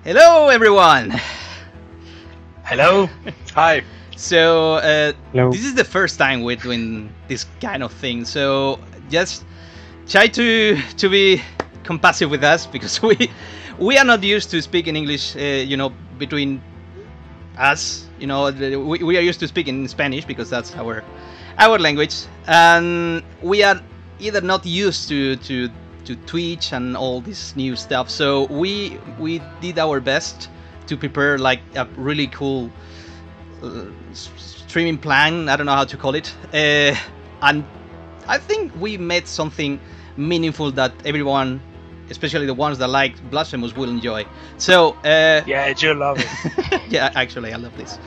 Hello, everyone. Hello. Hi. So Hello. this is the first time we're doing this kind of thing. So just try to be compassive with us because we are not used to speaking English. Between us, we are used to speaking in Spanish because that's our language, and we are either not used to Twitch and all this new stuff. So we did our best to prepare like a really cool streaming plan. I don't know how to call it, and I think we made something meaningful that everyone, especially the ones that like Blasphemous, will enjoy. So Yeah, you love it. yeah, actually I love this.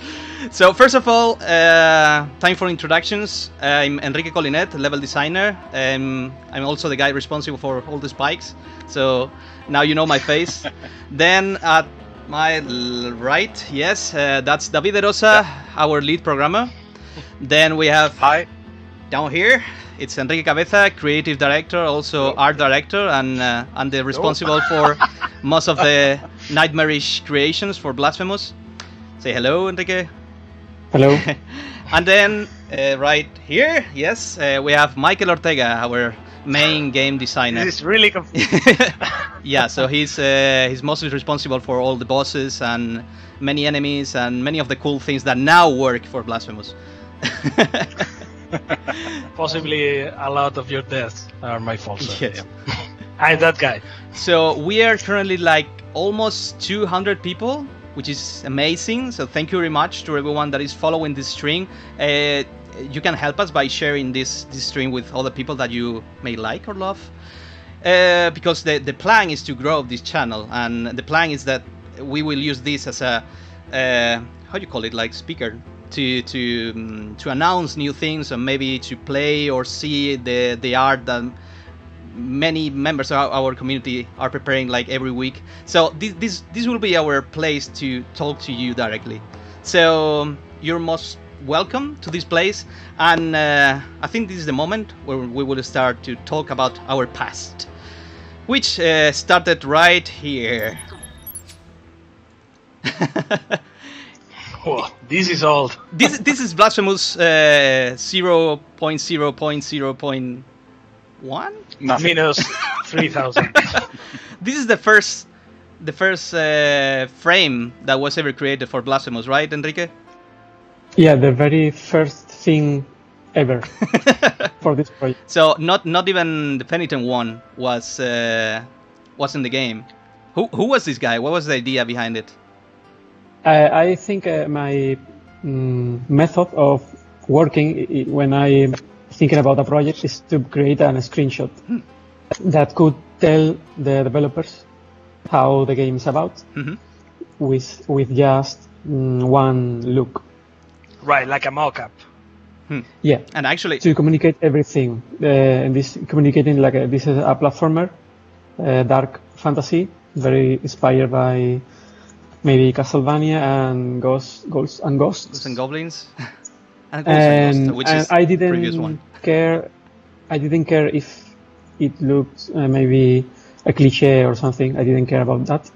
So first of all, time for introductions. I'm Enrique Colinet, level designer. I'm also the guy responsible for all the spikes, so now you know my face. Then at my right, yes, that's David De Rosa, our lead programmer. Then we have Hi. down here, it's Enrique Cabeza, creative director, also art director, and the responsible for most of the nightmarish creations for Blasphemous. Say hello, Enrique. Hello. And then right here, yes, we have Michael Ortega, our main game designer. This is really confusing. Yeah, so he's mostly responsible for all the bosses and many enemies and many of the cool things that now work for Blasphemous. Possibly a lot of your deaths are my fault. So, Yes. yeah. I'm that guy. So we are currently like almost 200 people, which is amazing. So thank you very much to everyone that is following this stream. You can help us by sharing this stream with other people that you may like or love. Because the plan is to grow this channel, and the plan is that we will use this as a how do you call it, like speaker to announce new things, and maybe to play or see the art that many members of our community are preparing like every week. So this will be our place to talk to you directly. So you're most welcome to this place, and I think this is the moment where we will start to talk about our past, which started right here. Oh, this is old. This is Blasphemous 0.0.0.1. Nothing. Minus 3,000. This is the first frame that was ever created for Blasphemous, right, Enrique? Yeah, the very first thing ever for this project. So not even the Penitent One was in the game. Who was this guy? What was the idea behind it? I think my method of working when I'm thinking about a project is to create a screenshot that could tell the developers how the game is about with just one look. Right, like a mock-up. Yeah, And actually, to communicate everything. And this communicating like this is a platformer, dark fantasy, very inspired by maybe Castlevania and Ghosts and Ghosts and Goblins, and and which is I the previous didn't one. care. I didn't care if it looked maybe a cliche or something. I didn't care about that.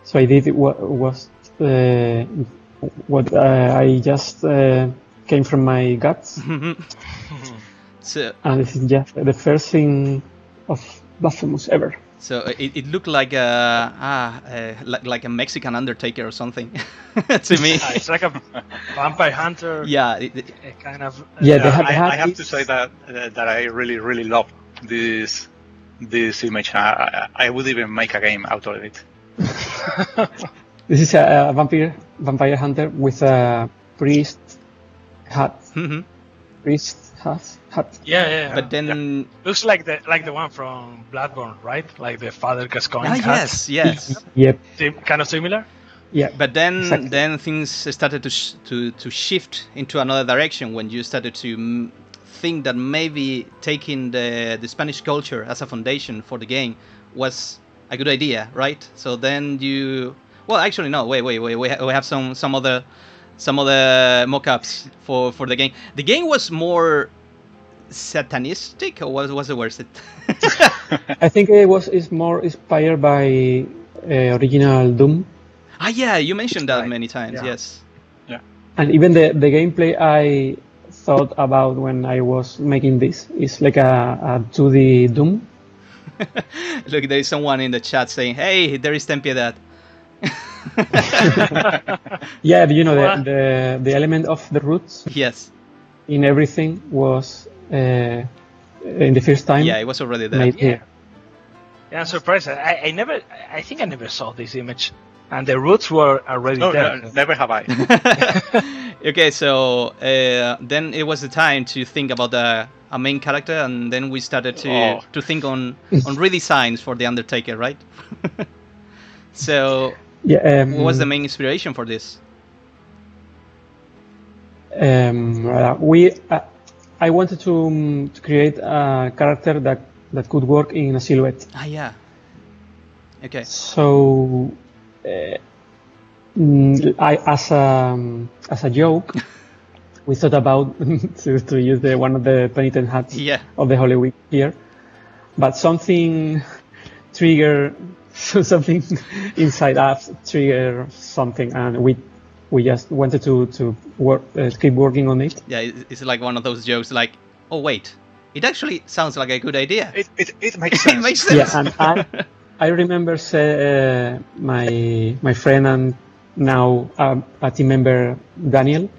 So I did what I just came from my guts, So and this is just the first thing of Blasphemous ever. So it looked like like a Mexican Undertaker or something to me. It's like a vampire hunter. Yeah, A kind of. Yeah, they I have this- to say that I really love this image. I would even make a game out of it. This is a vampire hunter with a priest hat. Priest hat. Yeah. but then Looks like the one from Bloodborne, right? Like the Father Gascoigne's hat. yes. Yep. Kind of similar. Yeah. But then Exactly. then things started to shift into another direction when you started to think that maybe taking the Spanish culture as a foundation for the game was a good idea, right? So then you, well, actually no, wait, we have some other mock-ups for the game. The game was more satanistic, or what was the word? I think it's more inspired by original Doom. Ah, yeah, you mentioned that Right. many times. Yeah. Yes. And even the gameplay I thought about when I was making this is like a 2D Doom. Look, there is someone in the chat saying, "Hey, there is Ten Piedad." Yeah, you know, What? the element of the roots Yes. in everything was in the first time Yeah, it was already there. made Yeah. here. Yeah, I'm surprised. I think I never saw this image, and the roots were already No, there. no, never have I. Okay, so then it was the time to think about a main character, and then we started to think on redesigns for the Undertaker, right? So, Yeah, what was the main inspiration for this? I wanted to create a character that could work in a silhouette. Ah, yeah. Okay. So, as a joke, we thought about to use one of the penitent hats Yeah. of the Holy Week here, but something trigger something inside us trigger something, and we just wanted to work keep working on it. Yeah, it's like one of those jokes like, oh wait, it actually sounds like a good idea. It makes sense. It makes sense. Yeah, and I remember my friend and now a team member Daniel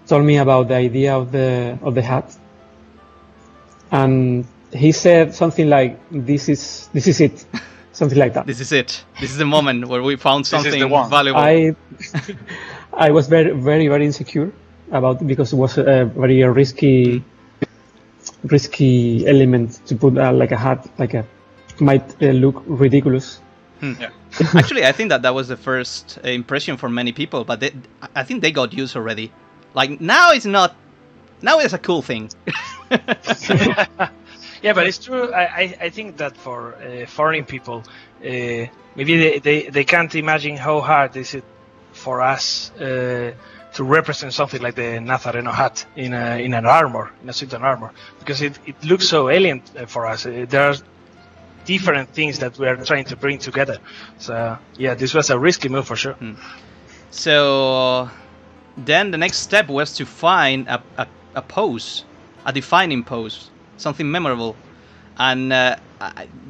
told me about the idea of the hat, and he said something like, "This is it," something like that. This is it. This is the moment where we found This is the something one. valuable. I was very, very, very insecure about it because it was a very risky element to put like a hat, might look ridiculous. Yeah. Actually, I think that was the first impression for many people, but I think they got used already. Like now it's not. Now it's a cool thing. Yeah, but it's true. I think that for foreign people, maybe they can't imagine how hard is it for us to represent something like the Nazareno hat in an armor, in a suit and armor, because it looks so alien for us. There are different things that we are trying to bring together. So yeah, this was a risky move for sure. So then the next step was to find a pose, a defining pose, something memorable, and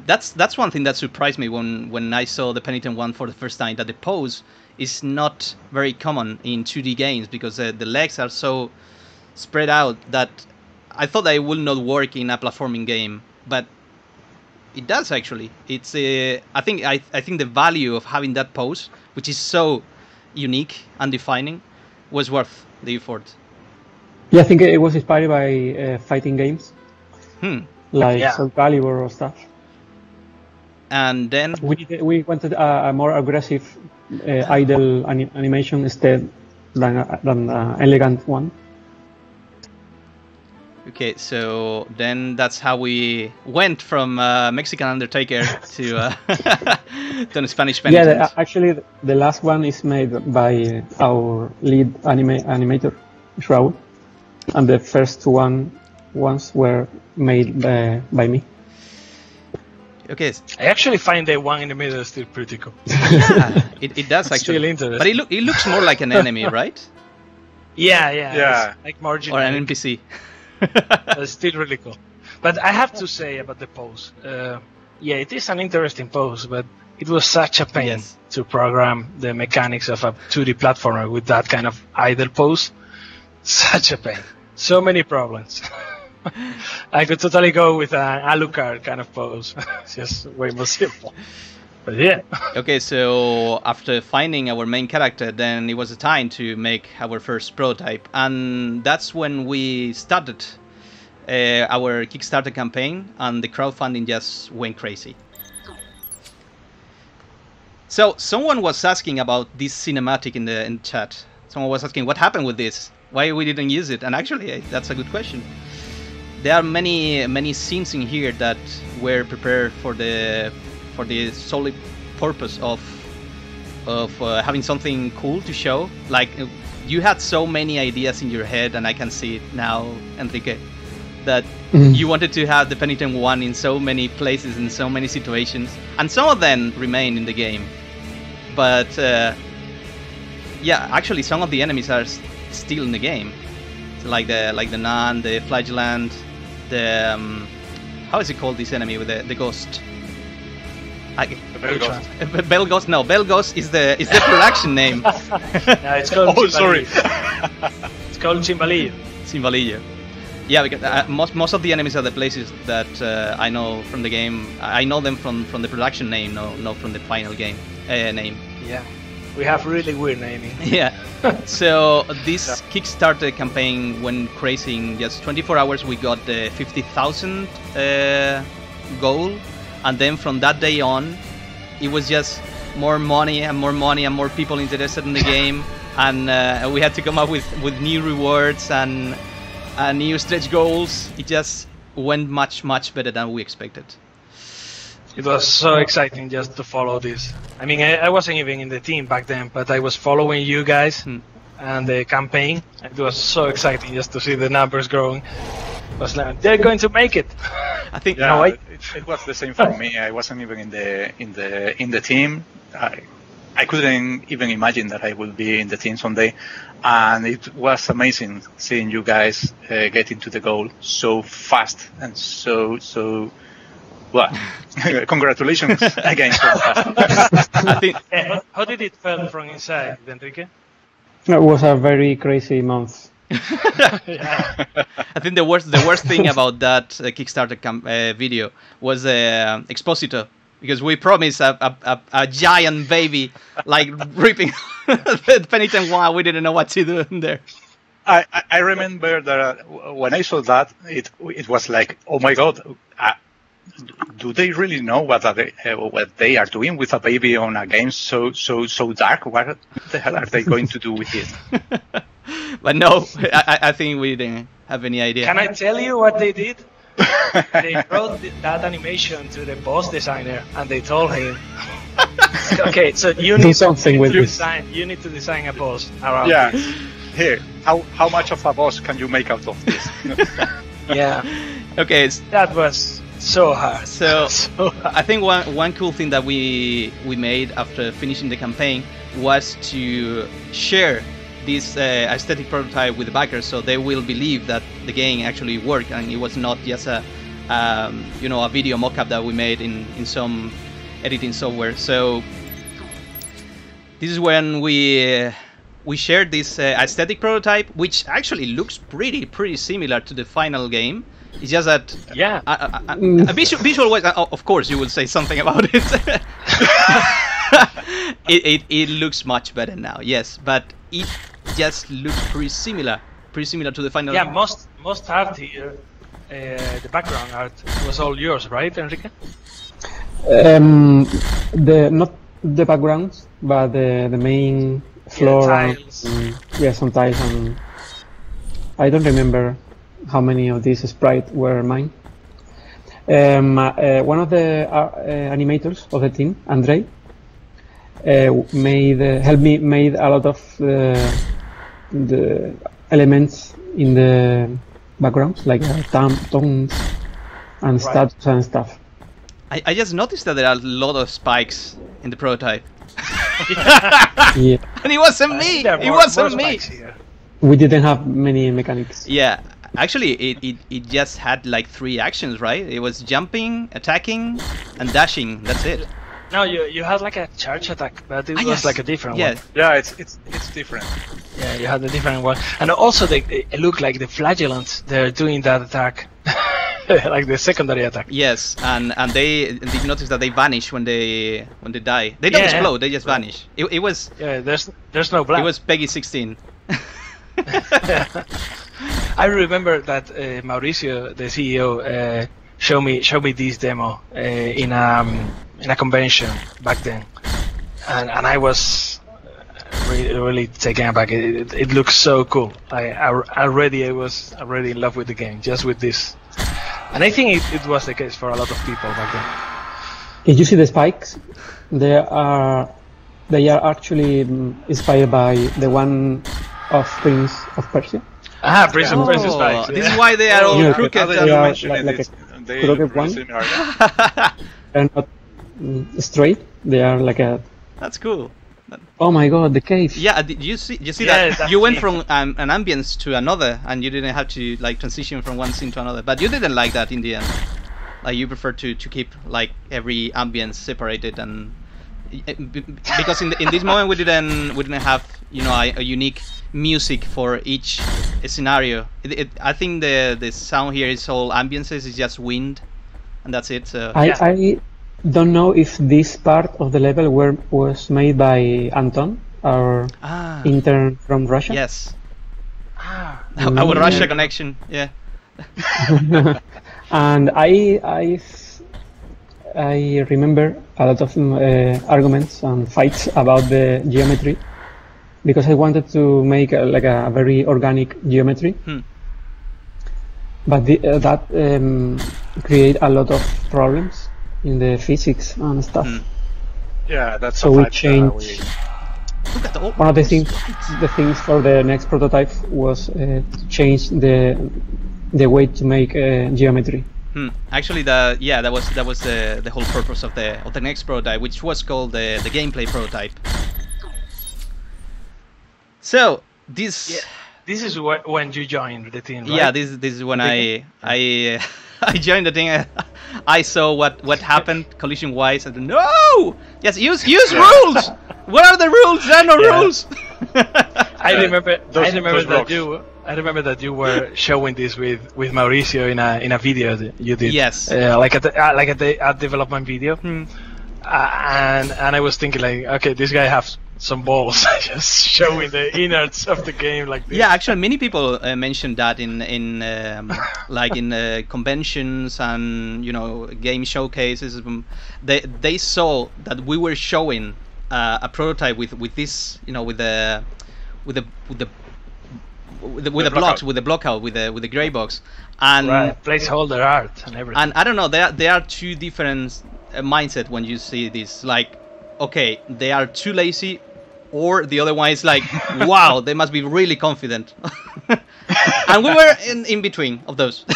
that's one thing that surprised me when I saw the Penitent One for the first time. That the pose is not very common in 2D games because the legs are so spread out that I thought that it would not work in a platforming game, but it does actually. It's I think the value of having that pose, which is so unique and defining, was worth the effort. Yeah, I think it was inspired by fighting games, like Yeah. Soul Calibur or stuff. And then We wanted a more aggressive idle animation instead than elegant one. okay, so then that's how we went from Mexican Undertaker to to the Spanish Yeah, Penitent. actually, the last one is made by our lead animator, Raul, and the first ones were made by me. Okay, I actually find the one in the middle still pretty cool. yeah, it does actually. Still interesting. But it looks more like an enemy, right? Yeah. Yeah. It's like more Or an generic. NPC. It's still really cool. But I have to say about the pose, yeah, it is an interesting pose, but it was such a pain Yes. to program the mechanics of a 2D platformer with that kind of idle pose. Such a pain. So many problems. I could totally go with an Alucard kind of pose. It's just way more simple. But yeah. Okay, so after finding our main character, then it was the time to make our first prototype, and that's when we started our Kickstarter campaign, and the crowdfunding just went crazy. So someone was asking about this cinematic in the chat. Someone was asking what happened with this, why we didn't use it, and actually that's a good question. There are many scenes in here that were prepared for the solid purpose of having something cool to show. Like you had so many ideas in your head, and I can see it now, Enrique, that you wanted to have the Penitent One in so many places, in so many situations, and some of them remain in the game. But yeah, actually, some of the enemies are still in the game, so like the Nun, the Flagellant, the how is it called? This enemy with the ghost. Belghost. No, Belghost is the production name. Yeah, it's called. Oh, sorry. It's called Cimbalillo. Cimbalillo. Yeah, because most of the enemies are the places that I know from the game. I know them from the production name, not from the final game name. Yeah, we have really weird naming. Yeah. So this Kickstarter campaign went crazy. In just 24 hours, we got the 50,000 goal. And then from that day on, it was just more money and more money and more people interested in the game, and we had to come up with new rewards and new stretch goals. It just went much better than we expected. It was so exciting just to follow this. I mean, I wasn't even in the team back then, but I was following you guys and the campaign. It was so exciting just to see the numbers growing. It was like, they're going to make it. I think it was the same for me. I wasn't even in the team. I couldn't even imagine that I would be in the team someday, and it was amazing seeing you guys getting to the goal so fast and so well. Congratulations again. So fast. I think. How did it feel from inside, Enrique? It was a very crazy month. Yeah. I think the worst thing about that Kickstarter video was Expositor, because we promised a giant baby like ripping the Penitent One. We didn't know what to do in there. I remember that when I saw that, it was like, oh my god, do they really know what they are doing with a baby on a game so dark? What the hell are they going to do with it? But no, I think we didn't have any idea. Can I tell you what they did? They brought that animation to the boss designer and they told him, okay, so you need something with this. You need to design a boss around this. Here, how much of a boss can you make out of this? Yeah. Okay. That was so hard. So I think one cool thing that we made after finishing the campaign was to share this aesthetic prototype with the backers, so they will believe that the game actually worked and it was not just a video mock-up that we made in some editing software. So this is when we shared this aesthetic prototype, which actually looks pretty similar to the final game. It's just that a visual wise, of course you will say something about it. It looks much better now, yes, but it just looks pretty similar to the final. Yeah, most art here, the background art was all yours, right, Enrique? Not the backgrounds, but the main floor. Tiles. Some tiles, and I don't remember how many of these sprites were mine. One of the animators of the team, Andrei, helped me made a lot of the elements in the backgrounds, like tones and stats and stuff. I just noticed that there are a lot of spikes in the prototype. Yeah. And it wasn't me! It wasn't me! We didn't have many mechanics. Yeah. Actually, it just had like 3 actions, right? It was jumping, attacking, and dashing. That's it. No, you had like a charge attack, but it was like a different one. Yeah, it's different. Yeah, you had a different one, and also they look like the flagellants. They're doing that attack, like the secondary attack. Yes, and they notice that they vanish when they die. They don't explode. They just vanish. It was. Yeah, there's no blood. It was Peggy 16. I remember that Mauricio, the CEO, showed me this demo in a convention back then, and I was really taken aback. It looks so cool. I was already in love with the game just with this, and I think it was the case for a lot of people back then. Did you see the spikes? They are actually inspired by the one of Prince of Persia. Prince and Princess vibes. This is why they are all Yeah, crooked. Now that they you are mention like it, a they crooked look really one. similar. They're not straight. They are like a. That's cool. Oh my god, the cave. Yeah, did you see Yeah, that that's you went it. from an ambience to another, and you didn't have to like transition from one scene to another. But you didn't like that in the end. Like you prefer to keep like every ambience separated, and because in this moment we didn't have a unique music for each scenario. I think the sound here is all ambiences. It's just wind, and that's it. So I don't know if this part of the level was made by Anton, our intern from Russia. yes, Ah, our Russia connection. Yeah. And I remember a lot of arguments and fights about the geometry because I wanted to make like a very organic geometry, but that create a lot of problems in the physics and stuff. Yeah, that's So a we fact, changed. Look at all. One of the things for the next prototype was to change the way to make geometry. Actually, that was the whole purpose of the next prototype, which was called the gameplay prototype. So this this is when you joined the team, right? yeah this is when I I joined the thing. I saw what happened collision wise, and no, yes, use rules. What are the rules? There are no rules. I remember those that blocks. I remember that you were showing this with Mauricio in a video that you did. Yes. Like at the development video. And I was thinking like, okay, this guy has some balls, just showing the innards of the game like this. Yeah, actually, many people mentioned that in conventions and game showcases. They saw that we were showing a prototype with this, with the blocks, with the blockout, with the gray box, and right, placeholder art and everything. And I don't know, there are two different mindset when you see this. Like, okay, they are too lazy, or the other one is like, wow, they must be really confident. And we were in between of those.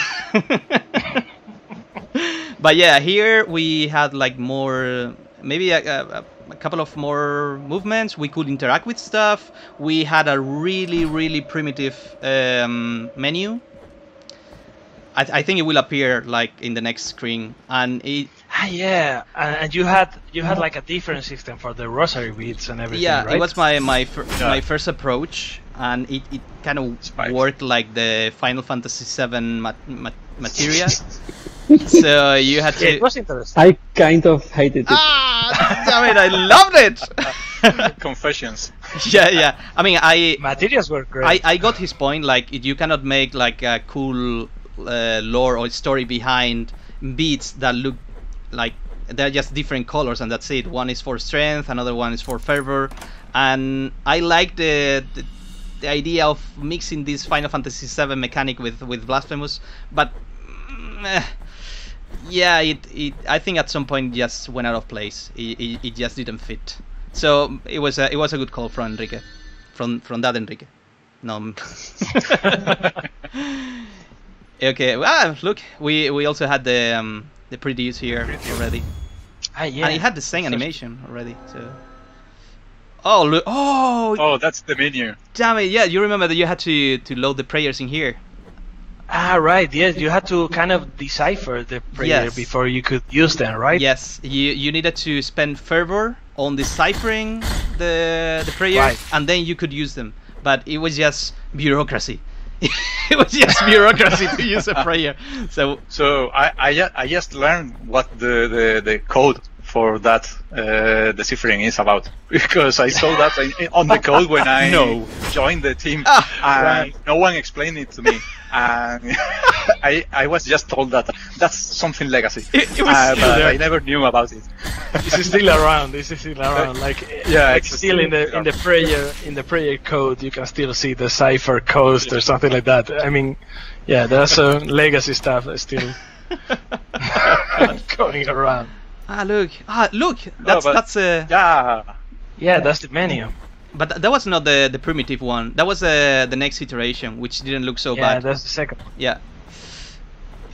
But yeah, here we had like more, maybe a couple of more movements. We could interact with stuff. We had a really primitive menu. I think it will appear like in the next screen, and it. Yeah, and you had like a different system for the rosary beads and everything. Yeah, right? it was my first approach, and it kind of worked like the Final Fantasy VII materia. So you had to. Yeah, it was interesting. I kind of hated it. Damn it! I loved it. Confessions. Yeah. I mean, Materials were great. I got his point. Like, you cannot make like a cool lore or story behind beats that look like they're just different colors, and that's it. One is for strength, another one is for fervor, and I like the idea of mixing this Final Fantasy VII mechanic with Blasphemous, but yeah, it I think at some point just went out of place. It just didn't fit. So it was a good call from Enrique, from that Enrique. No. Okay. Look, we also had the previews here already. Yeah. And it had the same animation already. So. Oh look! Oh, that's the menu. Damn it! Yeah, you remember that you had to load the prayers in here. Right. Yes, you had to kind of decipher the prayer before you could use them, right? Yes, you needed to spend fervor on deciphering the prayers, Right. and then you could use them. But it was just bureaucracy. It was just bureaucracy to use a prayer. So I just learned what the code for that deciphering is about, because I saw that on the code when I joined the team, and no one explained it to me, and I was just told that that's something legacy. It was but I never knew about it. This is still around. Like, yeah, like still in the prayer code, you can still see the cipher coast or something like that. I mean, yeah, there's some legacy stuff still going around. look! That's yeah. Yeah, that's the menu. But that was not the primitive one. That was the next iteration, which didn't look so bad. Yeah, that's the second one. Yeah.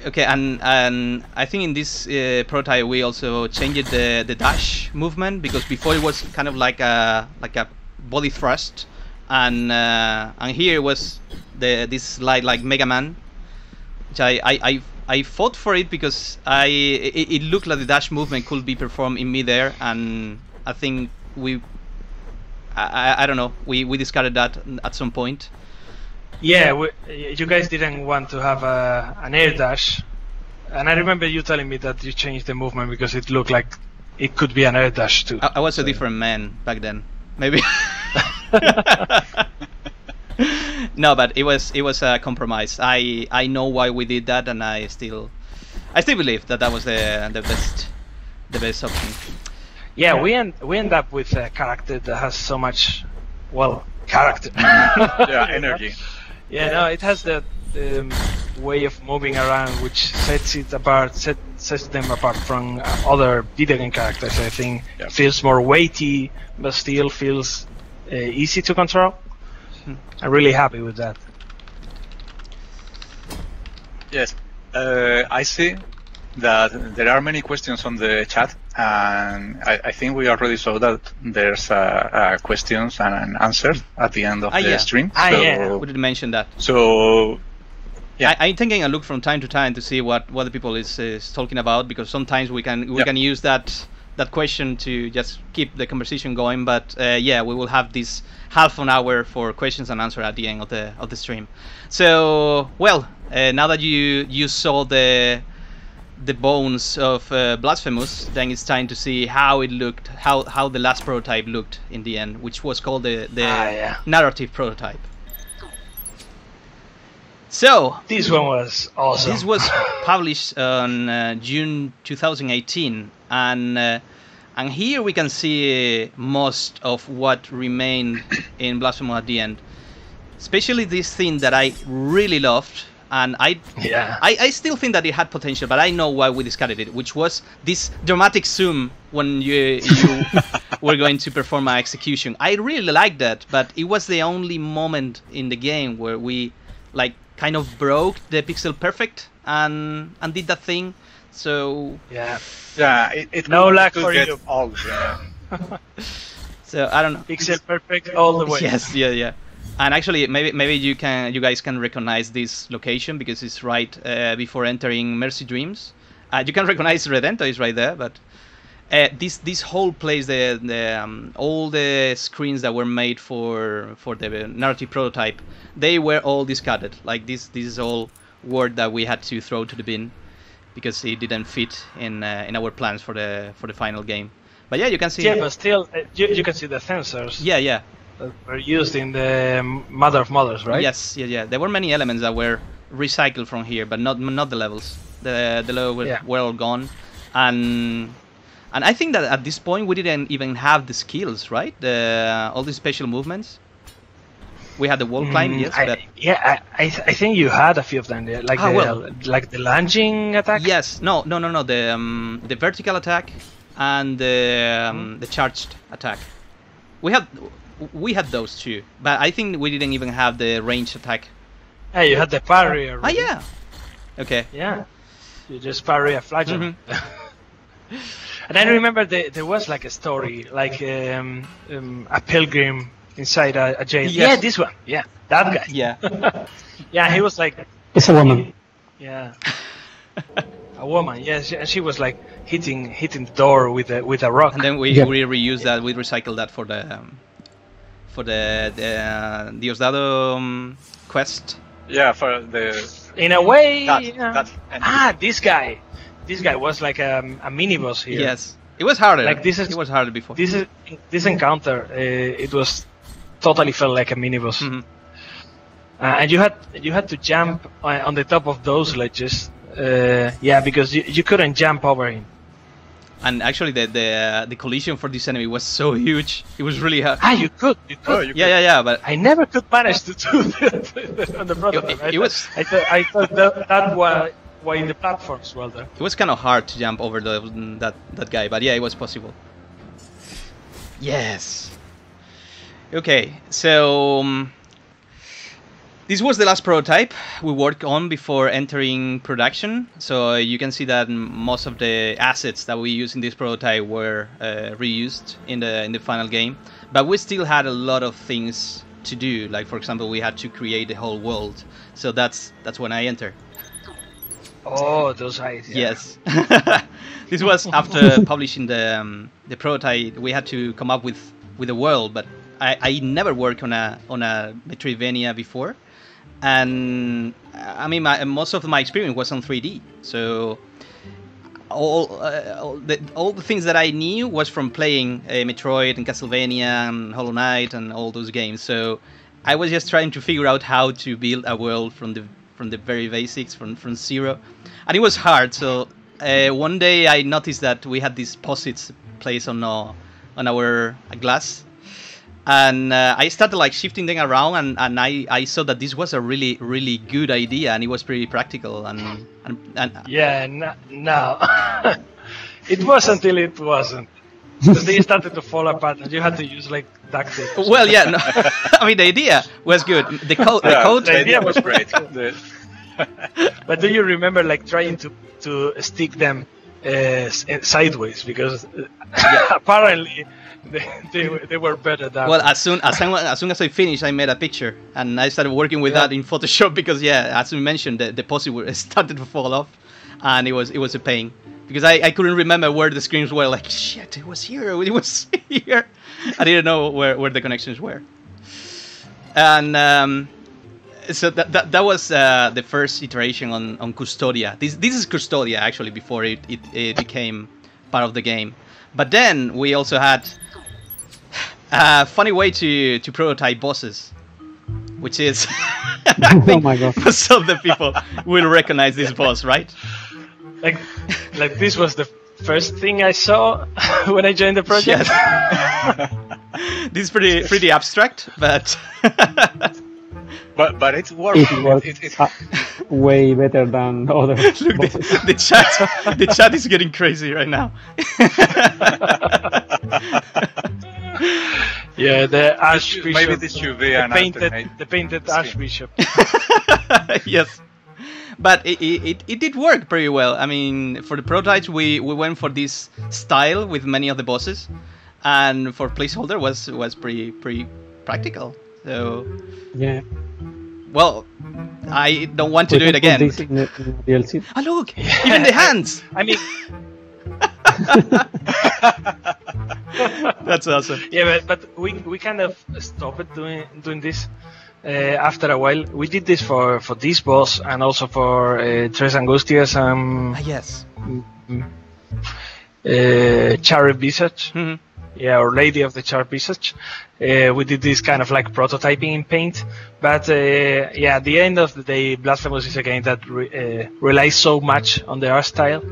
Okay, and I think in this prototype we also changed the dash movement, because before it was kind of like a body thrust, and here it was this slide like Mega Man, which I fought for it because it looked like the dash movement could be performed in midair, and I think I don't know, we discarded that at some point. Yeah, you guys didn't want to have an air dash, and I remember you telling me that you changed the movement because it looked like it could be an air dash too. I was a different man back then, maybe. No, but it was a compromise. I know why we did that, and I still believe that was the best option. Yeah, we end up with a character that has so much, well, character. Yeah, energy. Yeah, no, it has that way of moving around, which sets them apart from other video game characters. I think it feels more weighty, but still feels easy to control. I'm really happy with that. Yes, I see that there are many questions on the chat, and I think we already saw that there's questions and answers at the end of the stream. Yeah. We didn't mention that. So, yeah, I'm taking a look from time to time to see what the people is talking about, because sometimes we can use that question to just keep the conversation going. But yeah, we will have this half an hour for questions and answer at the end of the stream. So, well, now that you saw the bones of Blasphemous, then it's time to see how it looked, how the last prototype looked in the end, which was called the narrative prototype. So this one was awesome. This was published on June 2018, and here we can see most of what remained in Blasphemous at the end, especially this thing that I really loved. And I still think that it had potential, but I know why we discarded it, which was this dramatic zoom when you were going to perform an execution. I really liked that, but it was the only moment in the game where we kind of broke the pixel perfect and did that thing. So it no luck for you. So I don't know. Pixel perfect all the way. Yes, yeah. And actually, maybe you guys can recognize this location because it's right before entering Mercy Dreams. You can recognize Redento is right there, but this whole place, all the screens that were made for the narrative prototype, they were all discarded. Like this is all work that we had to throw to the bin because it didn't fit in our plans for the final game. But yeah, you can see. Yeah, but still, you can see the sensors. Yeah. That were used in the Mother of Mothers, right? Yes, yeah. There were many elements that were recycled from here, but not the levels. The levels were all gone, and I think that at this point we didn't even have the skills, right? All the special movements. We had the wall climb, yes. I think you had a few of them, like the lunging attack. Yes, no. The vertical attack and the charged attack. We had those two, but I think we didn't even have the ranged attack. Yeah, you had the parry already. Yeah. Okay. Yeah. You just parry a flagellum. And I remember there was like a story, like a pilgrim inside a jail. Yes. Yeah, this one. Yeah, that guy. Yeah. Yeah, he was like... It's a woman. Yeah. A woman, yes, and she was like hitting the door with a rock. And then we reused that. We recycled that for the Diosdado quest. Yeah, for the. In a way. This guy was like a mini boss here. Yes, it was harder. It was harder before. This encounter, it was totally felt like a mini boss. Mm-hmm. And you had to jump on the top of those ledges. Because you couldn't jump over him. And actually, the collision for this enemy was so huge. It was really hard. You could. Oh, you could. Yeah. But I never could manage to do that on the prototype. I thought that why the platforms were there. It was kind of hard to jump over that guy, but yeah, it was possible. Yes. Okay, so this was the last prototype we worked on before entering production. So you can see that most of the assets that we used in this prototype were reused in the final game. But we still had a lot of things to do. Like, for example, we had to create the whole world. So that's when I entered. Oh, those eyes. Yeah. Yes. This was after publishing the prototype. We had to come up with a world, but I never worked on a Metroidvania before, and I mean most of my experience was on 3D. So all the things that I knew was from playing Metroid and Castlevania and Hollow Knight and all those games. So I was just trying to figure out how to build a world from the very basics, from zero, and it was hard. So one day I noticed that we had these posits placed on our glass, and I started like shifting them around, and I saw that this was a really good idea, and it was pretty practical, and yeah, no. It was until it wasn't. Because they started to fall apart, and you had to use like duct tape. Well, yeah, no. I mean the idea was good. The code. The idea was great. But do you remember like trying to stick them sideways, because apparently they were better than. Well, as soon as I finished, I made a picture, and I started working with that in Photoshop, because as we mentioned, the posit started to fall off, and it was a pain, because I couldn't remember where the screens were. Like, shit, it was here, it was here. I didn't know where the connections were, and so that was the first iteration on Custodia. This is Custodia actually before it became part of the game. But then we also had a funny way to prototype bosses, which is I think my God. most of the people will recognize this boss, right? Like this was the first thing I saw when I joined the project. Yes. This is pretty abstract, but but it worked. It worked way better than other look, bosses. the chat is getting crazy right now. Yeah, the Archbishop. Maybe this should be an the painted Archbishop. Yes, but it did work pretty well. I mean, for the prototypes, we went for this style with many of the bosses, and for placeholder was pretty practical. So yeah. Well, I don't want to do it again. This in the DLC. Oh look, even the hands. I mean, that's awesome. yeah, but we kind of stopped doing this after a while. We did this for this boss and also for Tres Angustias Yes. Charred Visage. Mm-hmm. Yeah, or Lady of the Charred Visage. We did this kind of like prototyping in Paint, but at the end of the day, Blasphemous is a game that relies so much on the art style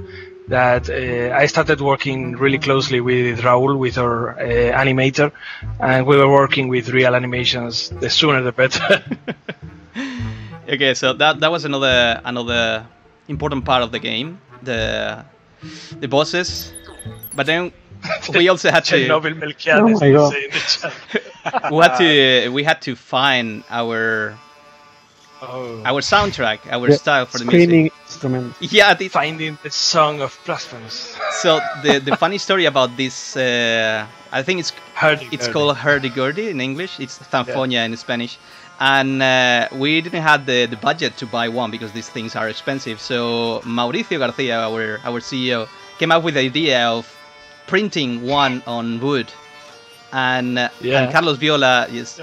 that I started working really closely with Raul, with our animator, and we were working with real animations. The sooner the better. Okay, so that was another important part of the game, the bosses, but then we also had to. Chernobyl Melquiades, Oh my God. say in the chat. we had to find our Oh. soundtrack, our The screaming for the screaming music. instrument. Yeah, Finding the song of Blasphemous. so the funny story about this, I think it's Hurdy-gurdy. called hurdy-gurdy in English. It's Sanfonia in Spanish, and we didn't have the budget to buy one because these things are expensive. So Mauricio Garcia, our CEO, came up with the idea of printing one on wood, and Carlos Viola is.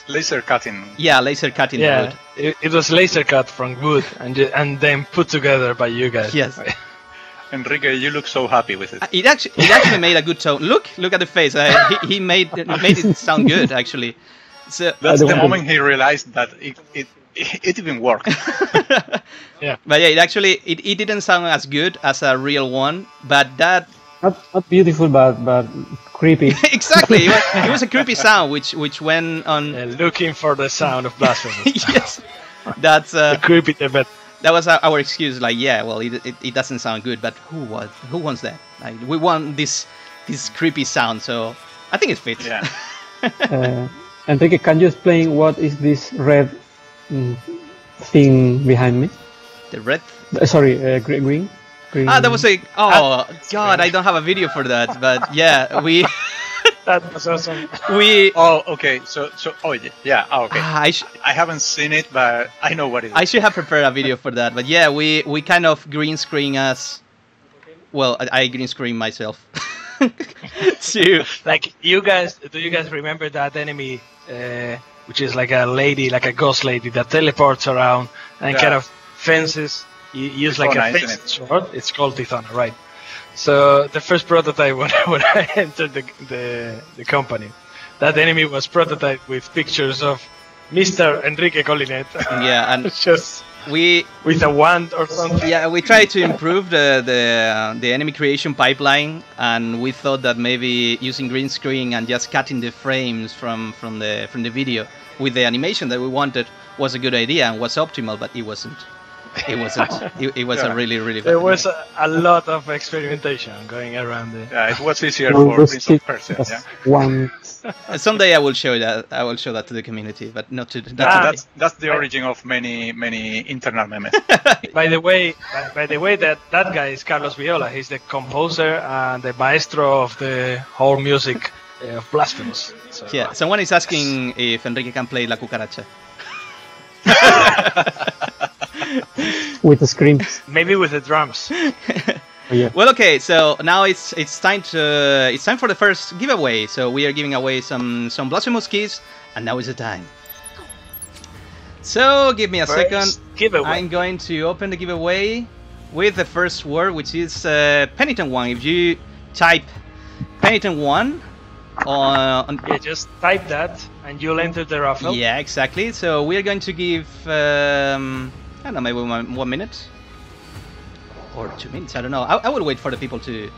Laser cutting. Yeah, laser cutting wood. It was laser cut from wood and then put together by you guys. Yes. Enrique, you look so happy with it. It actually made a good tone. Look at the face. He made it sound good actually. So That's the moment he realized that it even worked. Yeah. But yeah, it didn't sound as good as a real one, but that Not beautiful, but creepy. exactly. It was a creepy sound, which went on. Looking for the sound of Blasphemous. Yes, that's Creepy, but that was our excuse. Like, yeah, well, it doesn't sound good, but who wants that? Like, we want this creepy sound, so I think it fits. Yeah. Enrique, can you explain what is this red thing behind me? The red. Green. Ah, that was a. Oh God, I don't have a video for that, but yeah, we. That was awesome. We. Oh, okay. So, oh yeah. Oh, okay. I haven't seen it, but I know what it is. I should have prepared a video for that, but yeah, we kind of green screen us. Well, I green screen myself. So, like you guys, do you guys remember that enemy, which is like a lady, like a ghost lady that teleports around and kind of fences? You use like a fence sword. It's called Tithona, right? So the first prototype when I entered the company, that enemy was prototyped with pictures of Mr. Enrique Colinet. Yeah, and just with a wand or something. Yeah, we tried to improve the enemy creation pipeline, and we thought that maybe using green screen and just cutting the frames from the video with the animation that we wanted was a good idea and was optimal, but it wasn't. It wasn't. It was a really bad There was a lot of experimentation going around there. Yeah, it was easier for Prince of Persia. Yeah. Someday I will show that. I will show that to the community, but not to. That's the origin of many internal memes. By the way, that guy is Carlos Viola. He's the composer and the maestro of the whole music of Blasphemous. So, yeah. Someone is asking if Enrique can play La Cucaracha. With the screams. Maybe with the drums. Oh, yeah. Well, okay, so now it's time for the first giveaway. So we are giving away some Blasphemous keys, and now is the time. So give me a second. Giveaway. I'm going to open the giveaway with the first word, which is Penitent One. If you type Penitent One on yeah, just type that, and you'll enter the raffle. Yeah, exactly. So we are going to give I don't know, maybe 1 minute or 2 minutes. I don't know. I will wait for the people to.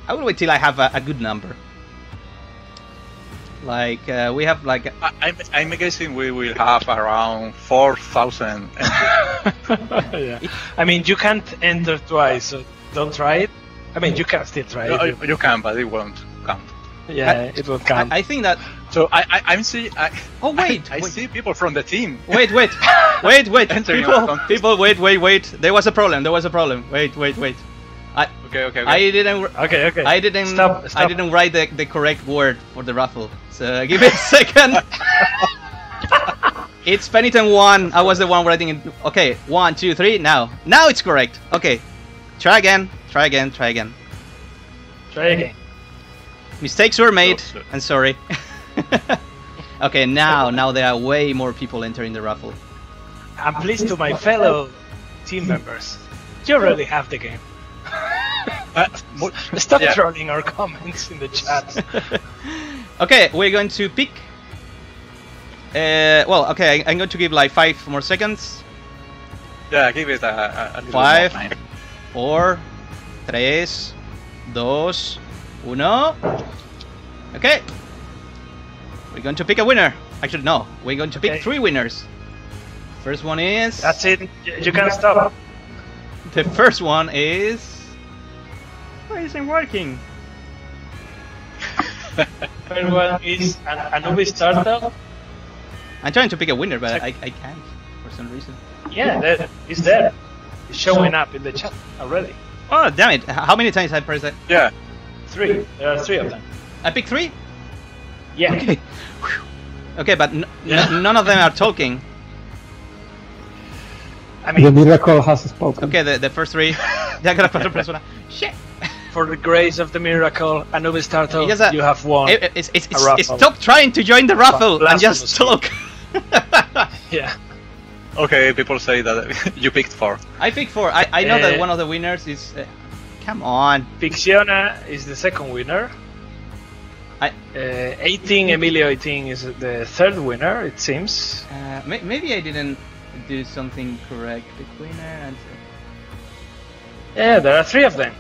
I will wait till I have a good number. Like we have like. I'm guessing we will have around 4,000. Yeah. I mean, you can't enter twice, so don't try it. I mean, you can still try it. You can, but it won't count. Yeah, it will count. I think that. So I'm seeing. Oh wait! I see people from the team. Wait! People, wait! There was a problem. Wait! Okay. I didn't. Okay. I didn't. Stop. I didn't write the correct word for the raffle. So give me a second. It's Penitent One. I was the one writing it. Okay, 1, 2, 3. Now it's correct. Okay, try again. Try again. Mistakes were made. I'm sorry. Okay, now there are way more people entering the raffle. I'm pleased to my fellow team members. You already have the game. Stop trolling our comments in the chat. Okay, we're going to pick. Well, okay, I'm going to give like 5 more seconds. Yeah, give it a little 5, more time. 4, 3, 2, 1. Okay. We're going to pick a winner. Actually, no. We're going to pick 3 winners. First one is... That's it. You can't stop. The first one is... Why isn't working? First one is Anubis Turtle. I'm trying to pick a winner, but I can't for some reason. Yeah, it's there. It's showing up in the chat already. Oh, damn it. How many times I pressed that? Yeah. 3. There are 3 of them. I picked 3? Yeah. Okay. Okay, but none of them are talking. I mean, the miracle has spoken. Okay, the first 3. Shit. For the grace of the miracle, Anubis Turtle, you have won. Stop trying to join the raffle and just talk. Yeah. Okay, people say that you picked 4. I picked 4. I know that one of the winners is... come on. Ficciona is the second winner. 18, Emilio 18 is the third winner, it seems. Maybe I didn't do something correct. The winner and... Yeah, there are 3 of them.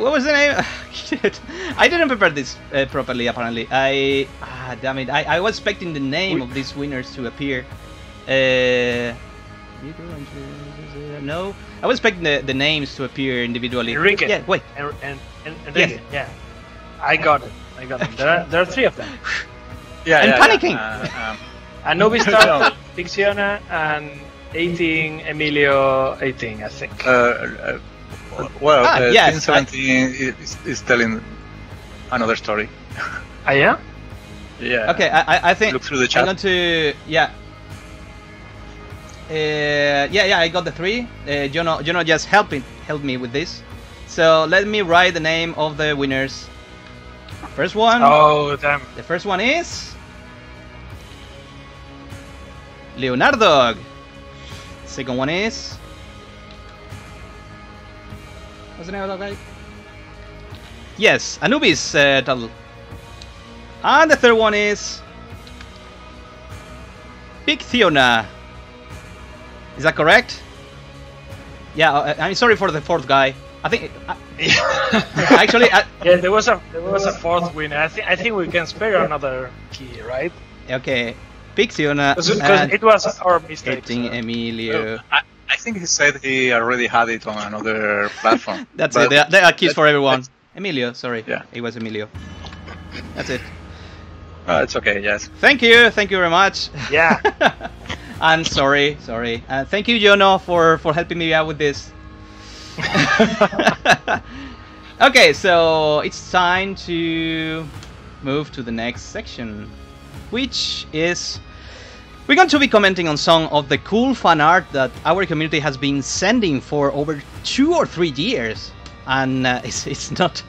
What was the name? Shit. I didn't prepare this properly, apparently. Damn it. I was expecting the name of these winners to appear. No. I was expecting the names to appear individually. Enrique. Yeah, wait. Enrique, yeah. I got it. I got them. There are 3 of them. Yeah, I'm panicking. Anubis started, Fixiona, and 18 Emilio 18, I think. Yes, Team 17 is telling another story. Yeah? Yeah. Okay, I think Look through the chat. I'm going to I got the 3. Jono just helped me with this. So let me write the name of the winners. First one. Oh, damn. The first one is Leonardo. Second one is, what's the name of that guy? Yes, Anubis Tuttle. And the third one is Big Fiona. Is that correct? Yeah, I'm sorry for the fourth guy. I think actually yeah, there was a fourth winner. I think we can spare another key, right? Okay, Big Fiona. Because it was our mistake. Emilio. I think he said he already had it on another platform. That's it. There are keys for everyone. Emilio, sorry. Yeah. It was Emilio. That's it. It's okay, yes. Thank you very much. Yeah. And sorry. Thank you, Jono, for helping me out with this. Okay, so it's time to move to the next section, which is we're going to be commenting on some of the cool fan art that our community has been sending for over 2 or 3 years, and it's not.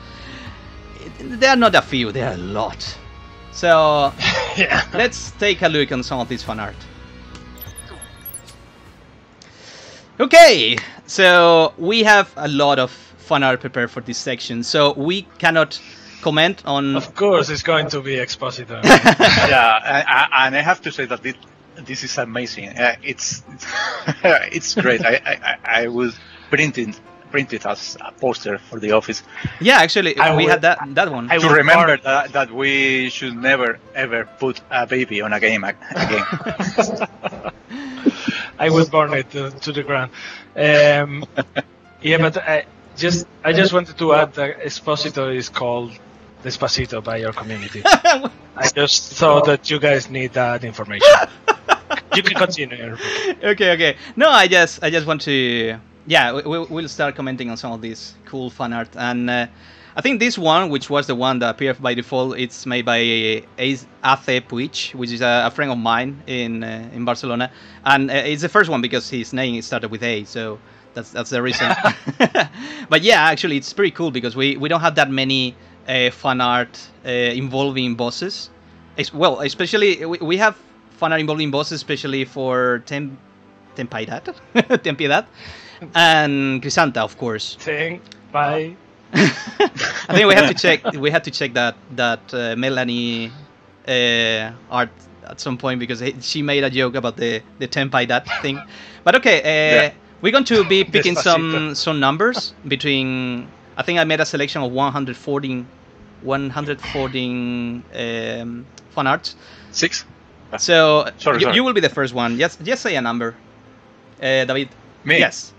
There are not a few; there are a lot. So yeah. Let's take a look on some of this fan art. Okay, so we have a lot of fan art prepared for this section, so we cannot comment on. Of course, it's going to be expositor. Yeah, and I have to say that this is amazing. It's great. I will print it as a poster for the office. Yeah, actually, we had that one. To remember that we should never ever put a baby on a game again. I will burn it to the ground. Yeah, but I just wanted to add that Expositor is called Despacito by your community. I just thought that you guys need that information. You can continue. Okay. No, I just want to. Yeah, we'll start commenting on some of this cool fan art, and I think this one, which was the one that appeared by default, it's made by Ace Puig, which is a friend of mine in Barcelona, and it's the first one because his name started with A, so that's the reason. But yeah, actually, it's pretty cool because we don't have that many fan art involving bosses. Well, especially we have fan art involving bosses, especially for Tempiedad, and Crisanta, of course. Bye. I think we have to check. We had to check that Melanie art at some point because she made a joke about the Tempiedad thing. But okay, we're going to be picking some numbers between. I think I made a selection of 114 fan arts. 6. So sorry. You will be the first one. Just say a number, David. Me. Yes.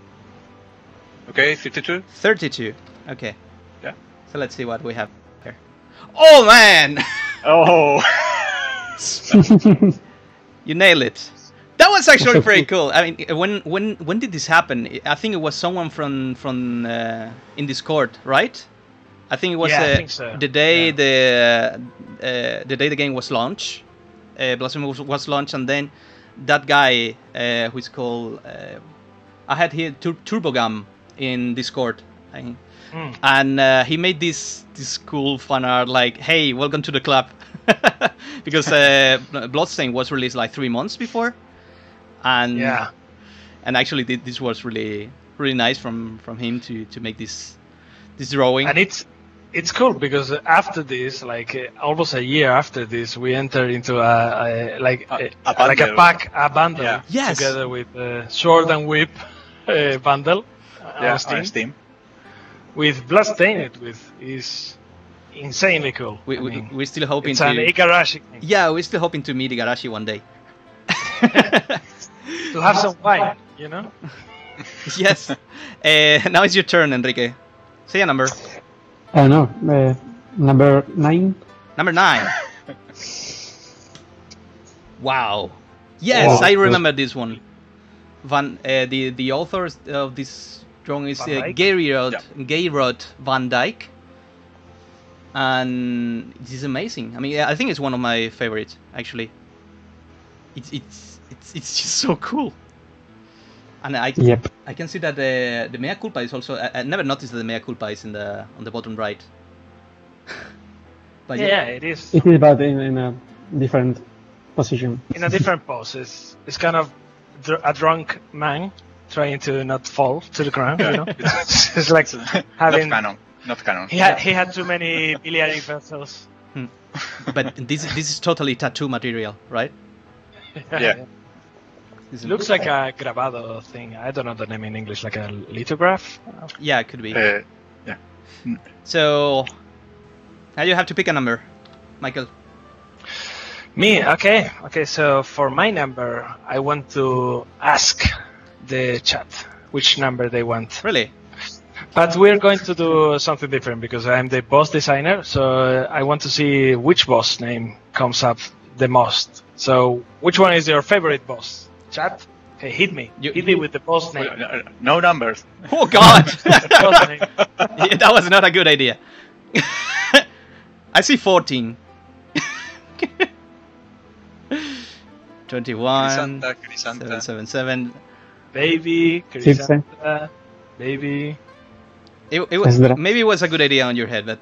Okay, 52. 32. Okay. Yeah. So let's see what we have here. Oh man! Oh. You nailed it. That was actually pretty cool. I mean, when did this happen? I think it was someone from in Discord, right? I think it was I think so. the day the day the game was launched. Blasphemous was launched, and then that guy who is called I had here Turbogam in Discord, and he made this cool fan art like, "Hey, welcome to the club," because Bloodstain was released like 3 months before, and actually this was really nice from him to make this drawing. And it's cool because after this, like almost a year after this, we entered into a bundle together with Sword and Whip bundle on Steam. With Bloodstained, is insanely cool. We're still hoping it's an Igarashi thing. Yeah, we're still hoping to meet Igarashi one day. To have some wine, you know? Yes. Now it's your turn, Enrique. Say a number. I don't know. Number 9. Number 9. Wow. Yes, Oh, I remember this one. The author of this drawing is Van Dyke? Geirod Van Dyke, and it is amazing. I mean, I think it's one of my favorites actually. It's just so cool. And I can see that the mea culpa is also. I never noticed that the mea culpa is on the bottom right. But Yeah, it is. It is, but in a different position. In a different pose. It's kind of a drunk man trying to not fall to the ground. You know, it's like having. Not canon. He had too many biliary vessels. But this is totally tattoo material, right? Yeah. It looks like a grabado thing. I don't know the name in English, like a lithograph. Yeah, it could be. Yeah. So now you have to pick a number, Michael. Me, okay. So for my number, I want to ask the chat which number they want. Really? But we're going to do something different because I'm the boss designer. So I want to see which boss name comes up the most. So which one is your favorite boss? Chat? Okay, hit me. Hit me with the boss name. No numbers. Oh God! Boss name. Yeah, that was not a good idea. I see 14. 21. Crisanta. 777. Baby, Crisanta, baby. It was maybe it was a good idea on your head, but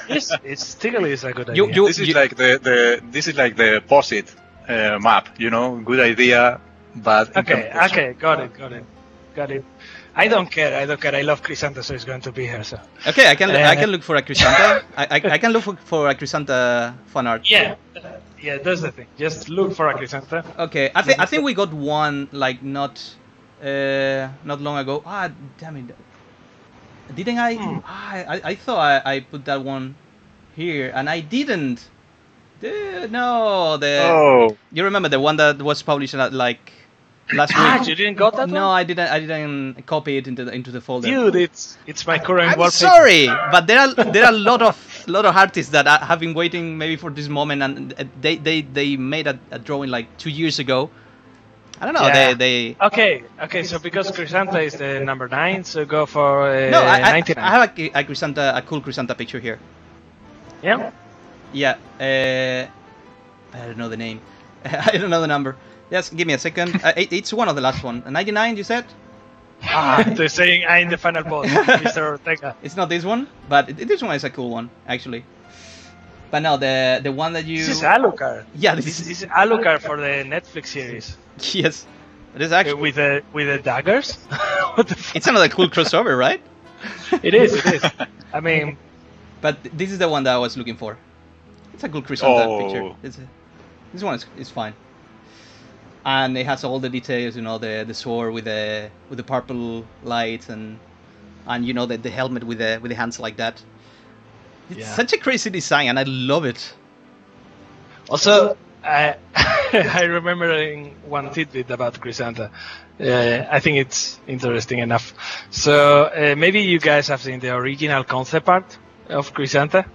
It still is a good idea. This is like the POSIT map, you know, good idea, but Okay, got it. I don't care. I love Crisanta, so it's going to be her. So. okay, I can look for a Crisanta. I can look for a Crisanta fan art. Yeah, that's the thing. Just look for a Crisanta. Okay, I think we got one like not long ago. Ah, damn it! Didn't I? I thought I put that one here, and I didn't. No, you remember the one that was published like last week? You didn't got that one? No, I didn't copy it into the folder. Dude, it's my current I'm wallpaper. sorry, but there are a lot of artists that have been waiting maybe for this moment, and they made a drawing like 2 years ago. I don't know. Yeah. They Okay. So because Crisanta is the number 9, so go for no. I 99. have a cool Crisanta picture here. Yeah. Yeah. I don't know the name. I don't know the number. Yes, give me a second. It's one of the last one. 99, you said? They're saying I'm in the final boss, Mr. Ortega. It's not this one, but this one is a cool one, actually. But no, the one that you... This is Alucard. Yeah, This is Alucard for the Netflix series. Yes. It is actually... With the daggers? What the fuck? It's another cool crossover, right? It is. I mean... But this is the one that I was looking for. It's a cool Crisanta picture. This one is fine. And it has all the details, you know, the sword with the purple lights and you know the helmet with the hands like that. It's such a crazy design, and I love it. Also, I remember one tidbit about Crisanta. I think it's interesting enough. So maybe you guys have seen the original concept art of Crisanta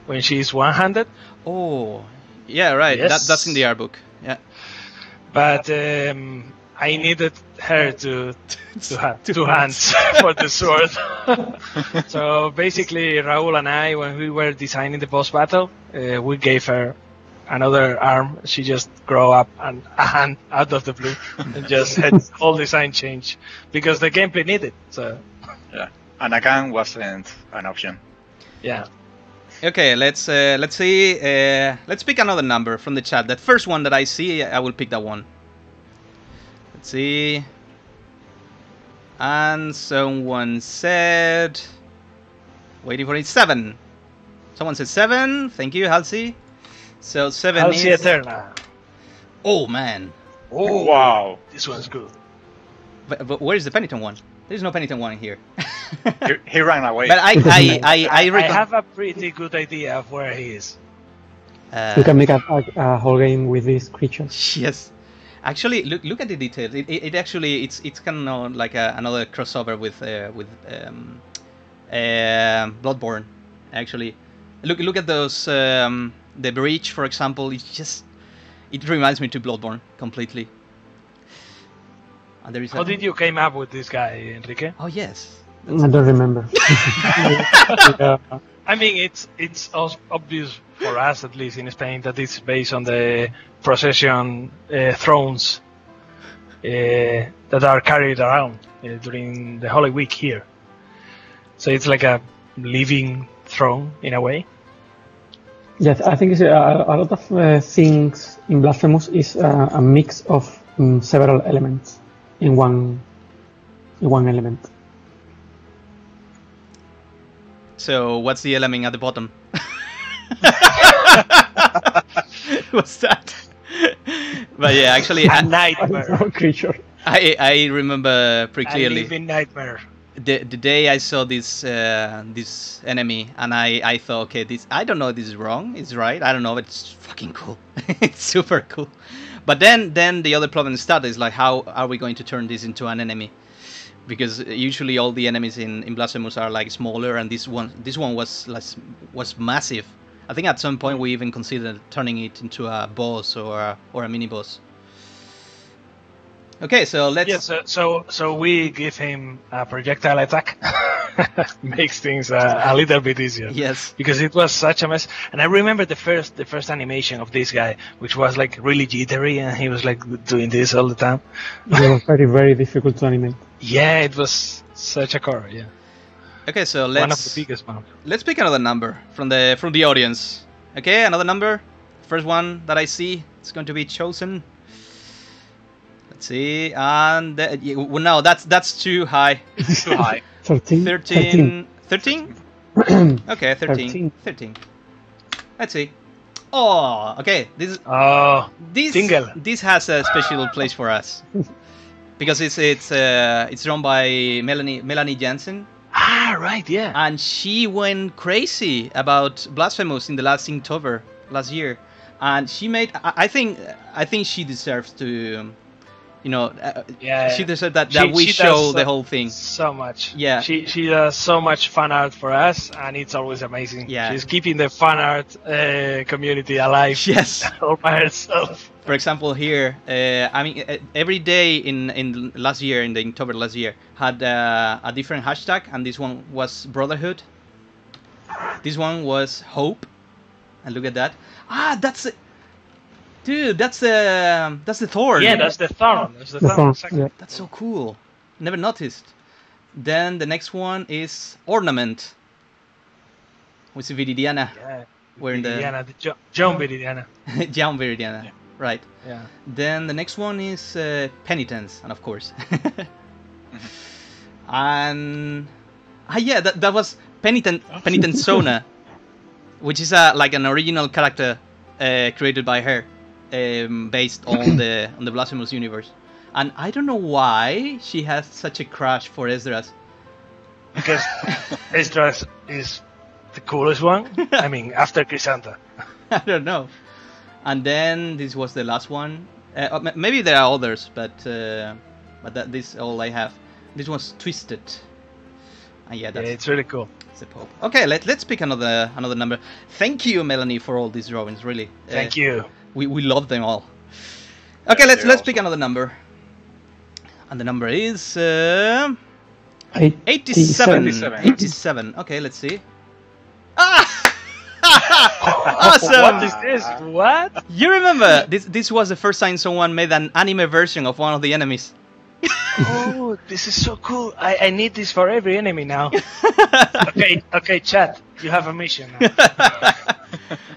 when she's one-handed. Oh, yeah, right. Yes. That's in the art book. Yeah. But I needed her to have 2 hands for the sword. So basically, Raul and I, when we were designing the boss battle, we gave her another arm. She just grew up and a hand out of the blue and just had whole design change because the gameplay needed. So yeah, and a gun wasn't an option. Yeah. Okay, let's see. Let's pick another number from the chat. That first one that I see, I will pick that one. Let's see. And someone said, waiting for it, 7. Someone said 7. Thank you, Halsey. So 7 Halsey is... Eterna. Oh man. Oh wow. This one's good. But where is the Penitent One? There's no Penitent One here. he ran away. But I have a pretty good idea of where he is. You can make a whole game with these creatures. Yes. Actually, look at the details. It actually it's kind of like another crossover with Bloodborne. Actually, Look at those. The breach, for example, it reminds me to Bloodborne completely. And there is How did you came up with this guy, Enrique? Oh yes. I don't remember. Yeah. I mean, it's obvious for us, at least in Spain, that it's based on the procession thrones that are carried around during the Holy Week here. So it's like a living throne in a way. Yes, I think it's a lot of things in Blasphemous is a mix of several elements in one element. So what's the element at the bottom? What's that? But yeah, actually, A nightmare. Creature. I remember pretty A clearly living nightmare. the day I saw this this enemy, and I thought, okay, this, I don't know if this is wrong, it's right, I don't know, but it's fucking cool. It's super cool. But then the other problem started, is like, how are we going to turn this into an enemy? Because usually all the enemies in Blasphemous are like smaller, and this one was massive. I think at some point we even considered turning it into a boss or a mini boss. Okay, so let's. Yes, so we give him a projectile attack. Makes things a little bit easier. Yes. Because it was such a mess, and I remember the first animation of this guy, which was like really jittery, and he was like doing this all the time. It was very, very difficult to animate. Yeah, it was such a core. Yeah. Okay, so One of the biggest ones. let's pick another number from the audience. Okay, another number. First one that I see is going to be chosen. Let's see, and well, no, that's too high. It's too high. 13. 13. 13? Okay, 13. 13. Let's see. Oh, okay. Oh, This Tingle. this has a special place for us because it's run by Melanie Jansen, Ah, right, yeah. and she went crazy about Blasphemous in the last Inktober last year, and she made. I think she deserves to. Yeah, she deserves that She- we she show does the whole thing. so much. Yeah. She does so much fan art for us, and it's always amazing. Yeah. She's keeping the fan art community alive Yes. all by herself. For example, here, every day in last year, in the Inktober last year, had a different hashtag, and this one was Brotherhood. This one was Hope, and look at that. That's dude, that's the thorn. Yeah, that's the thorn. That's the The thorn. thorn, Exactly. yeah. That's so cool. Never noticed. Then the next one is Ornament. With Viridiana. Yeah. We're in the Viridiana, John Viridiana. John Viridiana. Yeah. Right. Yeah. Then the next one is Penitence, and of course. And yeah, that was Penitent Sona, which is like an original character created by her, based on the Blasphemous universe. And I don't know why she has such a crush for Esdras. Because Esdras is the coolest one. I mean, after Chrysanta. I don't know. And then this was the last one. Maybe there are others, but this all I have. This was Twisted. And yeah, Yeah, it's really cool. the Pope. Okay, let's pick another number. Thank you, Melanie, for all these drawings. Really, Thank you. we love them all. Okay, Yeah, let's they're pick another number. And the number is 87. 87. 87. Okay, let's see. Ah! Awesome! What is this? What? You remember this was the first time someone made an anime version of one of the enemies. Oh, this is so cool. I need this for every enemy now. Okay, chat. You have a mission now.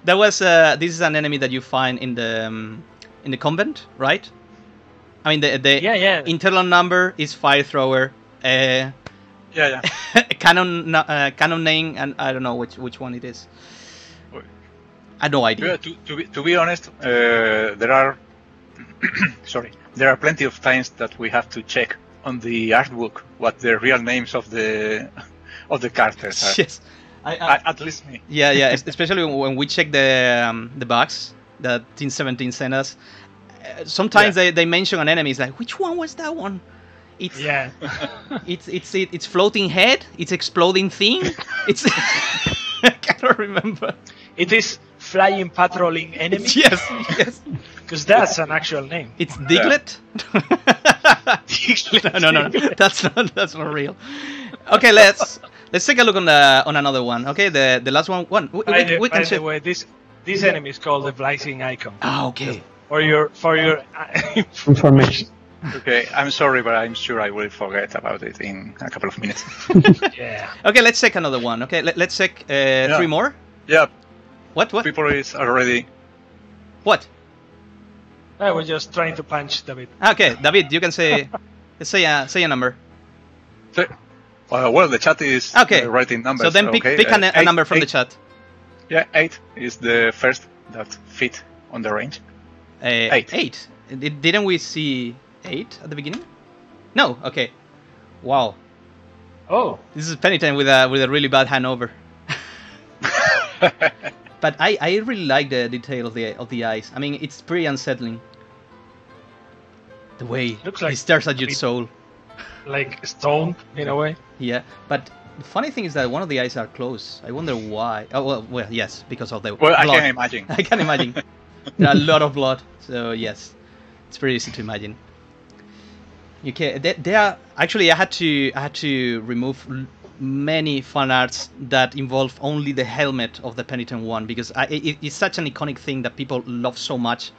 That was this is an enemy that you find in the convent, right? I mean the Yeah. internal number is Fire Thrower. Yeah. Canon name, and I don't know which one it is. I have no idea. To be honest, there are there are plenty of times that we have to check on the artbook what the real names of the characters are. Yes. At least me. Yeah. Especially when we check the box that Team 17 sent us. Sometimes they mention an enemy. It's like, which one was that one? It's Yeah. it's floating head. It's exploding thing. It's I cannot remember. It is flying patrolling enemy. Yes, yes. Because that's an actual name. It's Diglett. No. That's not real. Okay, let's take a look on another one. Okay, the last one. By the way, this enemy is called the Blazing Icon. Ah, okay. For your Information. Okay, I'm sorry, but I'm sure I will forget about it in a couple of minutes. Yeah. Okay, let's check another one. Okay, let's check 3 more. Yeah. What? People is already. What? I was just trying to punch David. Okay, David, you can say a number. Well, the chat is writing numbers. So then pick a number from the chat. Yeah, 8 is the first that fit on the range. 8. Didn't we see 8 at the beginning? No. Okay. Wow. Oh. This is Penitent with a really bad hangover. But I really like the detail of the eyes. I mean, it's pretty unsettling. The way he stares at your soul. Like stone, in a way. Yeah, but the funny thing is that one of the eyes are closed. I wonder why. Oh, well, yes, because of the blood. I can imagine. I can imagine. There are a lot of blood, so yes, it's pretty easy to imagine. Okay, there are actually I had to remove many fan arts that involve only the helmet of the Penitent One because it's such an iconic thing that people love so much,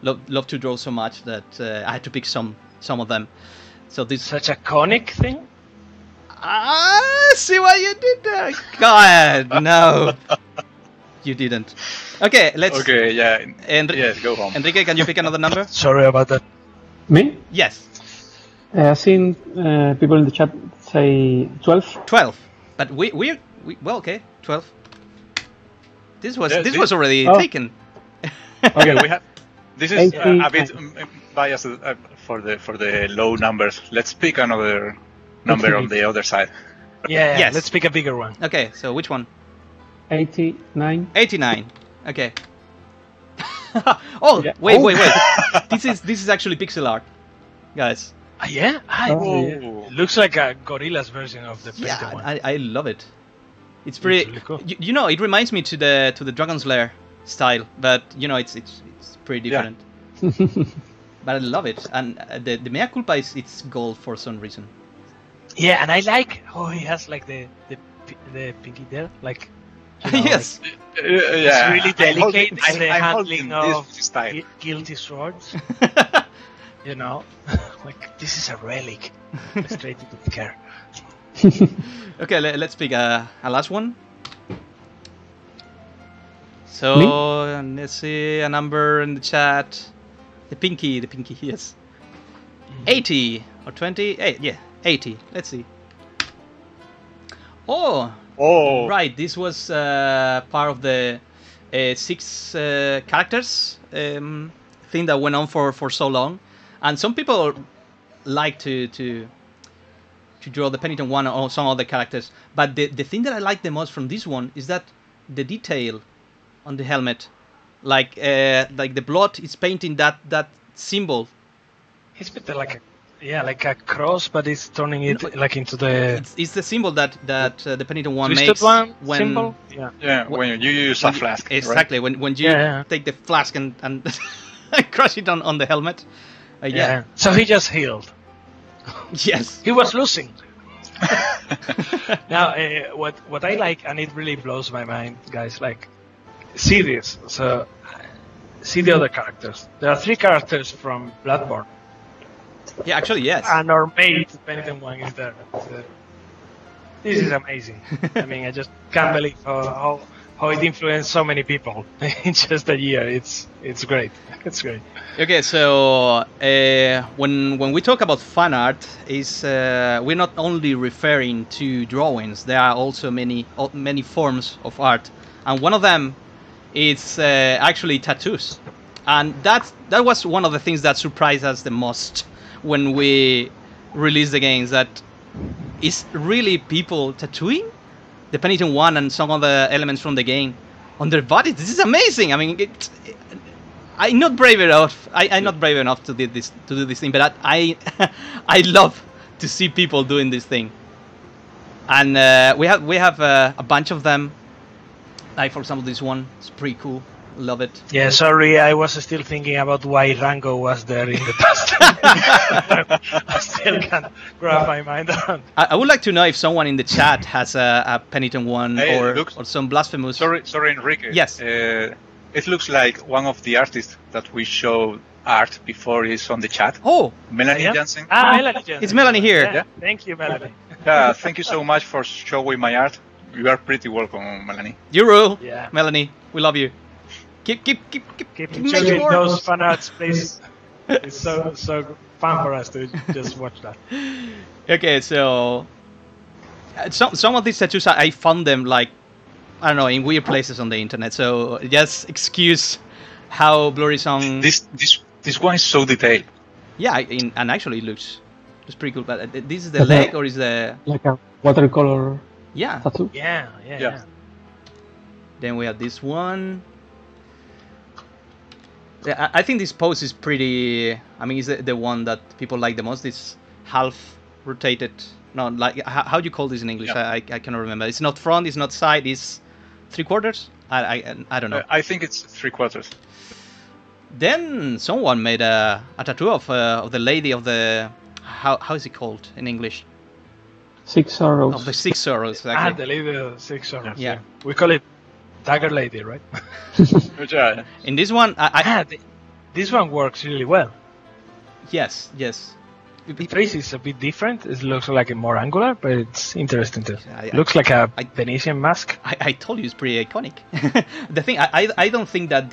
love to draw so much that I had to pick some of them. So this such a iconic thing. See what you did there. God, no, you didn't. Okay, let's. Okay, yeah. Yes, go home. Enrique, can you pick another number? Sorry about that. Me? Yes. I've seen people in the chat say 12. 12. But we well, okay, 12. This was already taken. Okay, we have. This is a bit biased for the low numbers. Let's pick another number on the other side. Yeah, yes. Let's pick a bigger one. Okay, so which one? 89. 89. Okay. Oh, yeah. Wait. This is actually pixel art, guys. Yeah? Yeah. Looks like a gorilla's version of the Penitent One. I love it. It's pretty. Really cool. You know, it reminds me to the Dragon's Lair style, but you know, it's pretty different. Yeah. But I love it, and the mea culpa is it's gold for some reason. Yeah, and I like how he has like the pinky there, like. You know, yes. Like, it's really delicate in the handling of guilty swords. You know, like this is a relic. Straight into the care. Okay, let's pick a last one. So let's see a number in the chat. The pinky, yes. 80 or 20? Yeah, 80. Let's see. Oh, right. This was part of the 6 characters thing that went on for so long. And some people like to draw the Penitent One or some other characters. But the thing that I like the most from this one is that the detail on the helmet, like the blood is painting that symbol. It's a bit like a cross, but it's turning it like into the. It's the symbol that the Penitent One Twisted makes one when symbol. Yeah, when you use a flask. Exactly, right? when you take the flask and crush it on the helmet. Yeah. So he just healed. Yes. He was losing. Now, what I like, and it really blows my mind, guys, like, see this. So, see the other characters. There are 3 characters from Bloodborne. Yeah, actually, yes. And our mate, Penitent One, is there. This is amazing. I mean, I just can't believe how it influenced so many people in just a year. It's great. It's great. Okay, so when we talk about fan art, we're not only referring to drawings. There are also many forms of art, and one of them is actually tattoos. And that was one of the things that surprised us the most when we released the games. That is really people tattooing the Penitent One and some other elements from the game on their bodies. This is amazing. I mean, I'm not brave enough. I'm not brave enough to do this thing, but I love to see people doing this thing. And we have a bunch of them Like for example, this one. It's pretty cool. Love it. Yeah, sorry, I was still thinking about why Rango was there in the past. I still can't wrap my mind around. I would like to know if someone in the chat has a Penitent One Hey, or some Blasphemous. Sorry, Enrique. Yes. It looks like one of the artists that we showed art before is on the chat. Oh, Melanie Yeah? Jansen. Melanie Jensen. it's Melanie here. Yeah. Thank you, Melanie. Yeah, thank you so much for showing my art. You are pretty welcome, Melanie. You rule, Yeah. Melanie. We love you. Keep Keep making enjoying more. those fan arts, please. It's so fun for us to just watch that. Okay, so some of these tattoos I found them like I don't know in weird places on the internet. So just excuse how Blurry Song. This one is so detailed. Yeah, and actually it looks pretty cool. But this is the leg or is the Like a watercolor yeah? tattoo. Yeah. Then we have this one. Yeah, I think this pose is pretty. I mean, it's the one that people like the most. This half rotated. No, like how do you call this in English? Yeah. I cannot remember. It's not front. It's not side. It's 3/4. I don't know. I think it's 3/4. Then someone made a tattoo of the lady of the how is it called in English? 6 arrows. Of the 6 arrows. The Exactly. lady of 6 arrows. Yeah. We call it Dagger Lady, right? Yeah. In this one, This one works really well. yes. The face is a bit different. It looks like a more angular, but it's interesting too. I- Looks like a I- Venetian mask. I told you it's pretty iconic. The thing I don't think that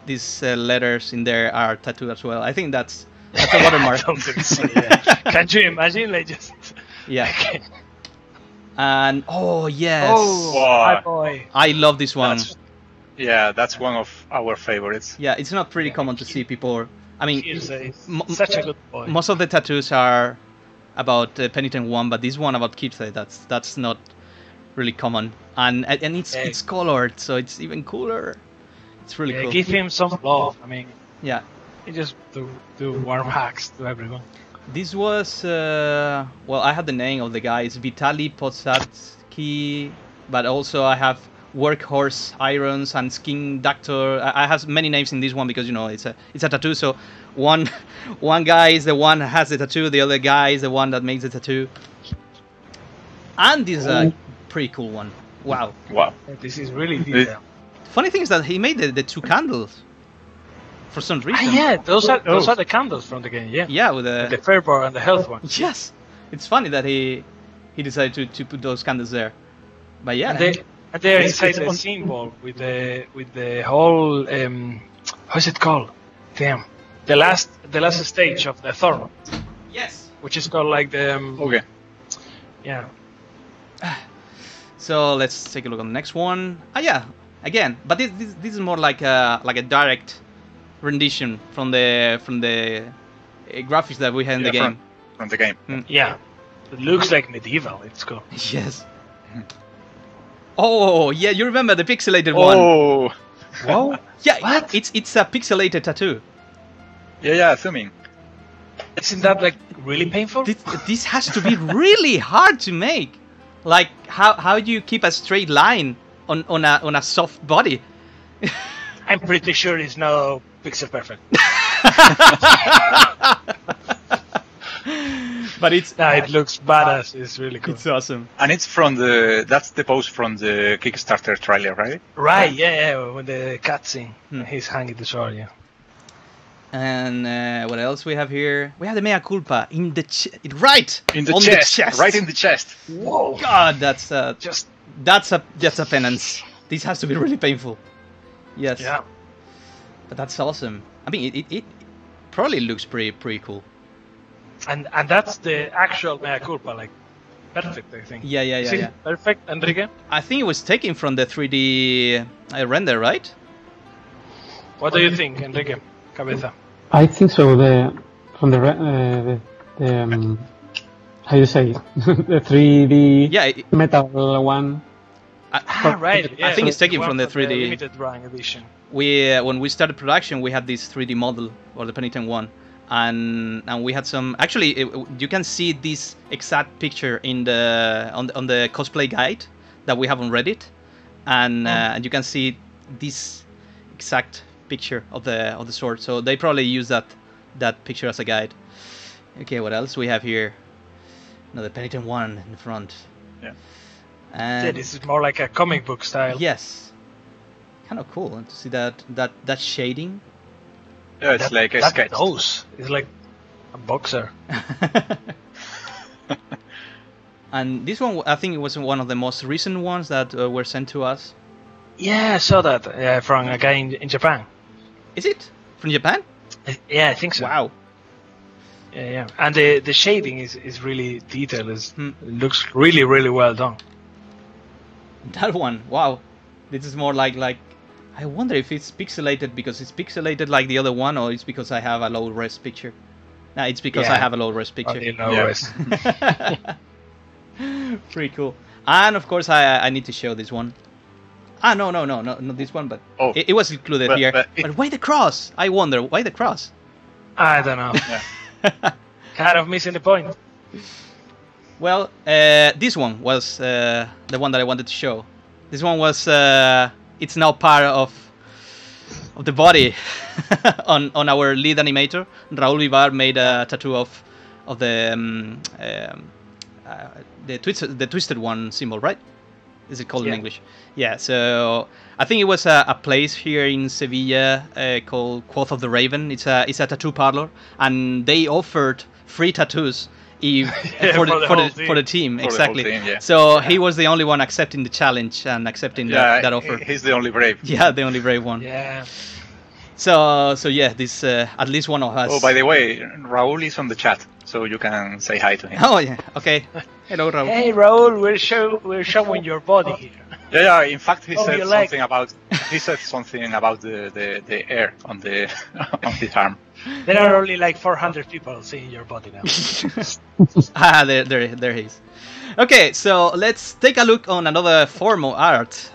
these letters in there are tattooed as well. I think that's a watermark. I don't think so, yeah. Can you imagine? Like just. Yeah. And oh yes, Oh, Wow. my boy. I love this one. That's one of our favorites. Yeah, it's not pretty common to see people. I mean, He's m- such a good boy. most of the tattoos are about Penitent One, but this one about Kipse, that's not really common. And it's colored, so it's even cooler. It's really cool. Give him some love. I mean, Yeah. he just do warm hugs to everyone. This was well, I had the name of the guy. It's Vitaly Podsatsky, but also I have Workhorse Irons and Skin Doctor. I have many names in this one because it's a tattoo. So one guy is the one that has the tattoo. The other guy is the one that makes the tattoo. And this is a pretty cool one. Wow. Wow. This is really detailed. Funny thing is that he made the 2 candles for some reason. Yeah, those are the candles from the game. Yeah. Yeah, with The Fairbar and the health one. yes. It's funny that he decided to put those candles there. But yeah. And they're inside the symbol with the whole how's it called? Damn. The last stage of the Thorn, Yes. which is called like the Okay. yeah. So let's take a look on the next one. Yeah, again, but this is more like a direct rendition from the graphics that we had in the game. From the game. Yeah. It looks like medieval. It's cool. Yes. Oh yeah, you remember the pixelated one? Oh. Whoa. Yeah, What? it's a pixelated tattoo. Yeah, zooming. Isn't that like really painful? This has to be really hard to make. Like how do you keep a straight line on a soft body? I'm pretty sure it's no pixel perfect. But it looks badass. It's really cool. it's awesome. And it's that's the pose from the Kickstarter trailer, right? Right, yeah, when the cutscene, he's hanging the sword, yeah. And what else we have here? We have the mea culpa in the right In the on chest, the chest. right in the chest. Whoa! God, that's Just a penance. This has to be really painful. Yes. yeah. But that's awesome. I mean, it probably looks pretty cool. And that's the actual mea culpa, like perfect, I think. Yeah. Is it perfect, Enrique? I think it was taken from the 3D render, right? What do you think, Enrique? Cabeza. I think so. From the how you say it? The 3D Yeah. metal one. Right. Yeah, I think it's taken one from the 3D. limited run edition. When we started production, we had this 3D model or the Penitent One, and we had some. Actually, you can see this exact picture in on the cosplay guide that we have on Reddit. and you can see this exact picture of the sword. So they probably use that picture as a guide. Okay, what else we have here? No, the Penitent One in front. Yeah. And this is more like a comic book style. yes, kind of cool to see that shading. Yeah, it's like a sketch. Nose is like a boxer. And this one, I think it was one of the most recent ones that were sent to us. Yeah, I saw that from a guy in Japan. Is it from Japan? Yeah, I think so. Wow. Yeah. And the shading is really detailed. It looks really, really well done. That one, wow. This is more like I wonder if it's pixelated because it's pixelated like the other one, or it's because I have a low res picture. No, it's because I have a low res picture. Res. Pretty cool. And of course, I need to show this one. No, not this one, but it was included here. But why the cross? I wonder why the cross. I don't know. Kind of missing the point. Well, this one was the one that I wanted to show. This one was it's now part of the body on our lead animator. Raúl Vivar made a tattoo of the twisted one symbol, right? Is it called in English? Yeah. So I think it was a place here in Sevilla called Quoth of the Raven. It's a tattoo parlor, and they offered free tattoos for the team. Exactly. The whole team, yeah. So he was the only one accepting the challenge and accepting that offer. He's the only brave. Yeah, the only brave one. Yeah. So yeah, this at least one of us. Oh, by the way, Raúl is on the chat, so you can say hi to him. Oh yeah. Okay. Hello, Raúl. Hey, Raúl, we're showing your body here. Yeah. In fact, he said something about the air on the on his arm. There are only like 400 people seeing your body now. There he is. Okay, so let's take a look on another form of art,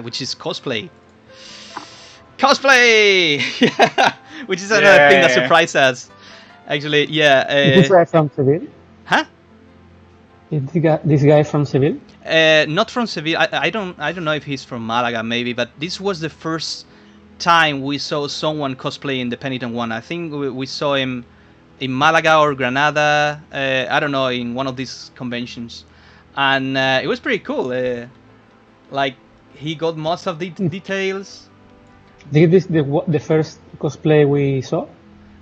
which is cosplay. Cosplay, which is another thing that surprised us. Actually, yeah. Is this guy from Seville? Huh? Is this guy from Seville? Not from Seville. I don't know if he's from Malaga, maybe. But this was the first time we saw someone cosplaying the Penitent One. I think we saw him in Malaga or Granada. I don't know, in one of these conventions, and it was pretty cool. Like he got most of the details. Is this the first cosplay we saw?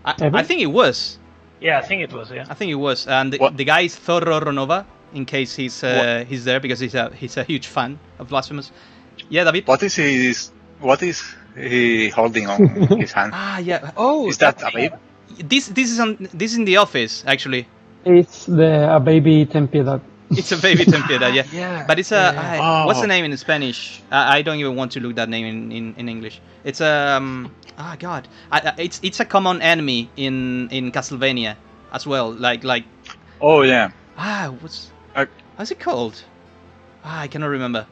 I think it was. Yeah, I think it was. Yeah, I think it was. And the guy is Zorro Ronova, in case he's there, because he's a huge fan of Blasphemous. Yeah, David. What is he holding on his hand? Yeah. Oh, is that a baby? This is in the office actually. It's a baby Ten Piedad. It's a baby Ten Piedad, yeah. Yeah. But it's what's the name in Spanish? I don't even want to look that name in English. It's God. It's a common enemy in Castlevania as well. Like. Oh yeah. What's it called? I cannot remember.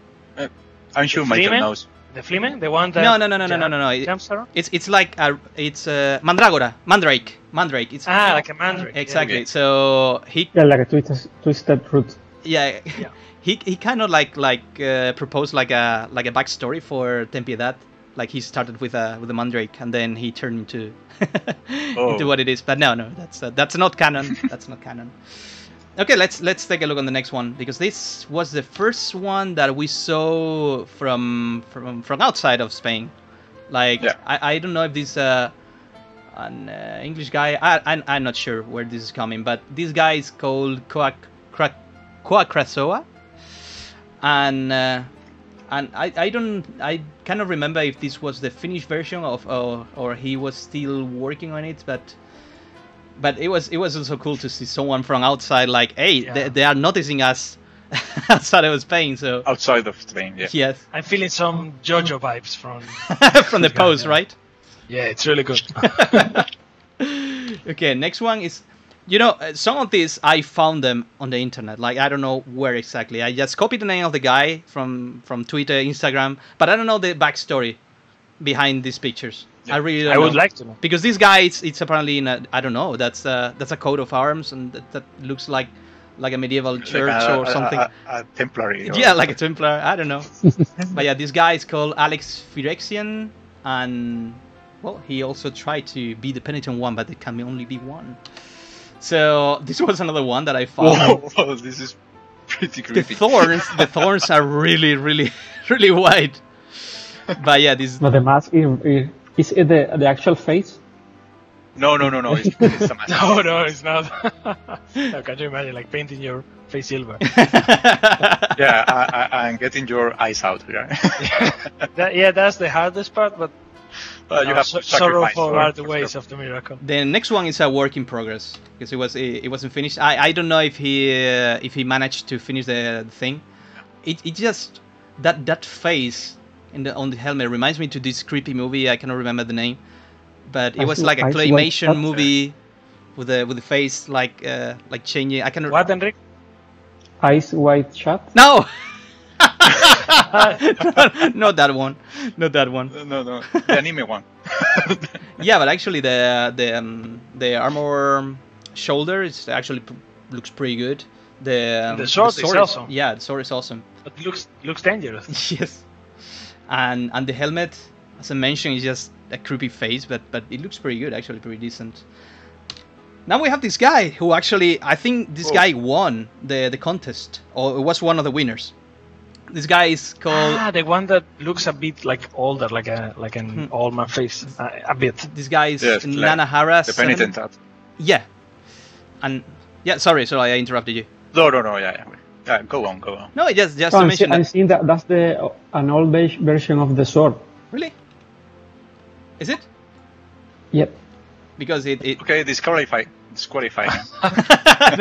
I'm sure Michael knows. The Fleeman, the one that no. jumps around. It's like Mandrake. It's like a mandrake. Exactly. Okay. So he like a twisted fruit. Yeah. He kind of like proposed like a backstory for Ten Piedad. Like he started with a mandrake and then he turned into into what it is. But no, that's not canon. That's not canon. Okay, let's take a look on the next one, because this was the first one that we saw from outside of Spain. Like I don't know if this an English guy. I'm not sure where this is coming, but this guy is called Coacrasoa, and I cannot remember if this was the finished version of or he was still working on it, but it was also cool to see someone from outside, like, hey, they are noticing us outside of Spain. So outside of Spain, yeah. Yes, I'm feeling some JoJo vibes from from the pose, right? Yeah, it's really good. Okay, next one is, some of these I found them on the internet. Like, I don't know where exactly. I just copied the name of the guy from Twitter, Instagram, but I don't know the backstory behind these pictures. Yeah. I really don't know. I would like to know, because this guy, it's apparently in a, I don't know. That's a coat of arms, and that looks like like a medieval church or something. A Templary. Yeah, like a Templar. I don't know. But yeah, this guy is called Alex Phyrexian, and well, he also tried to be the Penitent One, but it can only be one. So this was another one that I found. Whoa, this is pretty creepy. The thorns are really, really, really wide. But yeah, this. But the mask is it the actual face? No. It's a mask. No, it's not. No, can you imagine like painting your face silver? Yeah, I'm getting your eyes out. Yeah. That's the hardest part, but You have to sacrifice sorrowful are the ways of the miracle. The next one is a work in progress because it wasn't finished. I don't know if he managed to finish the thing. It just that face on the helmet reminds me to this creepy movie. I cannot remember the name, but it was like a claymation movie with the face like changing. I cannot. What, Enrique? Ice White Shot? No. Not that one. Not that one. No, the anime one. Yeah, but actually the armor shoulder is actually looks pretty good. The sword is awesome. Yeah, the sword is awesome. But looks dangerous. Yes. And the helmet, as I mentioned, is just a creepy face, but it looks pretty good, actually pretty decent. Now we have this guy who actually, I think this guy won the contest, or was one of the winners. This guy is called... the one that looks a bit like older, like an old man face, a bit. This guy is Yes, Nanahara. The Penitent. Yeah. And, yeah, sorry, I interrupted you. No, yeah. Go on. No, just to mention that. I'm seeing that's an old version of the sword. Really? Is it? Yep. Because it... Okay, disqualify.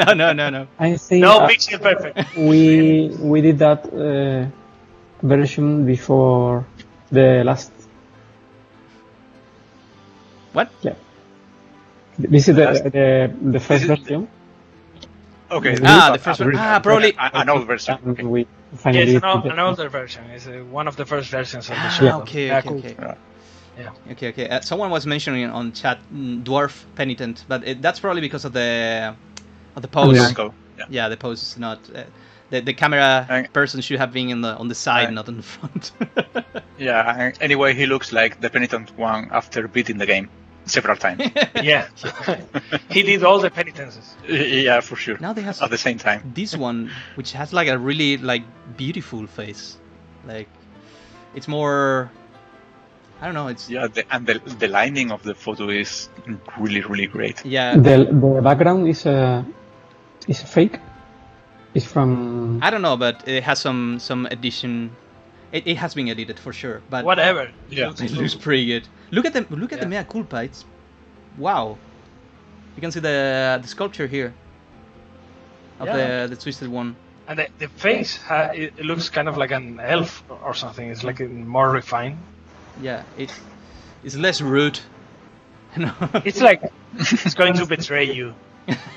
No. I think No pixel perfect. we did that version before the last. What? Yeah. This is the first version. Okay. The first one. Probably. An old version. And we finally Yes, did an older version. It's one of the first versions of the show. Yeah. Okay. Cool. Yeah. Okay. Someone was mentioning on chat dwarf penitent, but that's probably because of the pose. Yeah. The pose is not. The camera person should have been on the side, not on the front. Yeah. Anyway, he looks like the Penitent One after beating the game several times. Yeah. He did all the penitences. Yeah, for sure. Now they have at the same time. This one, which has like a really beautiful face, like it's more. I don't know. It's the lining of the photo is really great. Yeah. The background is fake. It's from. I don't know, but it has some edition. It has been edited for sure. But whatever. Yeah. It looks pretty good. Look at the mea culpa. It's wow. You can see the sculpture here of the twisted one. And the face, it looks kind of like an elf or something. It's like more refined. Yeah, it's less rude. It's like it's going to betray you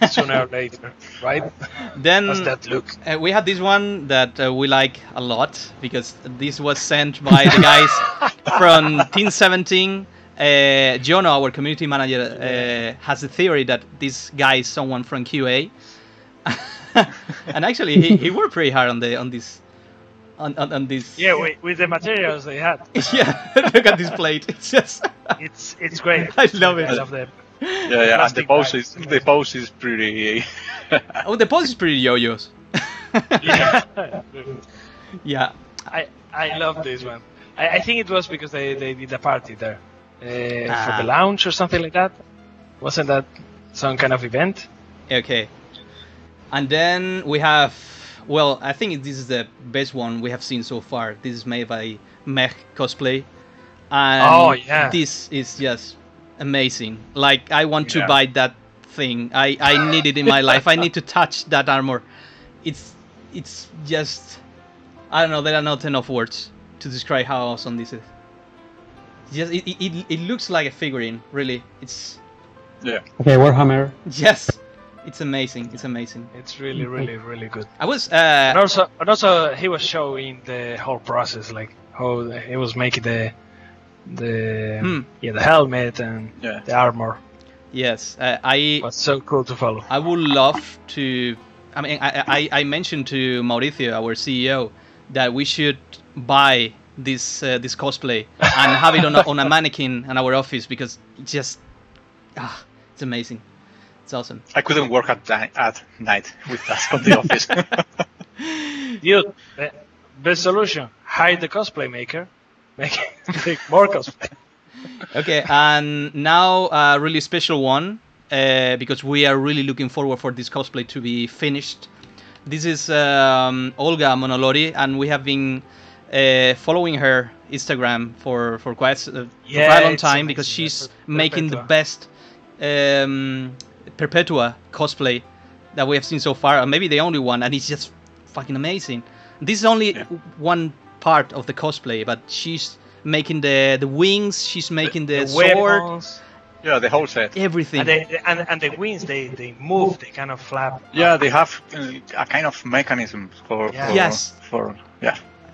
sooner or later, right? Then does that look? We have this one that we like a lot because this was sent by the guys from Team 17. Jono, our community manager, has a theory that this guy is someone from QA, and actually he worked pretty hard on this. On this. Yeah, with the materials they had. Yeah, look at this plate. It's just. It's great. I love it. I love them. Yeah, and the pose is pretty. Oh, the pose is pretty yo-yos. Yeah. Yeah. I love this one. I think it was because they did a party there for the lounge or something like that. Wasn't that some kind of event? Okay. And then we have. Well, I think this is the best one we have seen so far. This is made by Mech Cosplay. And this is just amazing. Like, I want to buy that thing. I need it in my life. I need to touch that armor. It's just... I don't know, there are not enough words to describe how awesome this is. Just it looks like a figurine, really. It's... Yeah. Okay, Warhammer. Yes. It's amazing. It's amazing. It's really good. I was and also he was showing the whole process, like how he was making the helmet and the armor. Yes, it was so cool to follow. I would love to I mean, I mentioned to Mauricio, our CEO, that we should buy this cosplay and have it on a mannequin in our office, because it's just it's amazing. It's awesome. I couldn't work at night with that on the office. Dude, best solution: hire the cosplay maker, make more cosplay. Okay, and now a really special one, because we are really looking forward for this cosplay to be finished. This is Olga Monolori, and we have been following her Instagram for quite a long time, because she's making the best Perpetua cosplay that we have seen so far, and maybe the only one, and it's just fucking amazing. This is only one part of the cosplay, but she's making the wings, she's making the sword. Weapons. Yeah, the whole set. Everything. And the wings, they move, they kind of flap. Yeah, they have a kind of mechanism for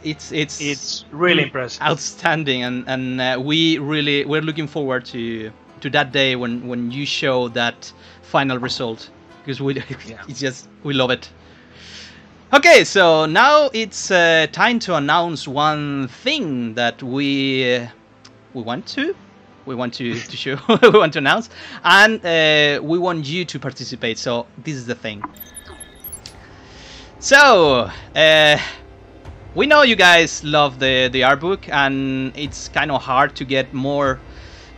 It's really impressive. Outstanding, and we're looking forward to that day when you show that final result, because we love it. Okay, so now it's time to announce one thing that we want to show, we want to announce, and we want you to participate. So this is the thing. So we know you guys love the art book, and it's kind of hard to get more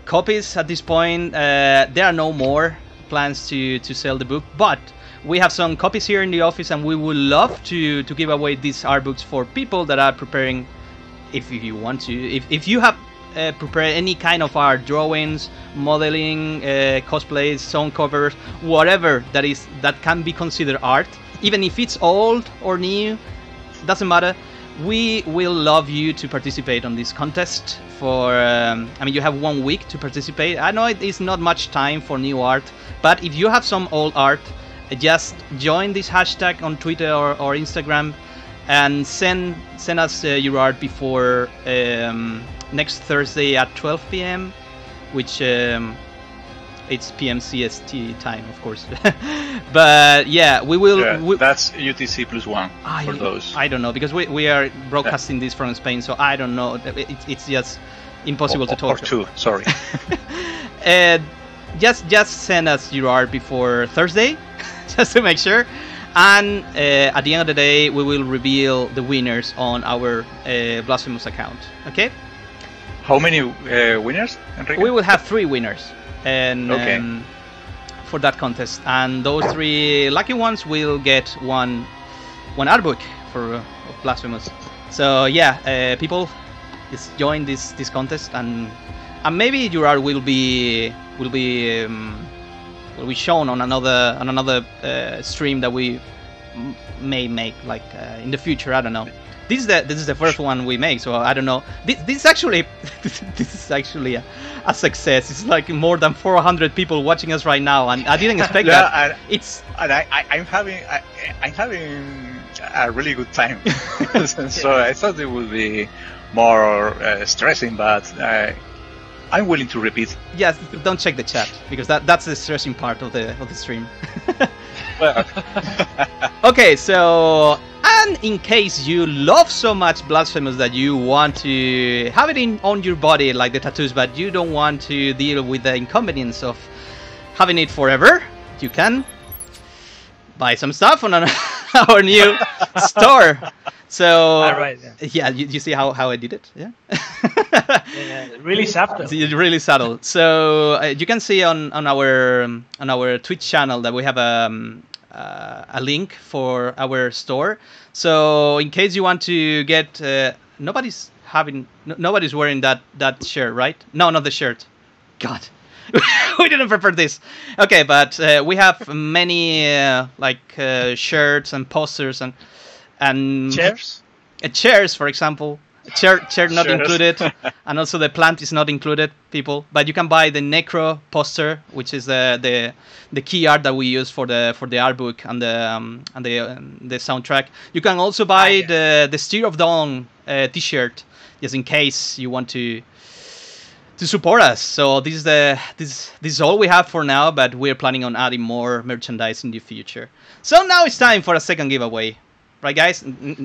copies at this point. There are no more plans to sell the book, but we have some copies here in the office, and we would love to give away these art books for people that are preparing. If you want to, if you have prepared any kind of art, drawings, modeling, cosplays, song covers, whatever that can be considered art, even if it's old or new, doesn't matter. We will love you to participate on this contest. I mean, you have 1 week to participate. I know it is not much time for new art, but if you have some old art, just join this hashtag on Twitter or Instagram, and send us your art before next Thursday at 12 p.m., which it's PM CST time, of course. But yeah, we will. Yeah, that's UTC +1 for those. I don't know, because we are broadcasting this from Spain, so I don't know. It's just impossible to talk. Or 2, sorry. Just send us your art before Thursday, just to make sure. And at the end of the day, we will reveal the winners on our Blasphemous account. Okay? How many winners, Enrique? We will have 3 winners, and for that contest, and those 3 lucky ones will get one art book for Blasphemous. So yeah, people, just join this contest, and maybe your art will be shown on another stream that we may make, like in the future. I don't know. This is the first one we make, so I don't know. This is actually a success. It's like more than 400 people watching us right now, and I didn't expect that. I'm having a really good time. So I thought it would be more stressing, but I'm willing to repeat. Yes, don't check the chat, because that's the stressing part of the stream. Well. Okay, so, and in case you love so much Blasphemous that you want to have it on your body like the tattoos, but you don't want to deal with the inconvenience of having it forever, you can buy some stuff on our new store. So yeah, you see how I did it, yeah. Yeah, really subtle. It's really subtle. So you can see on our Twitch channel that we have a link for our store. So in case you want to get, nobody's wearing that shirt, right? No, not the shirt. God. We didn't prepare this. Okay, but we have many shirts and posters and chairs. Chairs, for example. Chair not included, and also the plant is not included, people. But you can buy the Necro poster, which is the key art that we use for the art book and the soundtrack. You can also buy the Steer of Dawn T-shirt, just in case you want to to support us. So this is all we have for now, but we're planning on adding more merchandise in the future. So now it's time for a second giveaway. Right, guys?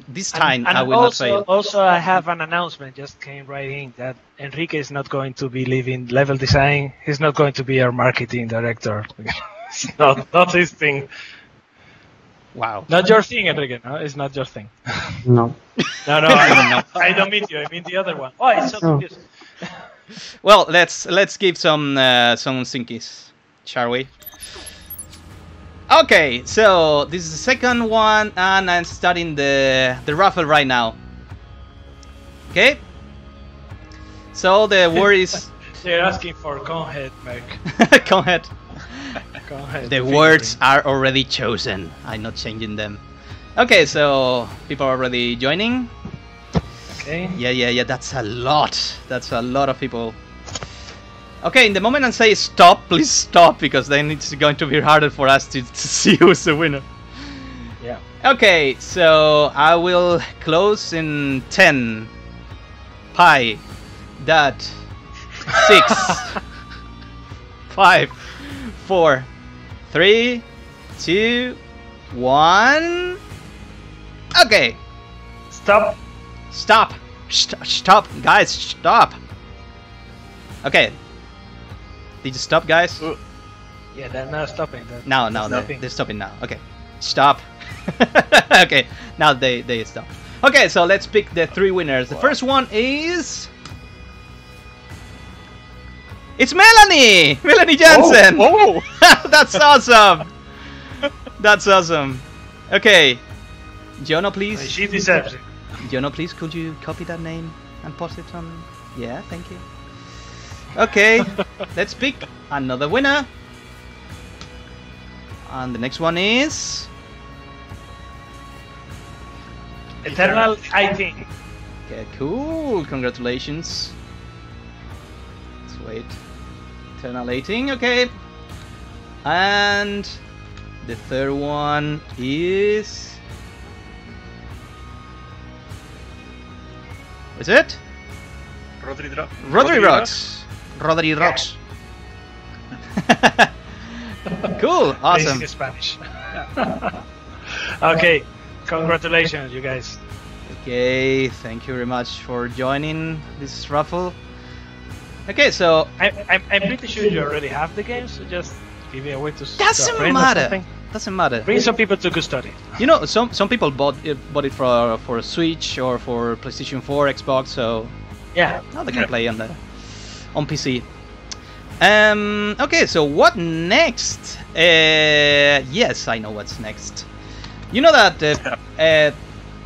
This time I will not fail. Also, I have an announcement. Just came right in that Enrique is not going to be leaving level design. He's not going to be our marketing director. It's not his thing. Wow. Not your thing, Enrique. No, it's not your thing. No. No, I don't mean you. I mean the other one. Oh, it's so confusing. Well, let's give some sinkies, shall we? Okay, so this is the second one, and I'm starting the raffle right now. Okay. So the word is. They're asking for Conhead, Merc. Conhead. Conhead. The words are already chosen. I'm not changing them. Okay, so people are already joining. Okay. Yeah. That's a lot. That's a lot of people. Okay, in the moment I say stop, please stop, because then it's going to be harder for us to see who's the winner. Yeah. Okay, so I will close in 10. Pi. That. 6. 5. 4. 3. 2. 1. Okay. Stop. Stop. Stop, guys, stop. Okay. Did you stop, guys? Yeah, they're not stopping. No, they're stopping now. Okay, stop. Okay, now they stop. Okay, so let's pick the 3 winners. The first one is... It's Melanie! Melanie Jansen! Oh! That's awesome! That's awesome. Okay, Jono, please. She deserves it. Jono, please, could you copy that name and post it on... Yeah, thank you. Okay, let's pick another winner. And the next one is... Eternal, I think. Okay, cool. Congratulations. Let's wait. Eternal 18, okay. And the third one is... Is it? Rodri Rocks. Rodri Rocks. Cool, awesome. Basic Spanish. Okay, congratulations, you guys. Okay, thank you very much for joining this raffle. Okay, so I'm pretty sure you already have the game, so just give it away to doesn't a friend or matter. something. Doesn't matter. Bring some people to custody. You know, some people bought it for a Switch or for PlayStation 4, Xbox, so Yeah. now they can play on PC. Okay, so what next? Yes, I know what's next. You know that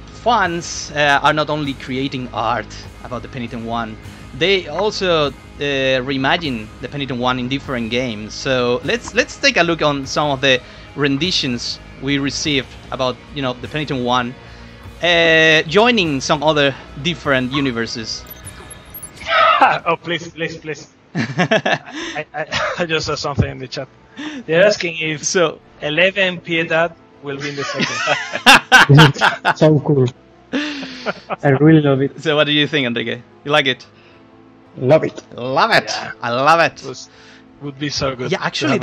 fans are not only creating art about the Penitent One, they also reimagine the Penitent One in different games. So let's take a look on some of the renditions we received about the Penitent One, joining some other different universes. Oh, please. I just saw something in the chat. They're asking if 11 Piedad will be in the second. So cool. I really love it. So what do you think, Enrique? You like it? Love it. Love it. Yeah. I love it. Would be so good. Yeah, actually,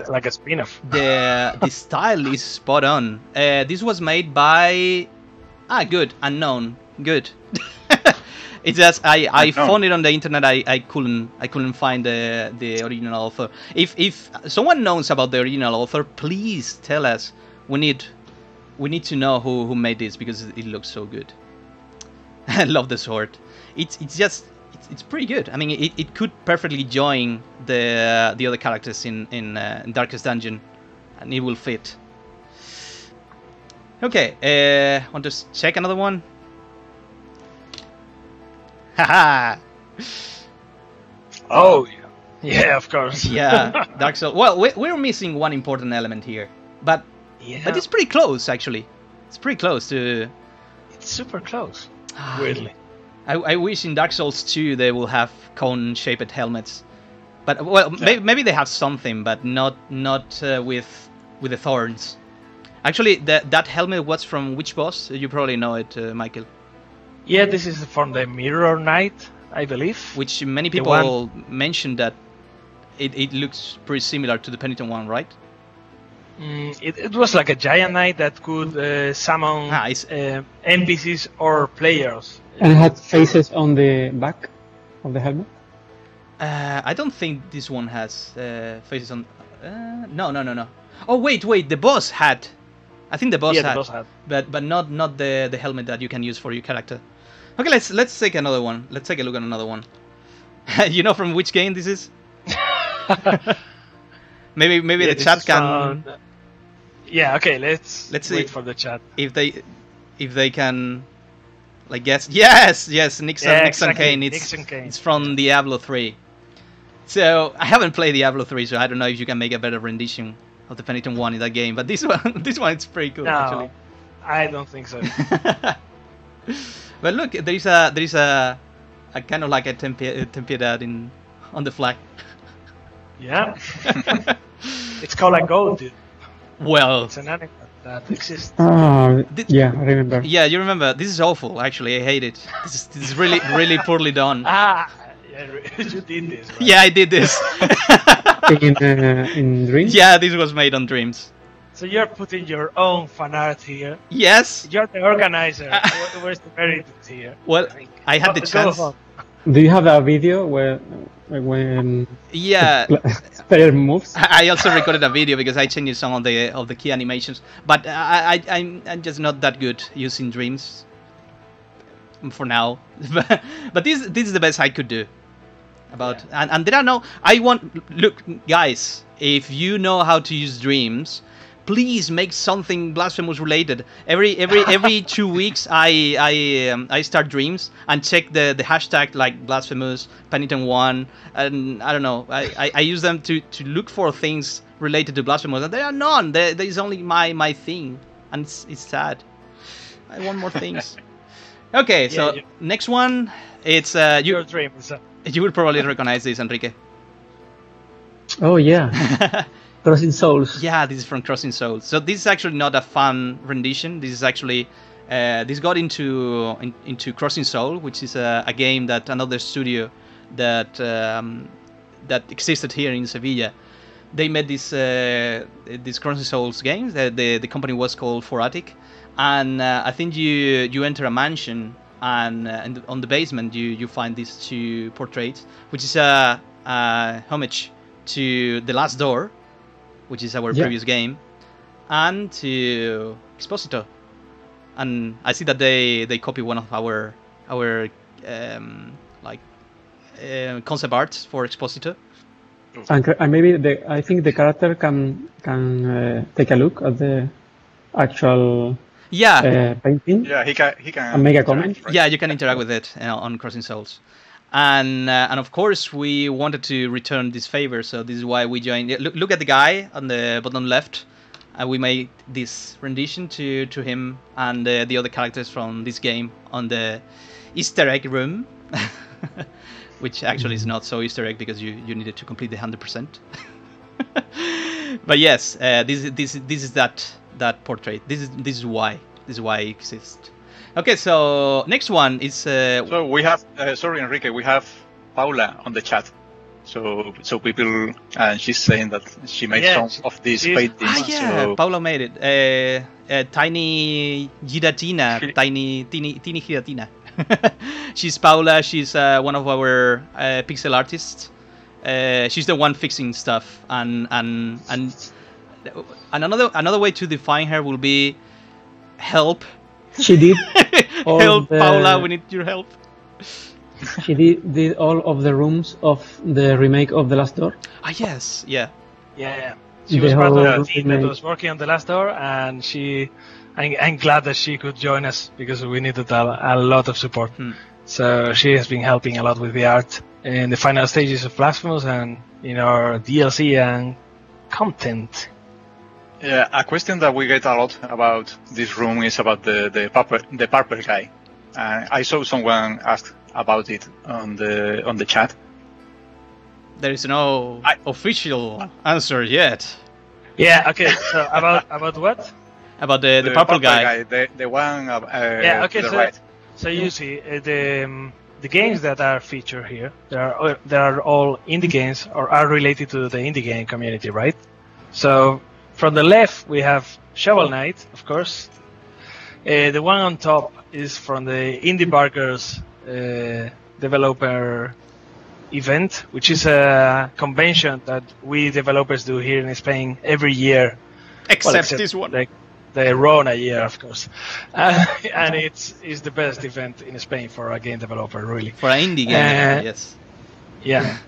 like a spin-off. the style is spot on. This was made by unknown. Good. It's just I found it on the internet. I couldn't find the original author. If someone knows about the original author, please tell us. We need to know who made this, because it looks so good. I love the sword. It's pretty good. I mean, it could perfectly join the other characters in Darkest Dungeon, and it will fit. Okay, want to check another one? Haha. Oh yeah, of course. Yeah, Dark Souls. Well, we're missing one important element here, but it's pretty close actually. It's pretty close to. It's super close. Weirdly. I wish in Dark Souls 2 they will have cone-shaped helmets, but maybe they have something, but not with the thorns. Actually, that helmet was from which boss? You probably know it, Michael. Yeah, this is from the Mirror Knight. I believe. Which many people mentioned that it looks pretty similar to the Penitent One, right? It was like a giant knight that could summon NPCs or players. And it had faces on the back of the helmet? I don't think this one has faces on... No. Oh, wait, the boss had. I think the boss had. But not the helmet that you can use for your character. Okay, let's take another one. Let's take a look at another one. You know from which game this is? maybe the chat can. Yeah. Okay. Let's see wait for the chat. If they can, like guess. Yes. Nixon Kane. It's from Diablo 3. So I haven't played Diablo 3, so I don't know if you can make a better rendition of the Penitent One in that game. But this one is pretty cool. No, actually. I don't think so. But look, there is a kind of like a Tempiedad on the flag. Yeah. It's called a goat, dude. Well, it's an animal that exists. Yeah, I remember. Yeah, you remember. This is awful. Actually, I hate it. This is really poorly done. Yeah, you did this. Right? Yeah, I did this. in Dreams. Yeah, this was made on Dreams. So you're putting your own fan art here. Yes. You're the organizer. Where's the merit here? Well, I had the chance. Do you have a video when player moves? I also recorded a video because I changed some of the key animations, but I'm just not that good using Dreams for now. But this is the best I could do. And there are look, guys, if you know how to use Dreams, please make something Blasphemous related. Every 2 weeks I start Dreams and check the hashtag like Blasphemous, Penitent One, and I don't know. I use them to look for things related to Blasphemous, and there are none. There is only my thing, and it's sad. I want more things. Okay, so next one, it's your dream. You will probably recognize this, Enrique. Oh yeah. Crossing Souls. Yeah, this is from Crossing Souls. So this is actually not a fun rendition. This is actually this got into Crossing Soul, which is a game that another studio that existed here in Sevilla. They made this Crossing Souls games. The company was called Foratic, and I think you enter a mansion, and on the basement you find these two portraits, which is a homage to The Last Door, which is our previous game, and to Exposito. And I see that they copy one of our concept arts for Exposito. And maybe I think the character can take a look at the actual painting. Yeah, he can and make a comment. Right? Yeah, you can interact with it on Crossing Souls. And of course we wanted to return this favor, so this is why we joined. Look at the guy on the bottom left, and we made this rendition to him and the other characters from this game on the Easter egg room, which actually is not so Easter egg because you needed to complete the 100%. But yes, this is that portrait. This is why it exists. Okay, so next one is. So we have, sorry, Enrique, we have Paula on the chat. So people, and she's saying that she made some of these paintings. So... Paula made it. Tiny Giratina, tiny Giratina. She's Paula. She's one of our pixel artists. She's the one fixing stuff, and another way to define her will be help. She did help, Paula. We need your help. She did all of the rooms of the remake of The Last Door. Ah, yes, yeah. She was part of the team that was working on The Last Door, and I'm glad that she could join us because we needed a lot of support. So she has been helping a lot with the art in the final stages of Blasphemous and in our DLC and content. Yeah, a question that we get a lot about this room is about the purple guy. I saw someone ask about it on the chat. There is no official answer yet. Yeah. Okay. So about what? About the purple guy. The one. Okay. To the so right. so you see the games that are featured here, they are all indie games or are related to the indie game community, right? So from the left we have Shovel Knight, of course. The one on top is from the Indie Burgers developer event, which is a convention that we developers do here in Spain every year. Except this one. Like the Rona year, of course. And it's the best event in Spain for a game developer, really. For an indie game, yes. Yeah.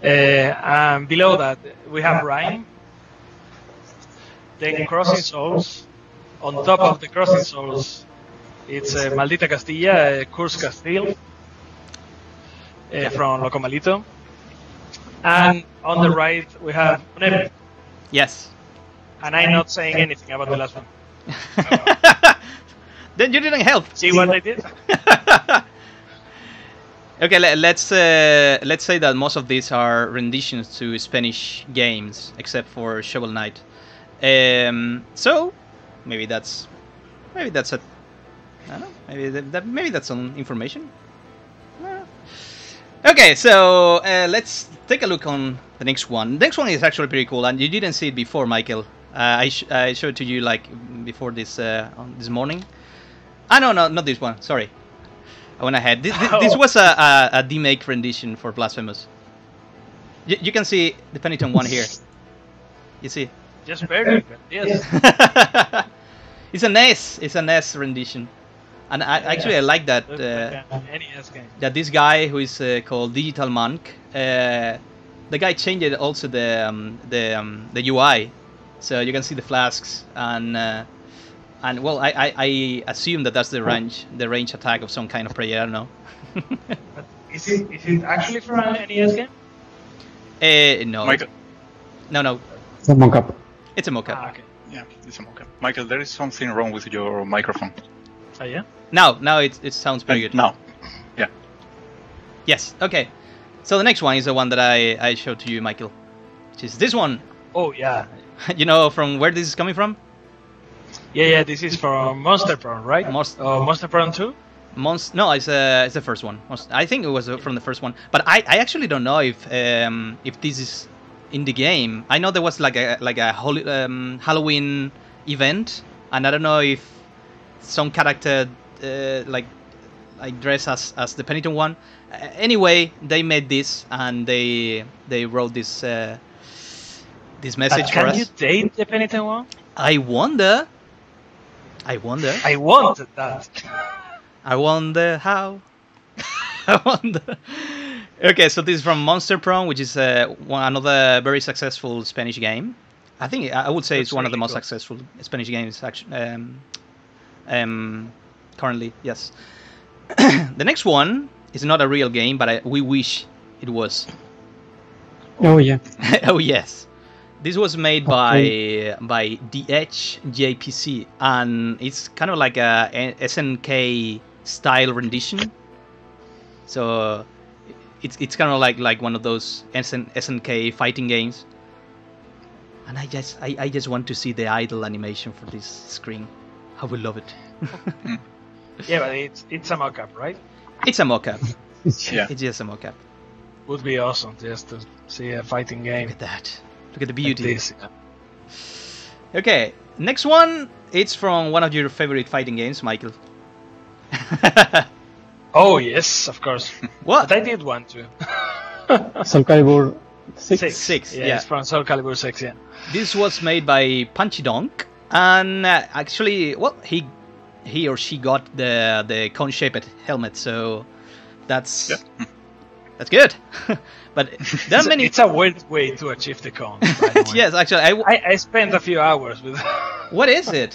And below that, we have Rhyme. Then Crossing Souls. On top of the Crossing Souls, it's Maldita Castilla, Curse Castile, from Locomalito. And on the right, we have Unep. Yes. And I'm not saying anything about the last one. Then you didn't help. See what I did? Okay, let's say that most of these are renditions to Spanish games, except for Shovel Knight. So maybe that's a, I don't know, maybe that's some information. Okay, so let's take a look on the next one. The next one is actually pretty cool, and you didn't see it before, Michael. I showed it to you like before this this morning. Ah, no, not this one. Sorry, I went ahead. This was a demake rendition for Blasphemous. You can see the Penitent One here. You see? Just barely, but yes. It's a NES. It's a NES rendition, and I like that. NES game. That this guy who is called Digital Monk, the guy changed also the UI, so you can see the flasks and well, I assume that that's the range attack of some kind of player. I don't know. But is it actually for an NES game? No. Michael. No. It's a mock-up. It's a mock-up. Ah, okay. Yeah, it's a mock-up. Michael, there is something wrong with your microphone. Oh yeah. Now it sounds pretty good. Now. Yeah. Yes. Okay. So the next one is the one that I showed to you, Michael, which is this one. Oh yeah. You know from where this is coming from? Yeah. This is from Monster Prawn, right? Monster Prawn 2. No, it's the first one. I think it was from the first one, but I actually don't know if this is in the game. I know there was like a Halloween event, and I don't know if some character like dress as the Penitent One. Anyway, they made this and they wrote this this message for us. Can you date the Penitent One? I wonder. I wanted that. I wonder how. I wonder. Okay, so this is from Monster Prawn, which is another very successful Spanish game. I think I would say it's one of the most successful Spanish games actually, currently. Yes. The next one is not a real game, but we wish it was. Oh yeah. Oh yes. This was made by DH JPC, and it's kind of like a SNK style rendition. So it's kind of like one of those SNK fighting games. And I just want to see the idle animation for this screen. I would love it. Yeah, but it's a mock-up, right? It's a mock-up. Yeah. It's just a mock-up. Would be awesome just to see a fighting game. Look at that. Look at the beauty. Like this. Okay, next one. It's from one of your favorite fighting games, Michael. Oh yes, of course. What? But I did one too. Soul Calibur 6. 6. Yeah, it's from Soul Calibur 6. Yeah. This was made by Punchy Donk, and actually, well, he or she got the cone-shaped helmet, so that's good. But there are many. It's a weird way to achieve the cone. By the way. Yes, actually, I spent a few hours with. What is it?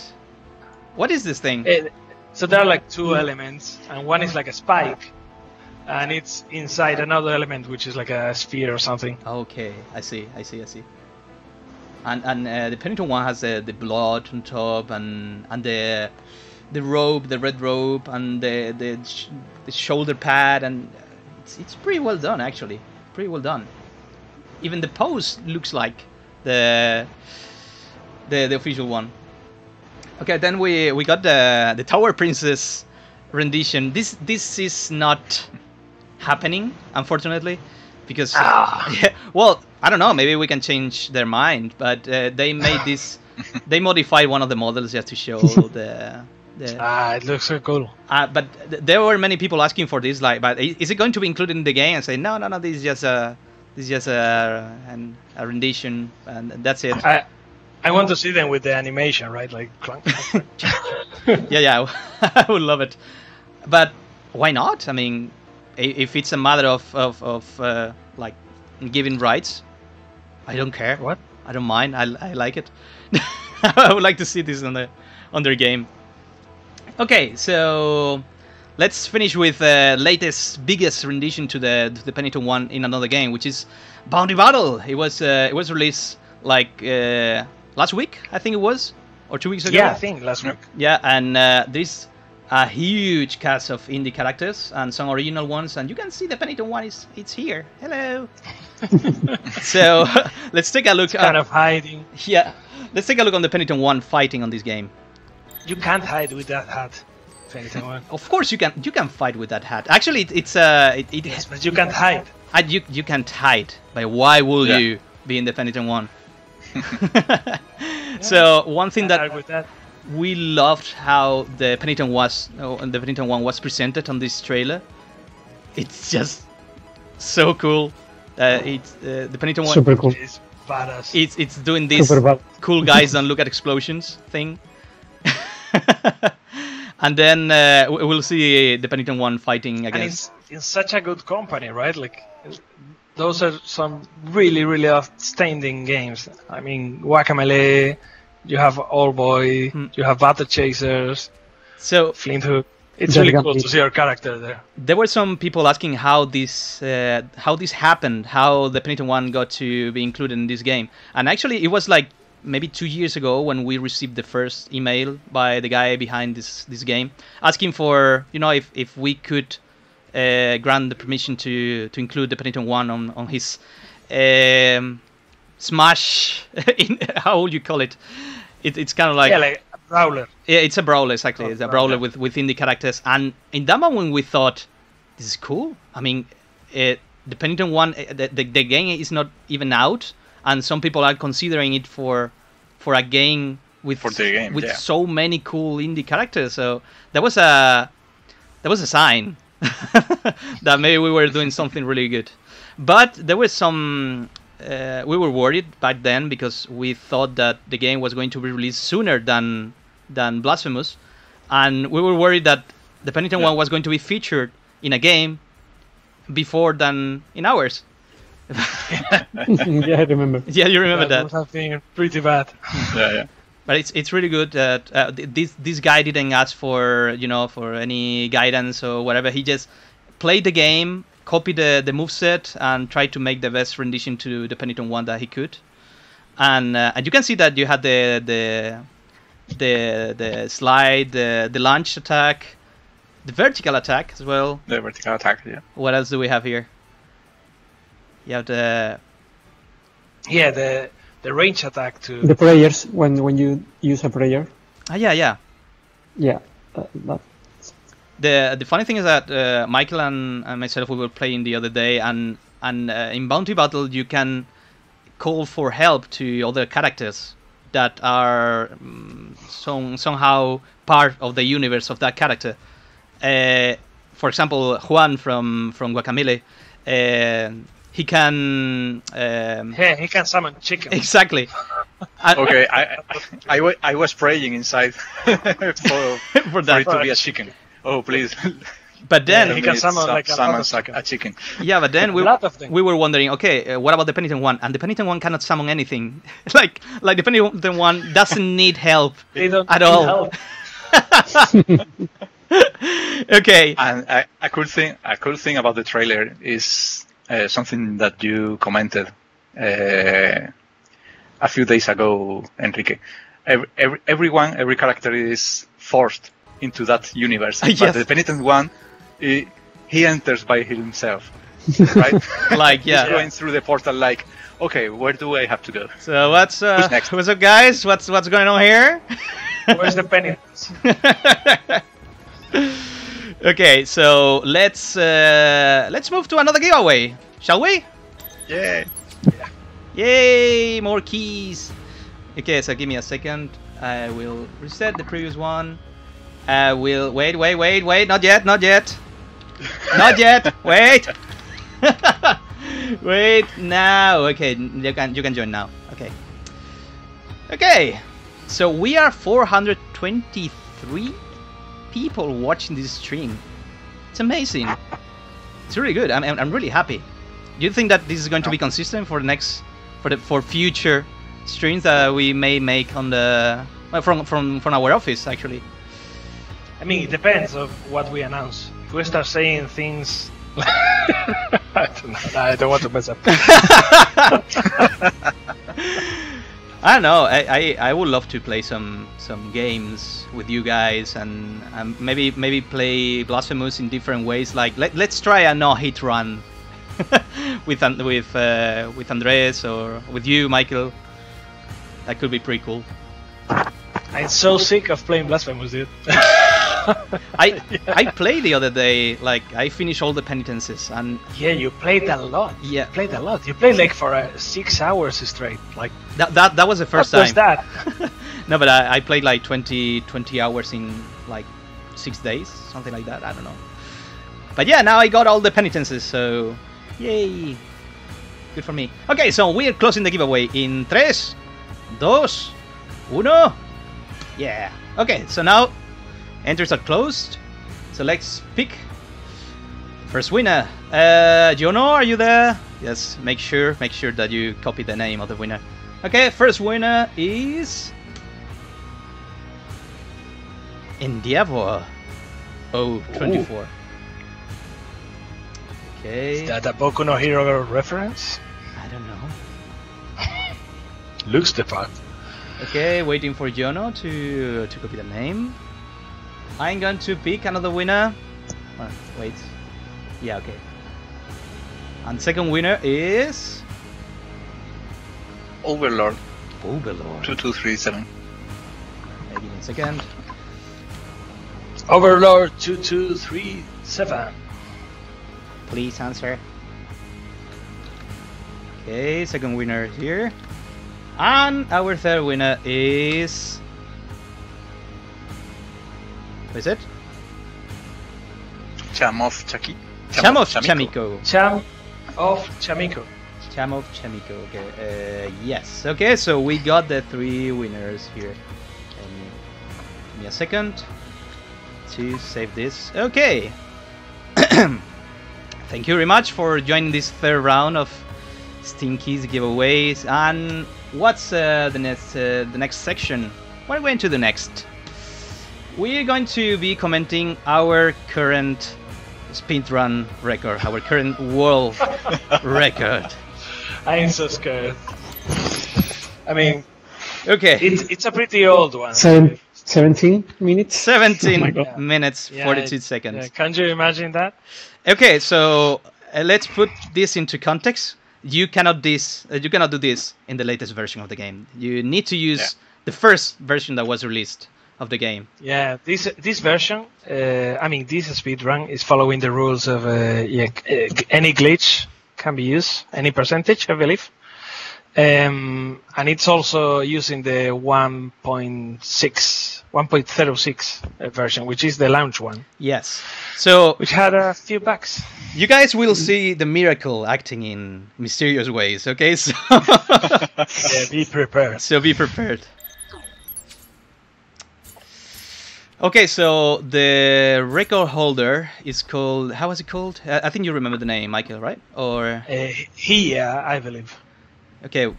What is this thing? So there are like two elements, and one is like a spike, and it's inside another element which is like a sphere or something. Okay, I see. And the Penitent One has the blood on top, and the robe, the red robe, and the shoulder pad, and it's pretty well done actually. Pretty well done. Even the pose looks like the official one. Okay, then we got the Tower Princess rendition. This is not happening, unfortunately, because yeah, well, I don't know, maybe we can change their mind, but they made this, they modified one of the models just to show the it looks so cool. but there were many people asking for this, like, but is it going to be included in the game? And say no, this is just a rendition, and that's it. I want to see them with the animation, right? Like clunk, clunk, clunk. yeah, I would love it. But why not? I mean, if it's a matter of like giving rights, I don't care. What? I don't mind. I like it. I would like to see this on their game. Okay, so let's finish with the latest, biggest rendition to the Penitent One in another game, which is Bounty Battle. It was released like last week, I think it was, or 2 weeks ago. Yeah, I think last week. Yeah, and there's a huge cast of indie characters and some original ones, and you can see the Penitent One it's here. Hello. So let's take a look. It's kind of hiding. Yeah, let's take a look on the Penitent One fighting on this game. You can't hide with that hat, Penitent One. Of course you can fight with that hat. Actually, Yes, but you can't hide. You can't hide. But why will you be in the Penitent One? So one thing that we loved how the Penitent One was presented on this trailer. It's just so cool. It's the Penitent One. Super cool. It's badass. It's doing this cool guys don't look at explosions thing. And then we'll see the Penitent One fighting against. And it's in such a good company, right? Like, those are some really, really outstanding games. I mean, Guacamelee, you have All Boy, you have Battle Chasers, so Flint Hook. It's really cool to see your character there. There were some people asking how this happened, how the Penitent One got to be included in this game, and actually it was like maybe 2 years ago when we received the first email by the guy behind this game, asking for, you know, if we could grant the permission to include the Penitent One on his Smash. How would you call it? It's kind of like like a brawler. Yeah, it's a brawler, exactly. It's a brawler with indie characters, and in that moment we thought this is cool. I mean, the Penitent One, the game is not even out. And some people are considering it for a game with so many cool indie characters. So that was a sign that maybe we were doing something really good. But there was some we were worried back then because we thought that the game was going to be released sooner than Blasphemous, and we were worried that the Penitent One was going to be featured in a game before than in ours. Yeah, I remember. Yeah, you remember that. Would have been pretty bad. Yeah. But it's really good that this guy didn't ask for any guidance or whatever. He just played the game, copied the moveset, and tried to make the best rendition to the Penitent One that he could. And you can see that you had the slide, the launch attack, the vertical attack as well. The vertical attack, yeah. What else do we have here? You have the range attack to the prayers when you use a prayer. Yeah. The funny thing is that Michael and myself, we were playing the other day, and in Bounty Battle you can call for help to other characters that are somehow part of the universe of that character. For example, Juan from Guacamelee. He can. He can summon chicken. Exactly. Okay, I was praying inside for it to be a chicken. Oh, please. But then he can summon a chicken. Yeah, but then we were wondering, okay, what about the Penitent One? And the Penitent One cannot summon anything. like the Penitent One doesn't need help at all. Okay. And a cool thing about the trailer is something that you commented a few days ago, Enrique. Every character is forced into that universe. Yes. But the Penitent One, he enters by himself, right? Like, yeah. He's going through the portal like, okay, where do I have to go? So what's next? What's up, guys? What's going on here? Where's the Penitent? Okay, so let's move to another giveaway, shall we? Yeah. Yay! More keys. Okay, so give me a second. I will reset the previous one. I will wait. Not yet. Not yet. Wait. Wait now. Okay, you can join now. Okay. Okay. So we are 423 people watching this stream. It's amazing. It's really good. I'm really happy. Do you think that this is going to be consistent for the next for future streams that we may make on the from our office actually? I mean, it depends on what we announce. If we start saying things, I don't want to mess up. I don't know. I would love to play some games with you guys and maybe play Blasphemous in different ways. Like let's try a no-hit run with Andres or with you, Michael. That could be pretty cool. I'm so sick of playing Blasphemous, dude. I played the other day. Like I finished all the penitences and yeah, you played a lot. Yeah, you played a lot. You played like for 6 hours straight. Like that was the first what time. Was that? No, but I played like 20 hours in like 6 days, something like that. I don't know. But yeah, now I got all the penitences, so yay! Good for me. Okay, so we're closing the giveaway in 3, 2, 1. Yeah. Okay, so now entries are closed. So let's pick first winner. Jono, are you there? Yes. Make sure that you copy the name of the winner. Okay, first winner is Endeavor 024. Okay. Is that a Boku no Hero reference? I don't know. Looks the part. Okay, waiting for Jono to copy the name. I'm going to pick another winner. Oh, wait. Yeah, okay. And second winner is Overlord. 2237. 2237. Give me a second. Overlord 2237. Please answer. Okay, second winner is here. And our third winner is... What is it? Cham of Chaki. Cham of Chamiko. Cham of Chamiko. Cham of Chamiko. Okay. Yes. Okay. So we got the 3 winners here. Give me a second to save this. Okay. Thank you very much for joining this 3rd round of Steam Keys giveaways. And what's the next section? What are we going to do next? We're going to be commenting our current speedrun record, our current world record. I am so scared. I mean, okay, it's a pretty old one. 17 minutes. 17 minutes, 42 seconds. Yeah, can you imagine that? Okay, so let's put this into context. You cannot do this in the latest version of the game. You need to use the first version that was released of the game. Yeah, this version, I mean, this speedrun is following the rules of any glitch can be used, any percentage, I believe. And it's also using the 1.06 version, which is the launch one. Yes. So which had a few bugs. You guys will see the miracle acting in mysterious ways, okay? So yeah, be prepared. So be prepared. Okay, so the record holder is called... How was it called? I think you remember the name, Michael, right? Or Hihya, I believe. Okay,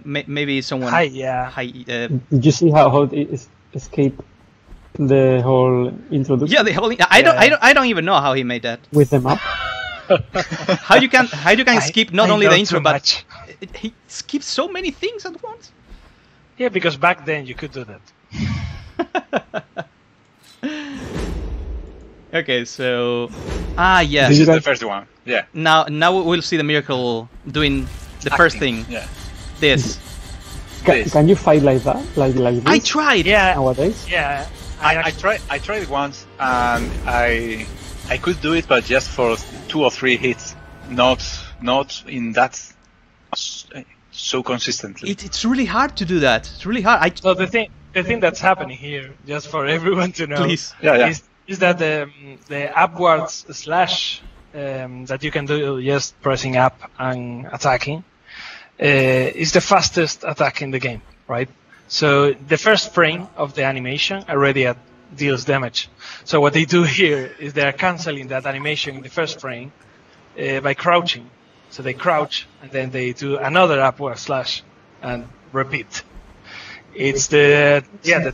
maybe someone... Hihya. Did you see how it escaped the whole introduction? Yeah, the whole... I don't even know how he made that. With the map? how you can skip not only the intro, but he skips so many things at once? Yeah, because back then you could do that. Okay, so yes, this is the first one. Yeah. Now we'll see the miracle doing the first thing. Yeah. This. Can you fight like that? Like this? I tried. Yeah. Nowadays. Yeah. I tried it once and I I could do it, but just for 2 or 3 hits, not in that so consistently. It's really hard to do that. It's really hard. So the thing that's happening here, just for everyone to know, Please. is that the upwards slash that you can do just pressing up and attacking is the fastest attack in the game, right? So the first frame of the animation already deals damage. So what they do here is they are canceling that animation in the first frame by crouching. So they crouch and then they do another upward slash and repeat. It's the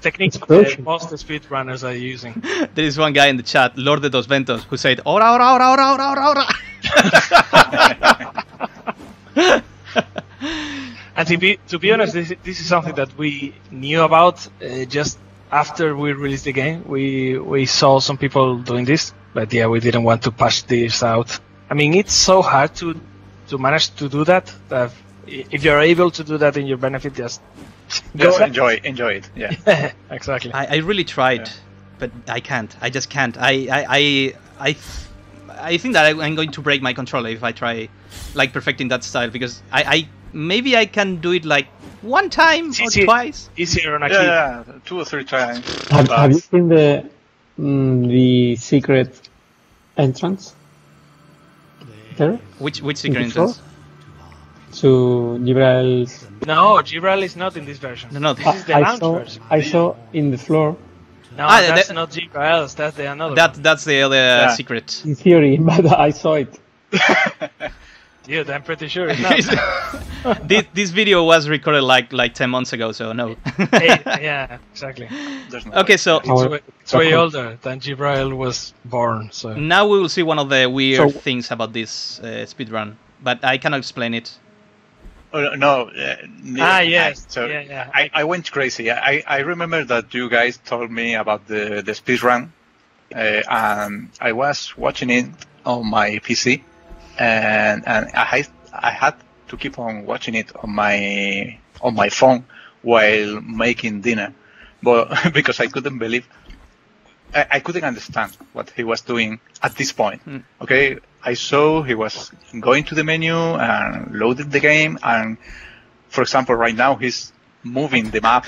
technique that most speedrunners are using. There is one guy in the chat, Lord de dos Ventos, who said, "Ora, ora, ora, ora, ora, ora." And to be honest, this is something that we knew about just after we released the game. We saw some people doing this, but yeah, we didn't want to push this out. I mean, it's so hard to manage to do that. If you're able to do that in your benefit, just enjoy it. Yeah, exactly. I really tried, but I can't. I just can't. I think that I'm going to break my controller if I try like perfecting that style, because I maybe I can do it like 1 time or twice. Easier on a key. Yeah, 2 or 3 times. Have you seen the secret entrance? There? Which secret entrance? To Gibral's. No, Gibral is not in this version. No, This is the launch version. I saw in the floor. No, that's not Gibral's. That's the another. That's the other secret. In theory, but I saw it. Dude, I'm pretty sure it's not. This video was recorded like 10 months ago, so no. Yeah, exactly. Okay, so It's way older than Gibral was born. So now we will see one of the weird things about this speedrun, but I cannot explain it. Oh, no. Yes. I went crazy. I remember that you guys told me about the speedrun, and I was watching it on my PC, and I had to keep on watching it on my phone while making dinner, but because I couldn't believe. I couldn't understand what he was doing at this point. Okay, I saw he was going to the menu and loaded the game, and for example, right now he's moving the map.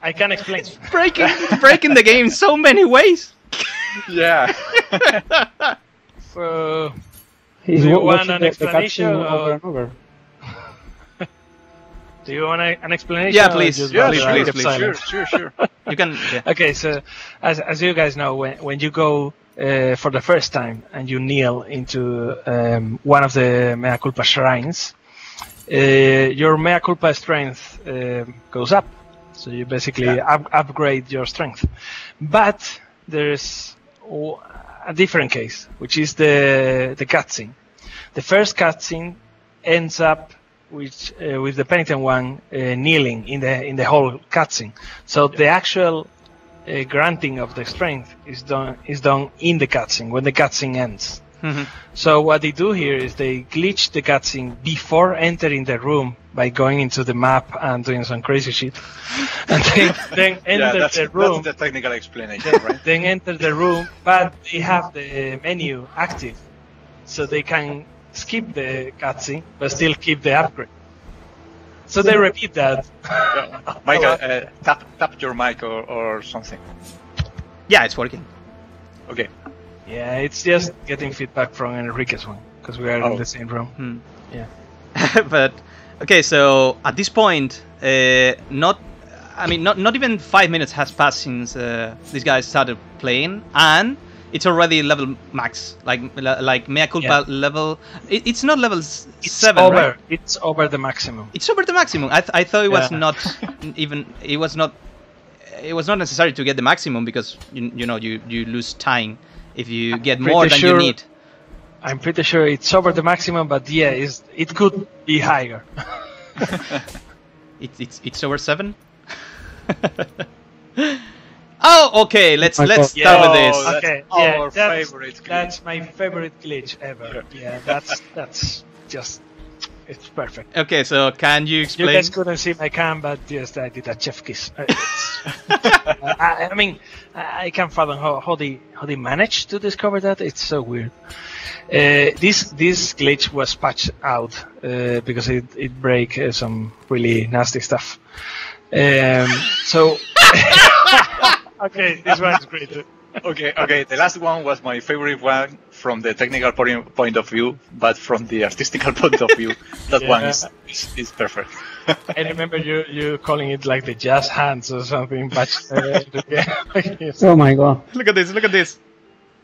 I can explain. breaking the game in so many ways. Yeah. So, He's do you want watching an the explanation? cutscene over and over. Do you want an explanation? Yeah, please. Yeah, Please. Sure. You can. Yeah. Okay, so as you guys know, when you go for the first time and you kneel into one of the mea culpa shrines, your mea culpa strength goes up. So you basically upgrade your strength. But there's a different case, which is the cutscene. The first cutscene ends up with the Penitent One kneeling in the whole cutscene. So the actual granting of the strength is done in the cutscene when the cutscene ends. Mm-hmm. So what they do here is they glitch the cutscene before entering the room by going into the map and doing some crazy shit, and then enter the room. That's the technical explanation, right? Then enter the room, but they have the menu active, so they can skip the cutscene but still keep the upgrade. So they repeat that. Michael, tap your mic or something. Yeah, it's working. Okay. Yeah, it's just getting feedback from Enrique's one because we are in the same room. Yeah. But okay, so at this point, not even 5 minutes has passed since these guys started playing, and it's already level max, like mea culpa level. It's not level 7, over. right? It's over the maximum. It's over the maximum. I thought it was not even. It was not necessary to get the maximum because you lose time if you get more than you need. I'm pretty sure it's over the maximum, but yeah, it could be higher. It's over 7. Oh, okay. Let's start with this. Okay, favorite glitch. That's my favorite glitch ever. Yeah, that's just It's perfect. Okay, so can you You explain? guys couldn't see my cam, but yes, I did a chef kiss. I mean, I can't fathom how they managed to discover that. It's so weird. This glitch was patched out because it break some really nasty stuff. So okay, this one's great. Okay. The last one was my favorite one from the technical point of view, but from the artistical point of view, that one is perfect. I remember you calling it like the jazz hands or something. But yes. Oh my god. Look at this! Look at this!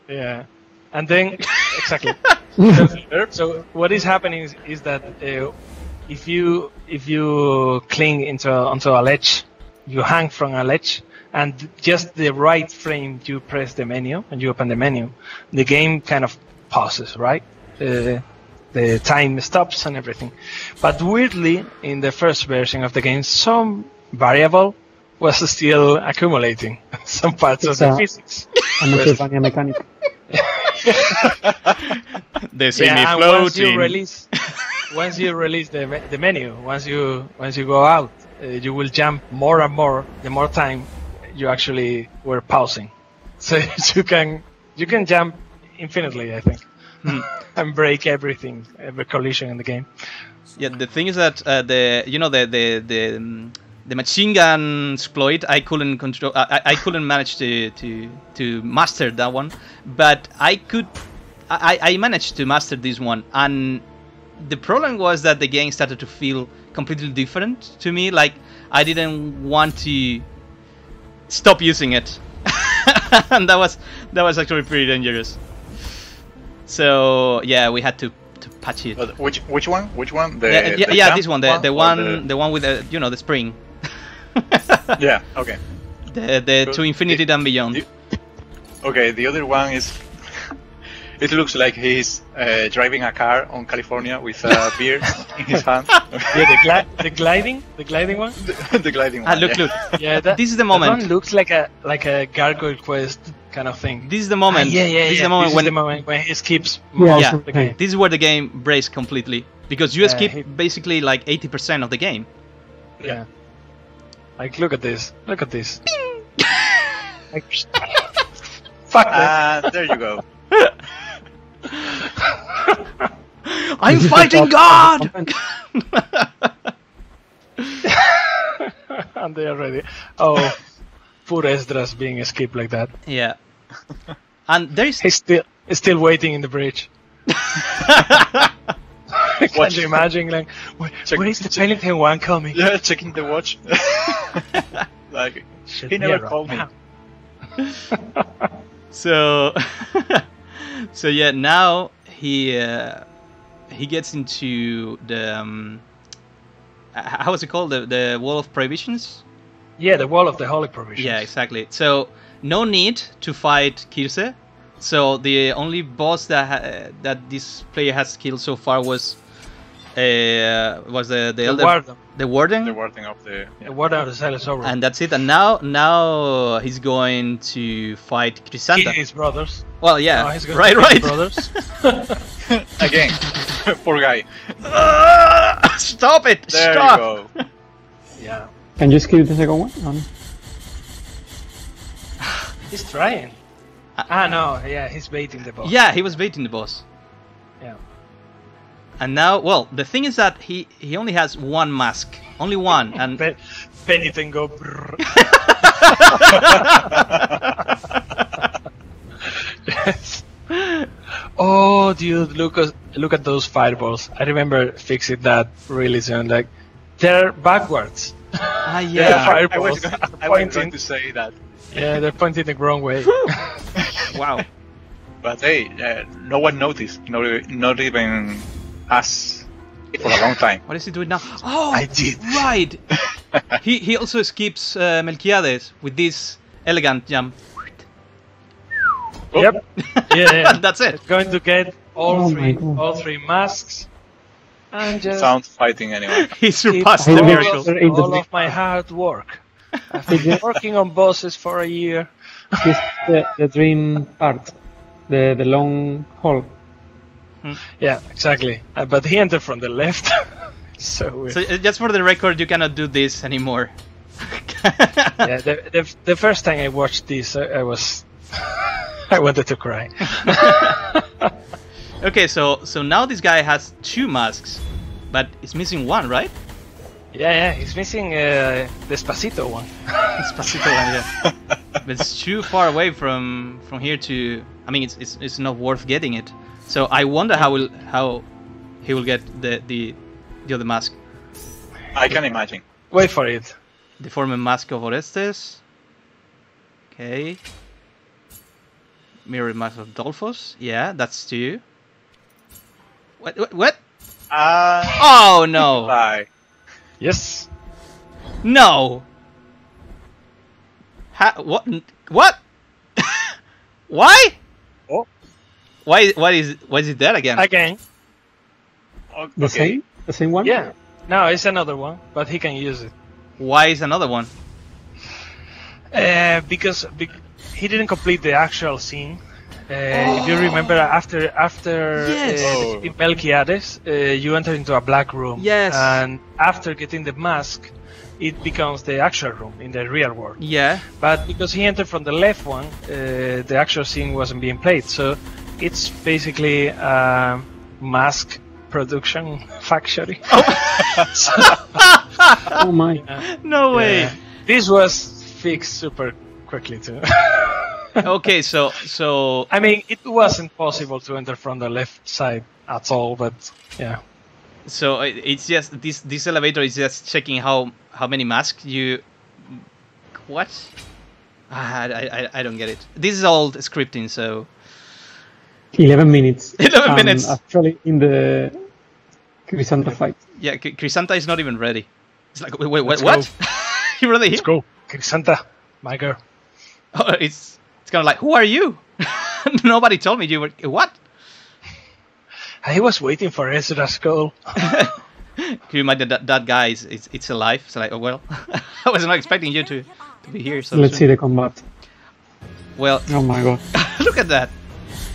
Yeah, and then exactly. So what is happening is that if you cling onto a ledge, you hang from a ledge, and just the right frame you press the menu and you open the menu, the game kind of pauses, right? The time stops and everything. But weirdly, in the first version of the game, some variable was still accumulating some parts of the physics. A Metroidvania mechanic. They see me and floating. once you release the menu, once you go out, you will jump more and more the more time you actually were pausing. So you can jump infinitely, I think, and break everything, every collision in the game. Yeah, the thing is that the machine gun exploit, I couldn't control. I couldn't manage to master that one, but I managed to master this one, and the problem was that the game started to feel completely different to me. Like I didn't want to stop using it, and that was actually pretty dangerous. So yeah, we had to patch it. But which one? Which one? This one, the one with the spring. Yeah. Okay. The to infinity and beyond. Okay, the other one is. It looks like he's driving a car on California with a beer in his hand. Yeah, the gliding one. The gliding one. Look. Yeah, this is the moment. That one looks like a Gargoyle Quest kind of thing. This is the moment. This is the moment when he skips. The game. This is where the game breaks completely because you skip basically like 80% of the game. Yeah. Like look at this. Look at this. Fuck. There you go. I'm fighting God! And they are ready. Oh, poor Esdras being escaped like that. Yeah. And there's... He's still waiting in the bridge. Can you imagine, like, where is the Penitent One coming? Yeah, checking the watch. Like, he never called me. So... So yeah, now he gets into the how is it called, the wall of prohibitions? Yeah, the wall of the holy prohibitions. Yeah, exactly. So no need to fight Kirse. So the only boss that this player has killed so far was the warden. The warden. The warden of the warden of the Silence Over. And that's it. And now he's going to fight Crisanta. Kill his brothers. Well, yeah, right. His brothers. Again, poor guy. Stop it! There Stop! you go. Yeah. Can you skip the second one? No. He's trying. No, yeah, he's baiting the boss. Yeah, he was baiting the boss. Yeah. And now, well, the thing is that he only has one mask, only one, and Penitent go. Yes. Oh, dude, look at those fireballs. I remember fixing that really soon. Like, they're backwards. Yeah. Fireballs. I was going to say that. Yeah, they're pointing the wrong way. Wow. But hey, no one noticed. Not even us for a long time. What is he doing now? Oh, I did. Right. he also skips Melquiades with this elegant jump. Oh. Yep. Yeah. That's it. It's going to get all three masks. And just Sound fighting anyway. He surpassed the miracle. All of my hard work. I've been working on bosses for a year. This is the dream part, the long haul. Yeah, exactly. But he entered from the left. So weird. So just for the record, you cannot do this anymore. Yeah, the first time I watched this, I was I wanted to cry. Okay, so now this guy has 2 masks, but he's missing one, right? Yeah, he's missing Despacito one. Despacito one, yeah. But it's too far away from here to. I mean, it's not worth getting it. So I wonder how he will get the other mask. I can imagine. Wait for it. Deformed mask of Orestes. Okay. Mirrored mask of Dolphos. Yeah, that's 2. What? Oh no! Bye. Yes. No. What? What? Why? Oh. Why is it that again? Again. Okay. The same one? Yeah. No, it's another one, but he can use it. Why is another one? Because he didn't complete the actual scene. If you remember, after Yes. in Melquiades, you enter into a black room. Yes. And after getting the mask, it becomes the actual room in the real world. Yeah. But because he entered from the left one, the actual scene wasn't being played. So it's basically a mask production factory. Oh my. No way. Yeah. This was fixed super quickly too. Okay, so I mean, it wasn't possible to enter from the left side at all, but yeah. so it's just this elevator is just checking how many masks you. What? I don't get it. This is all scripting, so. 11 minutes. 11 minutes. Actually, in the Chrysanta fight. Yeah, Chrysanta is not even ready. It's like, wait, Let's what? You really? Let's go, Chrysanta, my girl. Oh, it's kind of like, who are you? Nobody told me you were. What? I was waiting for Ezra's call. Can you imagine that guy it's alive? It's like, oh well, I was not expecting you to be here. So Let's see the combat. Well, Oh my god. look at that.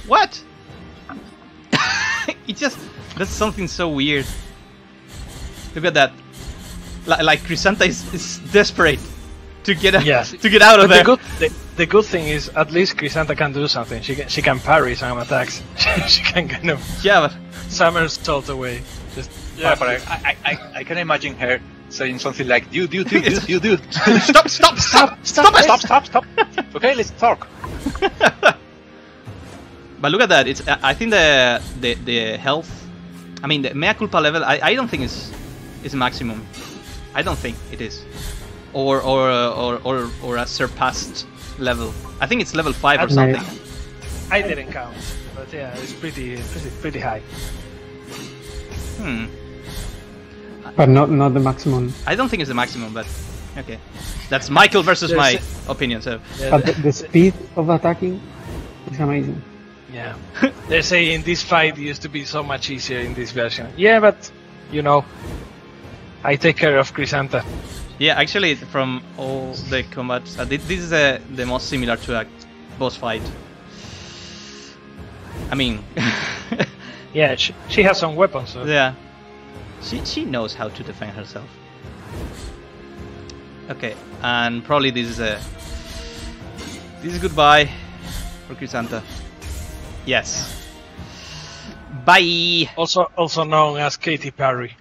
What? It just that's something so weird. Look at that. Like Chrysanta is desperate to get out, Yes. to get out of there. The good thing is at least Chrysanta can do something. She can parry some attacks. She can kind of Yeah, but somersault away. Just Yeah, but I can imagine her saying something like, dude. Stop. Okay, let's talk. But look at that. It's I think the health. I mean the mea culpa level. I don't think is maximum. I don't think it is, or a surpassed level. I think it's level 5 or something. I didn't count, but yeah, it's pretty high. But not the maximum. I don't think it's the maximum, but okay. That's Michael versus my opinion. So Yeah, But the speed of attacking is amazing. yeah. They're saying this fight used to be so much easier in this version. Yeah, but you know, I take care of Chrysanta. yeah, actually, from all the combats, this is the most similar to a boss fight. I mean, Yeah, she has some weapons. So. yeah, she knows how to defend herself. Okay, and probably this is goodbye for Chrysanta. Yes. Bye. Also known as Katy Perry.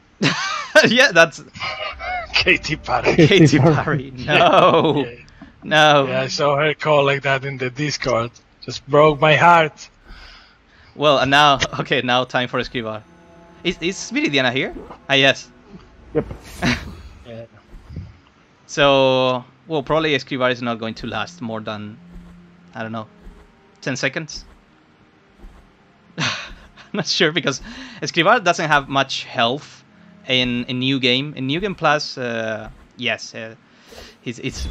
Yeah, that's Katy Perry. Katy Perry. No, Yeah. no. Yeah, I saw her call like that in the Discord. Just broke my heart. Well, and now, okay, now time for Escrivar. Is Viridiana here? Ah, yes. Yep. Yeah. So, well, probably Escrivar is not going to last more than, I don't know, 10 seconds? I'm not sure, because Escrivar doesn't have much health in New Game. In New Game Plus, yes, it's...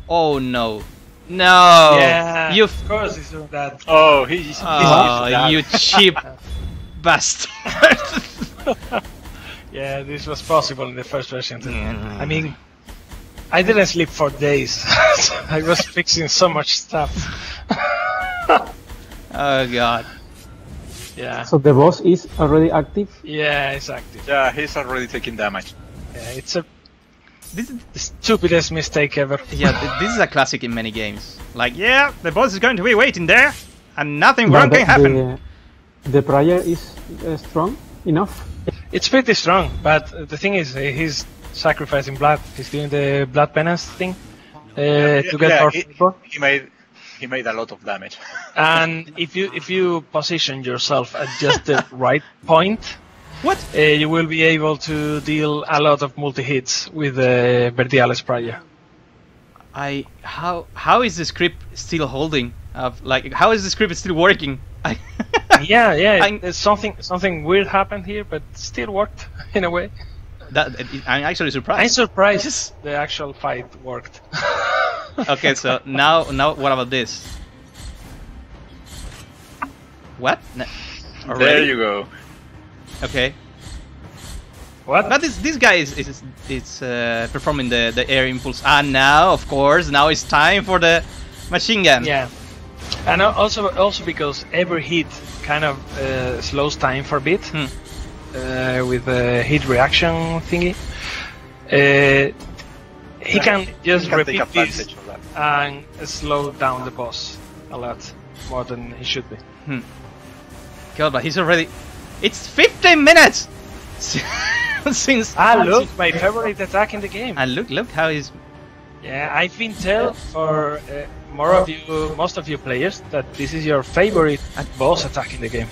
Oh, no. No! Yeah, You of course he's doing that. Oh, he's Oh, you cheap bastard! Yeah, this was possible in the first version too. I mean, I didn't sleep for days. I was fixing so much stuff. Oh god. Yeah. So the boss is already active. Yeah, it's active. Yeah, he's already taking damage. Yeah, it's a This is, the stupidest mistake ever. yeah, this is a classic in many games. Like, yeah, the boss is going to be waiting there, and nothing But wrong can happen. The prayer is strong enough. It's pretty strong, but the thing is, he's sacrificing blood. He's doing the blood penance thing to get more favor. He made a lot of damage. And if you position yourself at just the right point, What? you will be able to deal a lot of multi-hits with Verdiales Prayer. How is the script still holding? Like, how is the script still working? Yeah. There's something weird happened here, but still worked in a way. I'm actually surprised. I'm surprised the actual fight worked. Okay, so now what about this? What? There you go. Okay. What? But this guy is performing the air impulse, and now, of course, now it's time for the machine gun. Yeah, and also because every hit kind of slows time for a bit with the hit reaction thingy. He can just repeat this and slow down the boss a lot more than he should be. God, but he's already. It's 15 minutes since. Look, my favorite attack in the game. And look how he's. Yeah, I've been told for most of you players that this is your favorite boss attack in the game.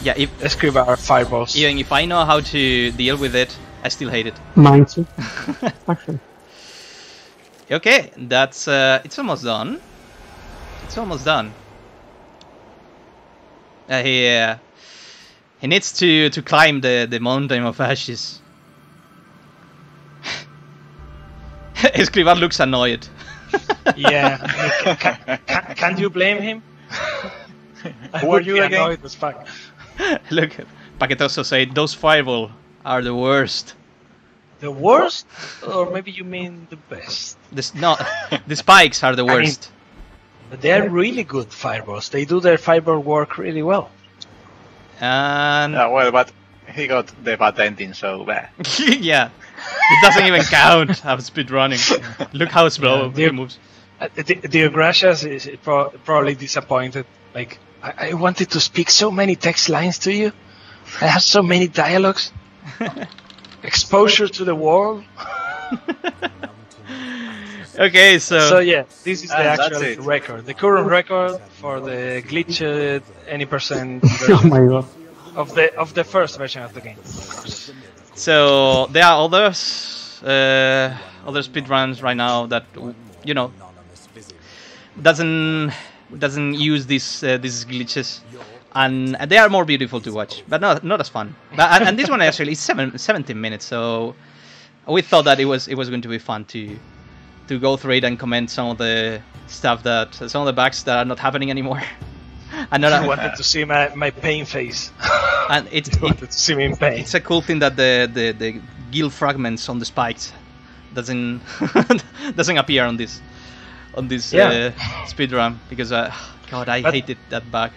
Yeah, if Escribar fireballs. even if I know how to deal with it, I still hate it. Mine too. Actually. Okay, that's it's almost done. It's almost done. He needs to climb the mountain of ashes. Escribar looks annoyed. Yeah, can't you blame him? Who are you again? Annoyed as fuck. Look, Paquetoso said those fireball are the worst. The worst, or maybe you mean the best? The spikes are the worst. But they're really good fireballs. They do their fireball work really well. And Well, but he got the bad ending, so bad. yeah, it doesn't even count as speedrunning. Look how slow he moves. The Gracias is probably disappointed. Like, I wanted to speak so many text lines to you. I have so many dialogues. Exposure to the world. Okay, So yeah, this is the that's actual it. record. The current record for the glitched any percent Oh version my god. of the first version of the game. So there are others, other speedruns right now that doesn't use these glitches, and they are more beautiful to watch, but not as fun. And this one actually is 17 minutes, so we thought that it was going to be fun to go through it and comment some of the stuff some of the bugs that are not happening anymore. And I wanted to see my pain face. And wanted to see me in pain. it's a cool thing that the gill fragments on the spikes doesn't appear on this speedrun, because God, I hated that bug.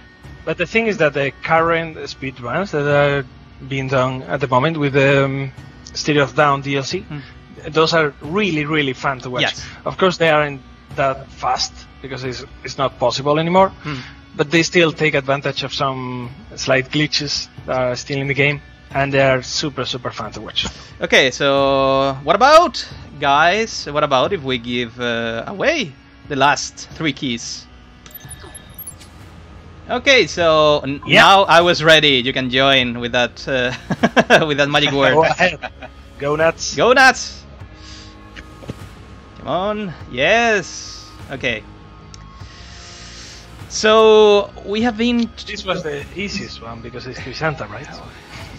But the thing is that the current speedruns that are being done at the moment with the Stereo of Down DLC, those are really, really fun to watch. Yes. Of course, they aren't that fast because it's not possible anymore. But they still take advantage of some slight glitches that are still in the game, and they are super, super fun to watch. Okay, so what about, guys? What about if we give away the last 3 keys? Okay, so now I was ready. You can join with that with that magic word. Go ahead. Go nuts. Go nuts! Come on. Yes. Okay. So we have been. This was the easiest one because it's Crisanta, right?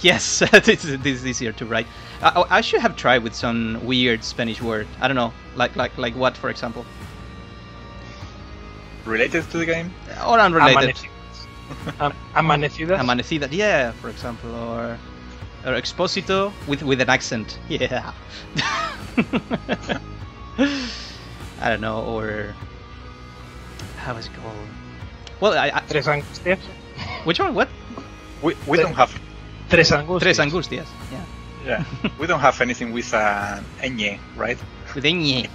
Yes, this is easier to write. I should have tried with some weird Spanish word. I don't know, like what, for example? Related to the game? Or unrelated. Amanecidas. Amanecidas, yeah, for example, or Exposito with an accent, yeah. I don't know, or how is it called? Well, Tres Angustias. which one? What? We don't have. Tres Angustias. Tres Angustias. Yeah. Yeah. We don't have anything with an ñ, right? With ñ.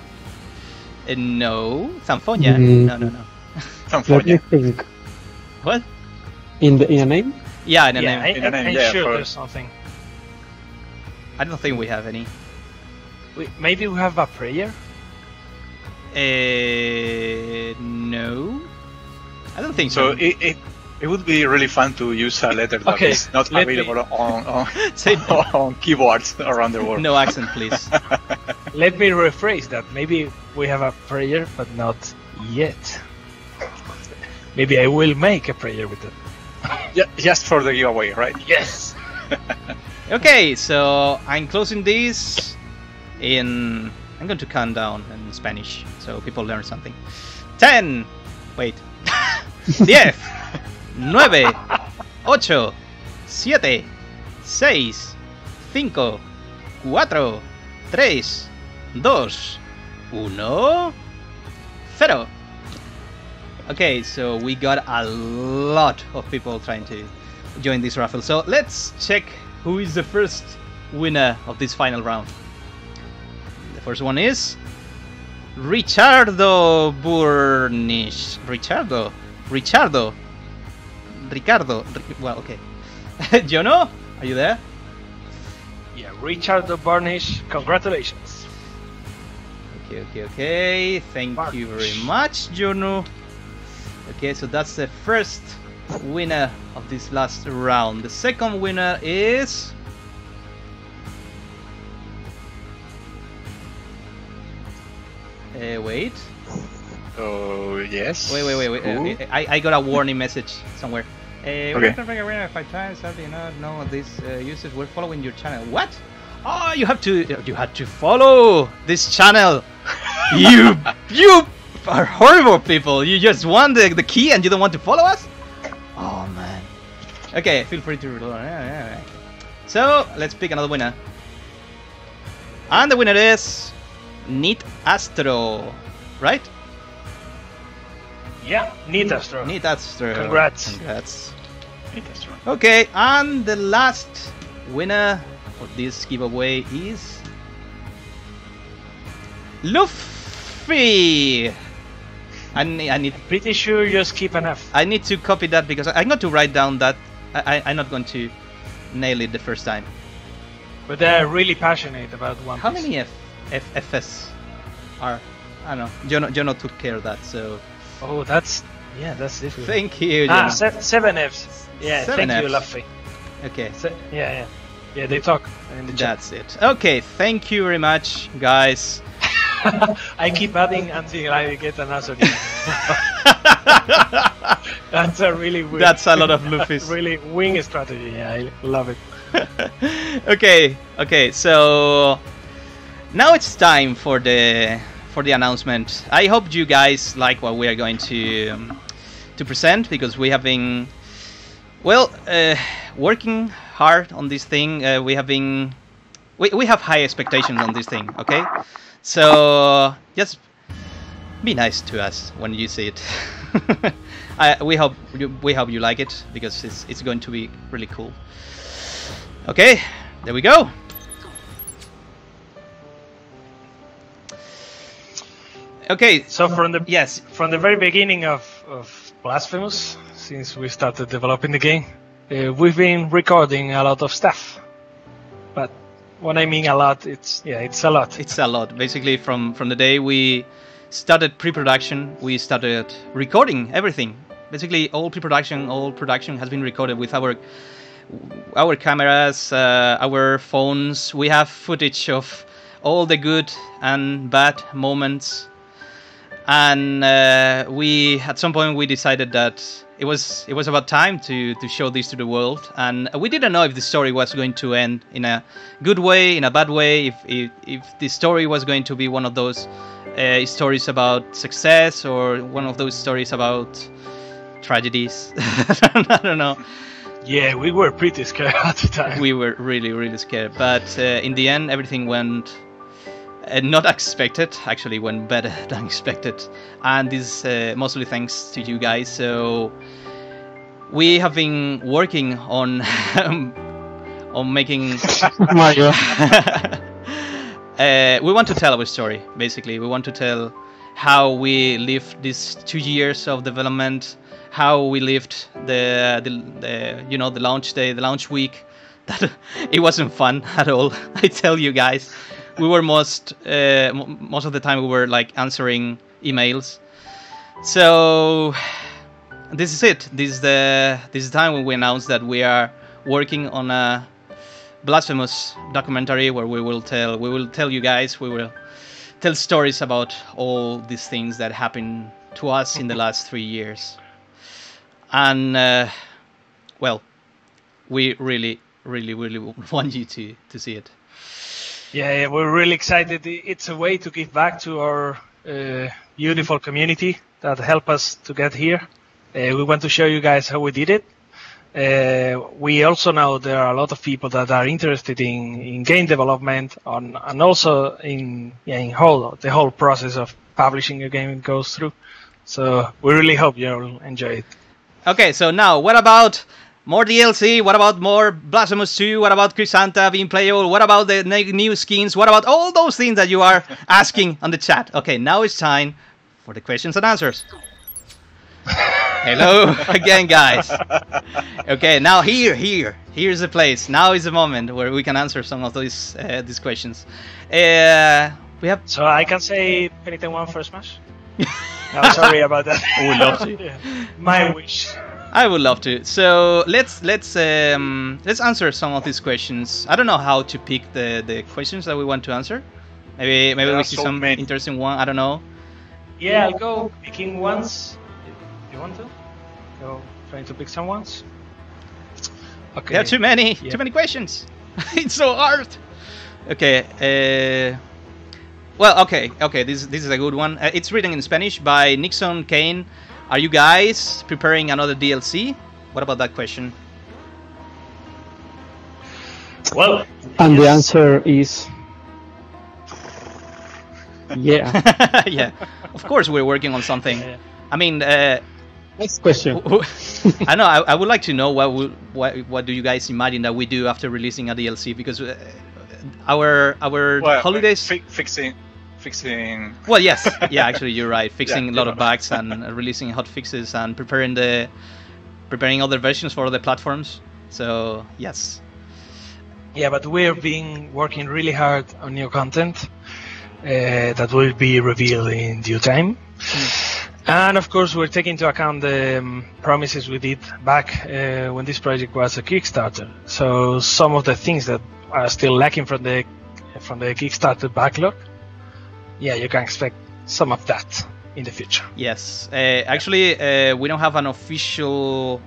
No. Zanfoña. No. Let me Sanfoña. think. What? In a name? Yeah, in a Yeah, name. In a name, I'm yeah, sure for- there's something. I don't think we have any. Maybe we have a prayer. No. I don't think So so. it would be really fun to use a letter that Okay, is not let me- available on Say on keyboards around the world. no accent, please. Let me rephrase that. Maybe we have a prayer, but not yet. Maybe I will make a prayer with it. Just for the giveaway, right? Yes. Okay, so I'm closing this in... I'm going to count down in Spanish so people learn something. 10. Wait. 10. 9. 8. 7. 6. 5. 4. 3. 2. 1. 0. Okay, so we got a lot of people trying to join this raffle. So let's check who is the first winner of this final round. The first one is Ricardo Burnish. Ricardo. Well, okay. Jono, are you there? Yeah, Richard Barnish, congratulations. Okay. Thank you very much, Jono. Okay, so that's the first winner of this last round. The second winner is... wait. Oh yes. Wait. Ooh. I got a warning message somewhere. Okay. 5 times. How do you not know these users were following your channel? What? Oh, you had to follow this channel. You are horrible people. You just want the key and you don't want to follow us? Oh man. Okay, feel free to reload. Yeah. So let's pick another winner. And the winner is Neat Astro, right? Yeah, neat Astro. Neat Astro. Congrats. Interesting. Okay, and the last winner of this giveaway is Luffy. I need Pretty sure you skip an F. I need to copy that because I'm going to write down that I'm not going to nail it the first time. But they're really passionate about One Piece. How many FS are? I don't know. Jono took care of that, so Oh, that's difficult. thank you. Ah, Jono. 7 Fs. Yeah, 7 thank you, Fs. Luffy. Okay, Yeah, they talk in the chat. that's it. Okay, thank you very much, guys. I keep adding until I get an answer. That's a really weird. That's a lot of Luffy's. really wing strategy. Yeah, I love it. Okay, so now it's time for the announcement. I hope you guys like what we are going to present because we have been working hard on this thing. We have high expectations on this thing. Okay, so just be nice to us when you see it. We hope you like it because it's going to be really cool. Okay, there we go. Okay, So from the very beginning of Blasphemous, since we started developing the game, we've been recording a lot of stuff. But when I mean a lot, it's a lot. It's a lot. Basically, from the day we started pre-production, we started recording everything. Basically, all production has been recorded with our cameras, our phones. We have footage of all the good and bad moments. And at some point we decided that it was about time to show this to the world, and we didn't know if the story was going to end in a good way, in a bad way, if the story was going to be one of those stories about success or one of those stories about tragedies. I don't know. Yeah, we were pretty scared at the time. We were really scared, but in the end everything went not expected, actually went better than expected, and this mostly thanks to you guys. So we have been working on on making. Mario. We want to tell our story. Basically, we want to tell how we lived these 2 years of development, how we lived the launch day, the launch week. That it wasn't fun at all. I tell you guys, we were most of the time we were like answering emails. So this is it. This is the time when we announced that we are working on a Blasphemous documentary where we will tell you guys, we will tell stories about all these things that happened to us in the last 3 years. And well, we really want you to see it. Yeah, we're really excited. It's a way to give back to our beautiful community that helped us to get here. We want to show you guys how we did it. We also know there are a lot of people that are interested in game development and also in the whole process of publishing a game goes through. So we really hope you'll enjoy it. Okay, so now what about more DLC? What about more Blasphemous 2? What about Chrysanta being playable? What about the new skins? What about all those things that you are asking on the chat? Okay, now it's time for the questions and answers. Hello again, guys. Okay, now here's the place. Now is the moment where we can answer some of these questions. We have. So I can say Penitent One for Smash. No, sorry about that. I would love to. Yeah. My wish. I would love to. So let's answer some of these questions. I don't know how to pick the questions that we want to answer. Maybe we see some interesting one. I don't know. Yeah, I'll go picking ones. You want to? Go trying to pick some ones. Okay. There are too many questions. It's so hard. Okay. Well, okay. This is a good one. It's written in Spanish by Nixon Kane. Are you guys preparing another DLC? What about that question? Well, and the answer is yeah. Yeah. Of course, we're working on something. I mean. Next question. I know. I would like to know what do you guys imagine that we do after releasing a DLC, because our holidays fixing. Well, yes, yeah. Actually, you're right. Fixing a lot of bugs and releasing hot fixes and preparing other versions for other platforms. So yes. Yeah, but we're working really hard on new content that will be revealed in due time. And of course, we're taking into account the promises we did back when this project was a Kickstarter. So some of the things that are still lacking from the Kickstarter backlog, yeah, you can expect some of that in the future. Yes, actually, we don't have an official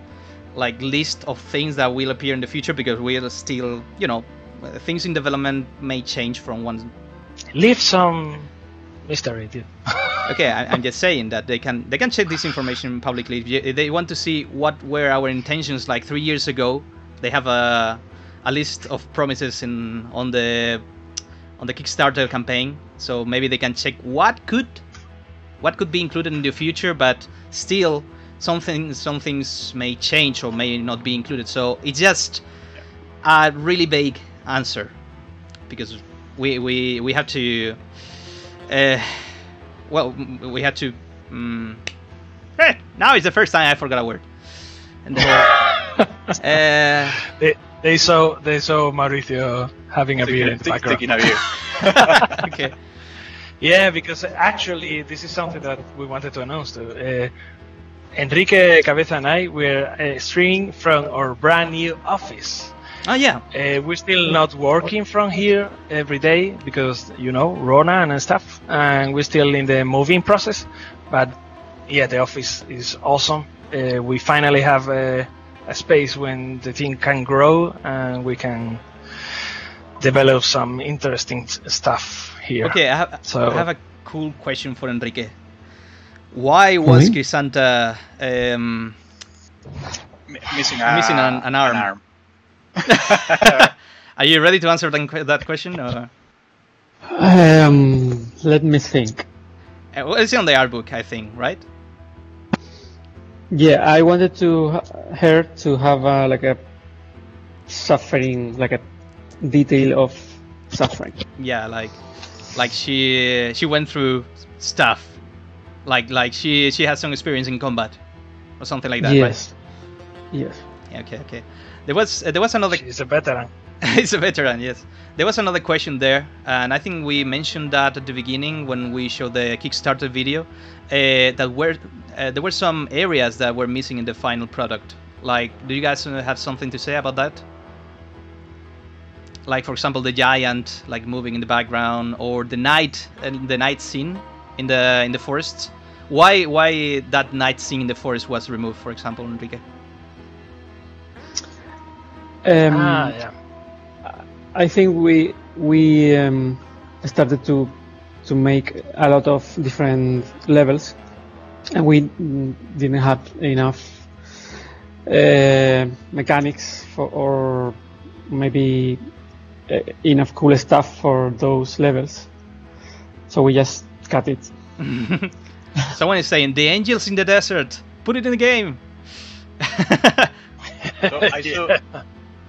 list of things that will appear in the future, because we are still, things in development may change from one. Leave some mystery, dude. Okay, I'm just saying that they can check this information publicly. If they want to see what were our intentions 3 years ago, they have a list of promises on the Kickstarter campaign. So maybe they can check what could be included in the future, but still some things may change or may not be included. So it's just a really vague answer, because we have to. Well, we had to. Now is the first time I forgot a word. And they saw Mauricio having a beer in the background. Taking a beer. Okay. Yeah, because actually this is something that we wanted to announce too. Enrique Cabeza and I were streaming from our brand new office. Oh yeah. We're still not working from here every day because, Rona and stuff, and we're still in the moving process. But yeah, the office is awesome. We finally have a space when the team can grow and we can develop some interesting stuff here. Okay, I have a cool question for Enrique. Why was Chrysanta missing an arm? Are you ready to answer that question? Or? Let me think. Well, it's on the art book, I think, right? Yeah, I wanted her to have like a suffering, like a detail of suffering. Yeah, like she went through stuff, like she has some experience in combat or something like that. Yes. Right? Yes. Yeah, okay. There was another. She's a veteran. He's a veteran, yes. There was another question there, and I think we mentioned that at the beginning when we showed the Kickstarter video, that there were some areas that were missing in the final product. Like, do you guys have something to say about that? Like, for example, the giant like moving in the background, or the night scene in the forest. Why that night scene in the forest was removed, for example, Enrique? Yeah. I think we started to make a lot of different levels, and we didn't have enough mechanics or maybe enough cool stuff for those levels, so we just cut it. Someone is saying the angels in the desert. Put it in the game. So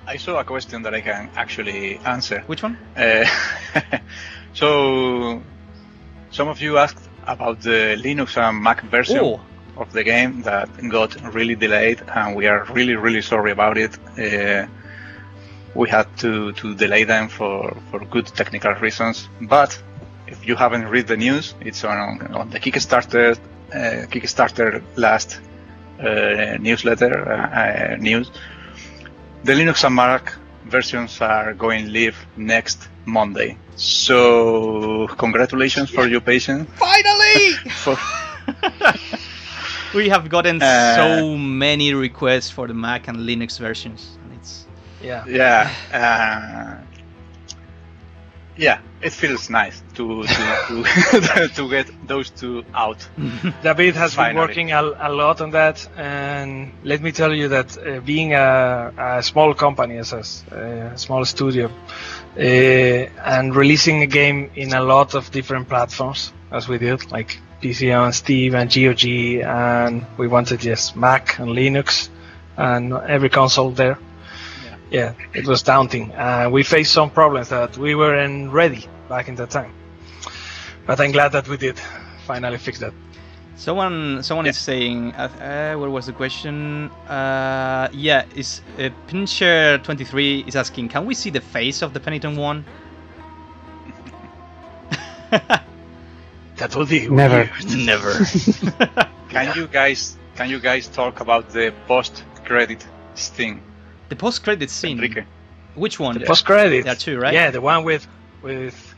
I saw a question that I can actually answer. Which one? So, some of you asked about the Linux and Mac version of the game that got really delayed, and we are really sorry about it. We had to delay them for good technical reasons. But if you haven't read the news, it's on the Kickstarter last newsletter news. The Linux and Mac versions are going live next Monday. So congratulations for your patience. Finally! We have gotten so many requests for the Mac and Linux versions. And it's it feels nice to to get those two out. David has Finally. been working a lot on that, and let me tell you that being a small company, as a small studio, and releasing a game in a lot of different platforms, as we did, like PC and Steam and GOG, and we wanted Mac and Linux and every console there. Yeah, it was daunting. We faced some problems that we weren't ready back in that time. But I'm glad that we did finally fix that. Someone is saying, what was the question? Is Pincher 23 is asking, can we see the face of the Penitent One? That will be never. weird. Never. Can you guys talk about the post-credit thing? The post-credit scene. Enrique. Which one? The post-credit. There are two, right? Yeah, the one with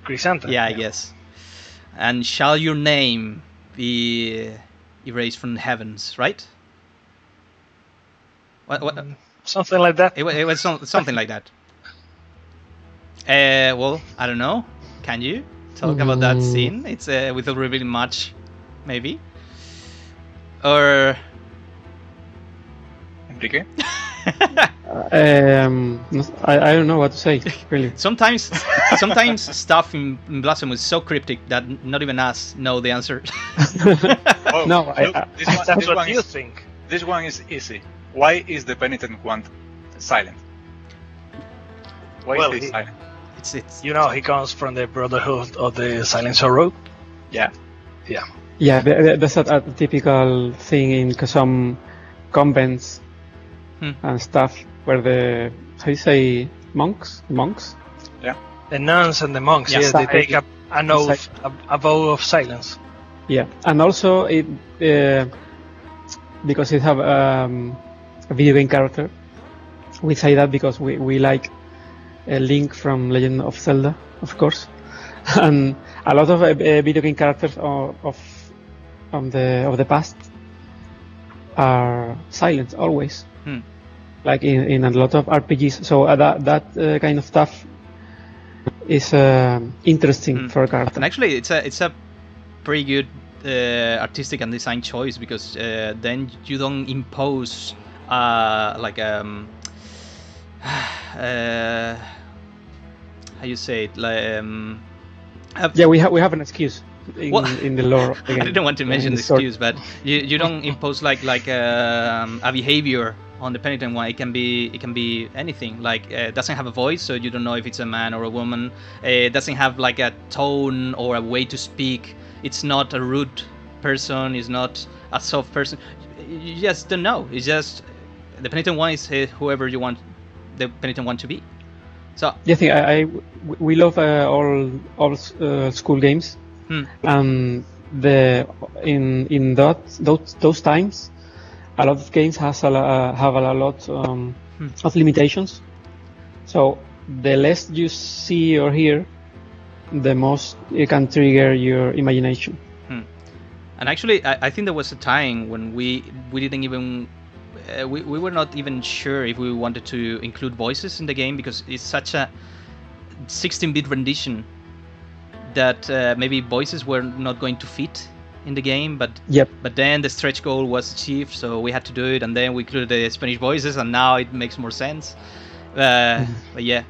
Crisanta. Yeah, I guess. And shall your name be erased from the heavens, right? What? Something like that. It was something like that. Well, I don't know. Can you talk about that scene? It's without revealing much, maybe. Or Enrique? I don't know what to say, really. Sometimes stuff in Blasphemous is so cryptic that not even us know the answer. No, That's what you think. This one is easy. Why is the Penitent One silent? Why is he silent? It's he comes from the Brotherhood of the Silent Sorrow. Yeah. Yeah, that's a typical thing in some convents and stuff where the, how you say, monks? Yeah. The nuns and the monks, they take an oath, a vow of silence. Yeah, and also it because it have a video game character. We say that because we like a Link from Legend of Zelda, of course, and a lot of video game characters of the past are silent always. Like in a lot of RPGs, so that kind of stuff is interesting for a character. And actually, it's a pretty good artistic and design choice, because then you don't impose how you say it, yeah, we have an excuse. in the lore. Again, I didn't want to mention the this story. excuse, but you don't impose like a behavior on the Penitent One. It can be anything. Like doesn't have a voice, so you don't know if it's a man or a woman. It doesn't have like a tone or a way to speak. It's not a rude person. It's not a soft person. You just don't know. It's just the Penitent One is whoever you want the Penitent One to be. So Yeah, I think we love all school games, and in those times, a lot of games have a lot of limitations. So the less you see or hear, the most it can trigger your imagination. And actually, I think there was a time when we didn't even we were not even sure if we wanted to include voices in the game, because it's such a 16-bit rendition that maybe voices were not going to fit in the game. But then the stretch goal was achieved, so we had to do it, and then we included the Spanish voices, and now it makes more sense. But yeah.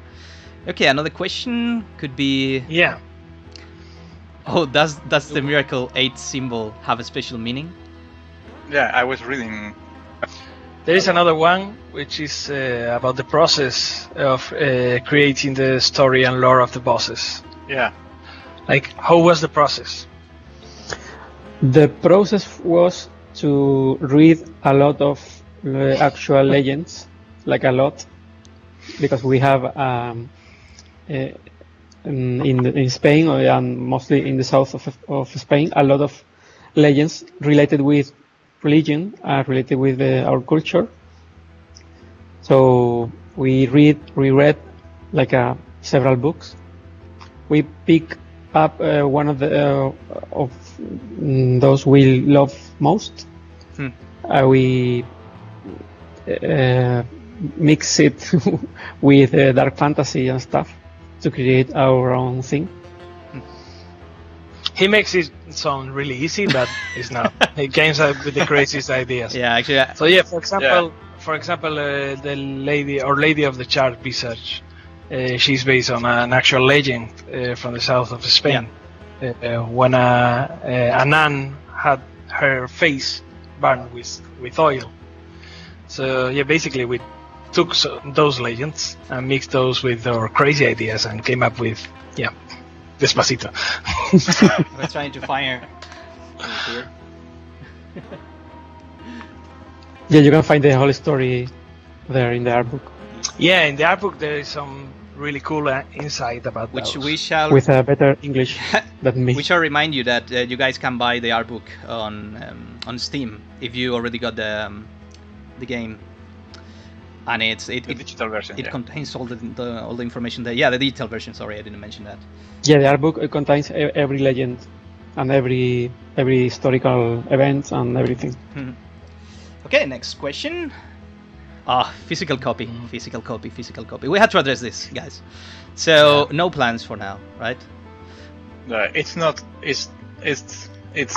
Okay, another question could be... Yeah. Oh, does the Miracle 8 symbol have a special meaning? Yeah, I was reading. There is another one which is about the process of creating the story and lore of the bosses. Yeah. Like, how was the process? The process was to read a lot of actual legends, like a lot, because we have in Spain, and mostly in the south of Spain, a lot of legends related with religion, related with our culture. So we reread like several books. We pick up one of those we love most. We mix it with dark fantasy and stuff to create our own thing. He makes it sound really easy, but it's not. He games with the craziest ideas. Yeah, actually. So yeah, for example, the Lady of the Chart Visage, she's based on an actual legend from the south of Spain. When a nun had her face burned with oil. So yeah, basically we took those legends and mixed those with our crazy ideas and came up with Despacito. I was trying to find here. Yeah, you can find the whole story there in the art book. Yeah, in the art book there is some really cool insight about which those. We shall with a better English than me. We shall remind you that you guys can buy the art book on Steam if you already got the game, and the digital version. It contains all the information there. Yeah, the digital version. Sorry, I didn't mention that. Yeah, the art book contains every legend and every historical event and everything. Okay, next question. Physical copy. Physical copy. We had to address this, guys. So no plans for now, right? It's not. It's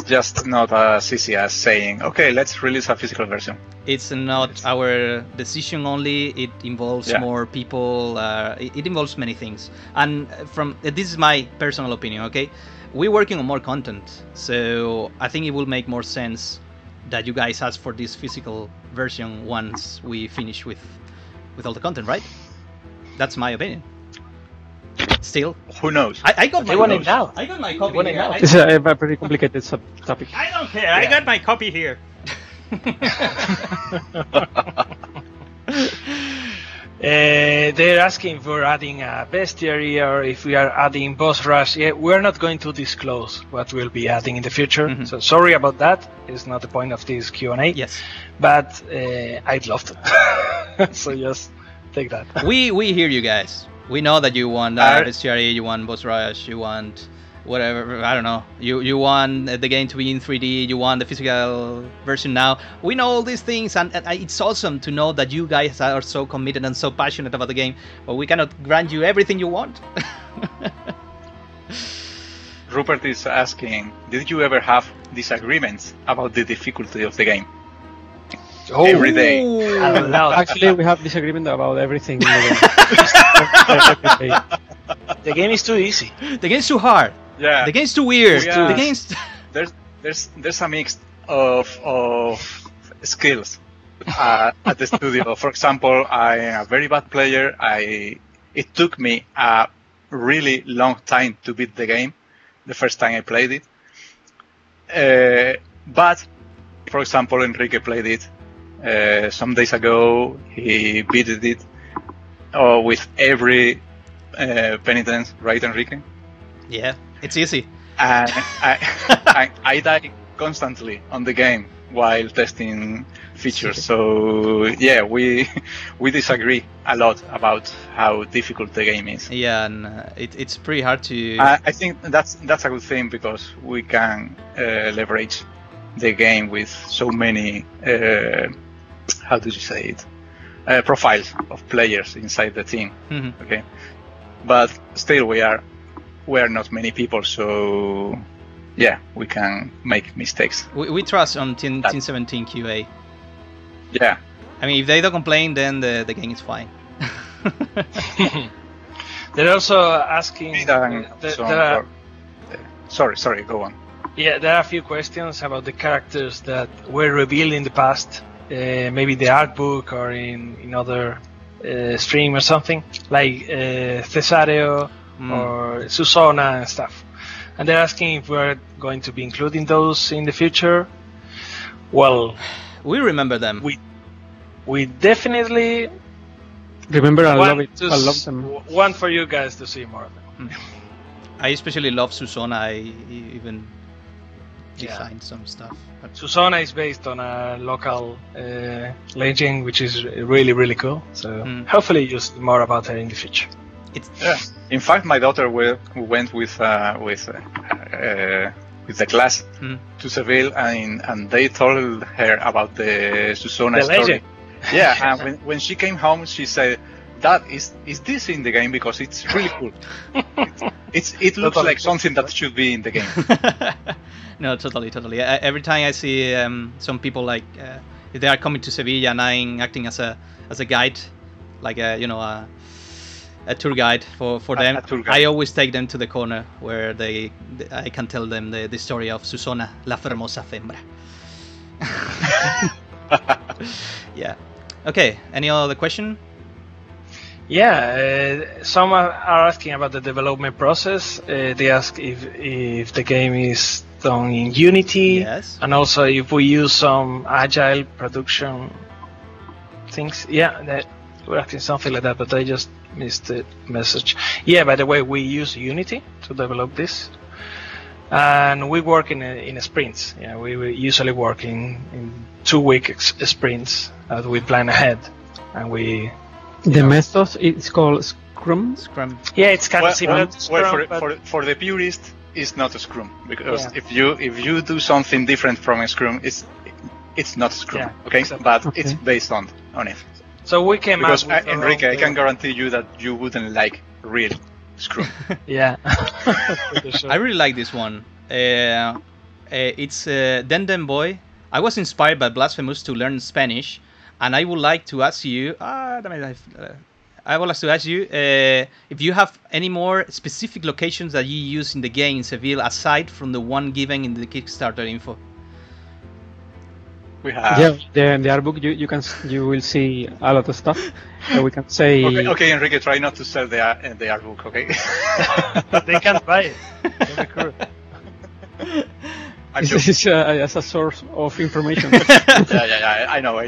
just not as easy as saying, okay, let's release a physical version. It's not our decision only. It involves more people. It involves many things. And this is my personal opinion. Okay, we're working on more content, so I think it will make more sense that you guys ask for this physical version once we finish with all the content, right? That's my opinion. Still, who knows? I got my copy now. I got my copy here. Now. It's a very complicated topic. I don't care. Yeah. I got my copy here. They're asking for adding a bestiary or if we are adding boss rush. Yeah, we're not going to disclose what we'll be adding in the future. So sorry about that. It's not the point of this Q&A. Yes. But I'd love to. So just take that. We hear you guys. We know that you want bestiary, you want boss rush, you want whatever, I don't know. You want the game to be in 3D, you want the physical version now. We know all these things, and it's awesome to know that you guys are so committed and so passionate about the game, but we cannot grant you everything you want. Rupert is asking, did you ever have disagreements about the difficulty of the game? Every day. Actually, we have disagreement about everything in the game. The game is too easy. The game is too hard. Yeah. The game's too weird. Yeah. The game's. There's a mix of skills at the studio. For example, I am a very bad player. It took me a really long time to beat the game the first time I played it. But, for example, Enrique played it some days ago. He beat it with every penitence, right, Enrique? Yeah, it's easy. And I die constantly on the game while testing features. So yeah, we disagree a lot about how difficult the game is. Yeah, and it's pretty hard to. I think that's a good thing because we can leverage the game with so many how do you say it profiles of players inside the team. Mm-hmm. Okay, but still we are not many people, so yeah, we can make mistakes. We trust on Team 17 QA. Yeah. I mean, if they don't complain, then the game is fine. They're also asking. Sorry, go on. Yeah, there are a few questions about the characters that were revealed in the past, maybe the art book or in other stream or something, like Cesareo or Susona and stuff. And they're asking if we're going to be including those in the future. Well, we remember them. We definitely remember. I love them. Want for you guys to see more of them. I especially love Susona. I even designed some stuff. Susona is based on a local legend, which is really, really cool. So hopefully you'll see more about her in the future. In fact, my daughter went with the class to Seville, and they told her about the Susona story. Legend. Yeah, and when she came home, she said, "Dad, is this in the game? Because it's really cool. It looks like something that should be in the game." No, totally. Every time I see some people like if they are coming to Sevilla and I'm acting as a guide, like a tour guide for them, I always take them to the corner where I can tell them the story of Susona, la fermosa fembra. Yeah. Okay. Any other question? Yeah, some are asking about the development process. They ask if the game is done in Unity, yes, and also if we use some agile production things. Yeah, we're asking something like that, but I just missed the message. Yeah, by the way, we use Unity to develop this, and we work in sprints. Yeah, we usually work in 2-week sprints that we plan ahead, and we. The method is called Scrum. Yeah, it's kind of similar to Scrum. For the purist, it's not a Scrum, because if you do something different from a Scrum, it's not Scrum. Yeah, okay, exactly. But it's based on it. So we came because up with Enrique, I can guarantee you that you wouldn't like real Scrum. Yeah. Sure. I really like this one. It's Den Boy. I was inspired by Blasphemous to learn Spanish, and I would like to ask you. I would like to ask you if you have any more specific locations that you use in the game in Seville aside from the one given in the Kickstarter info. We have. Yeah, the art book you will see a lot of stuff. We can say. Okay, Enrique, try not to sell the art book, okay? They can't buy it. That'd be cool. This is as a source of information. yeah, I know.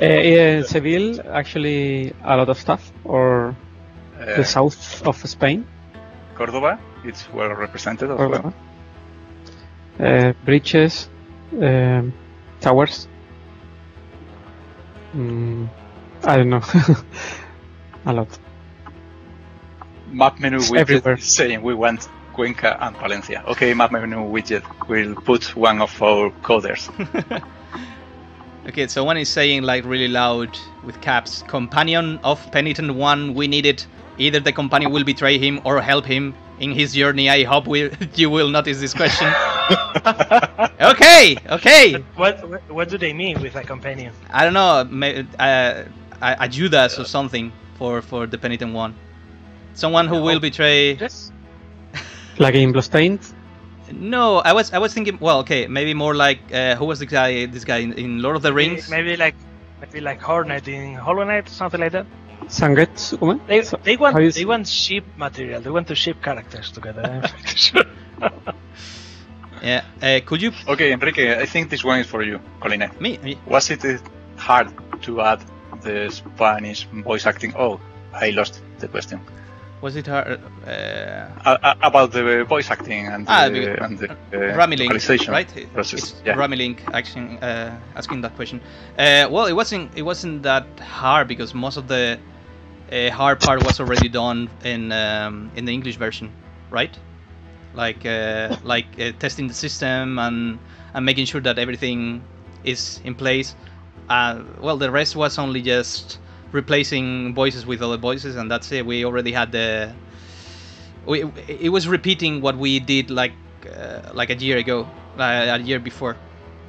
In Seville, actually, a lot of stuff, or the south of Spain. Córdoba, it's well represented as well. Bridges, towers. I don't know. A lot. Map menu widget everywhere. is saying we want Cuenca and Palencia. Okay, map menu widget will put one of our coders. Okay, so one is saying like really loud with caps, "Companion of Penitent One, we need it. Either the companion will betray him or help him in his journey. I hope you will notice this question." Okay. What do they mean with a companion? I don't know, a Judas or something for the Penitent One. Someone who will betray. Yes. Like in Bloodstained? No, I was thinking. Well, okay, maybe more like who was the guy? This guy in Lord of the Rings. Maybe like Hornet in Hollow Knight, something like that. Sangetsu? They want ship material. They want to ship characters together. I'm pretty sure. Yeah. Could you? Okay, Enrique, I think this one is for you, Colina. Me. Was it hard to add the Spanish voice acting? Oh, I lost the question. Was it hard? About the voice acting and the Ramilink, localization right? process. It's Ramilink asking that question. Well, it wasn't that hard because most of the hard part was already done in the English version, right? Like testing the system and making sure that everything is in place. Well, the rest was only just replacing voices with other voices, and that's it. We already had it was repeating what we did like a year ago, a year before.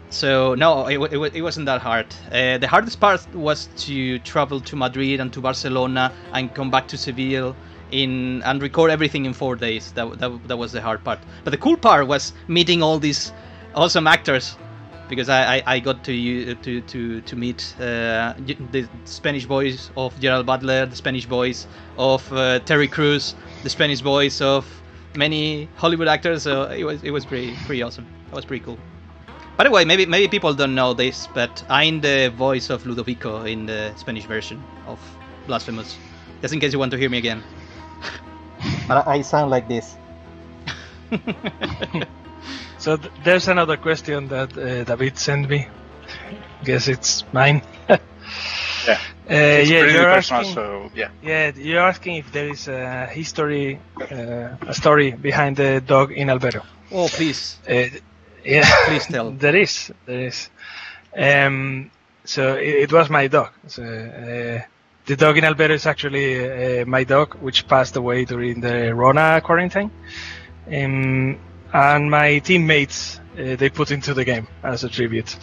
So no, it wasn't that hard. The hardest part was to travel to Madrid and to Barcelona and come back to Seville and record everything in 4 days. That was the hard part. But the cool part was meeting all these awesome actors, because I got to meet the Spanish voice of Gerald Butler, the Spanish voice of Terry Crews, the Spanish voice of many Hollywood actors. So it was pretty awesome. That was pretty cool. By the way, maybe people don't know this, but I'm the voice of Ludovico in the Spanish version of Blasphemous. Just in case you want to hear me again. But I sound like this. So there's another question that David sent me. Guess it's mine. Yeah. It's pretty you're personal, asking. so yeah. Yeah, you're asking if there is a history, a story behind the dog in Albero. Oh, please. Yeah, Please tell. There is. So it was my dog. So, the dog in Albero is actually my dog, which passed away during the Rona quarantine. And my teammates, they put into the game as a tribute,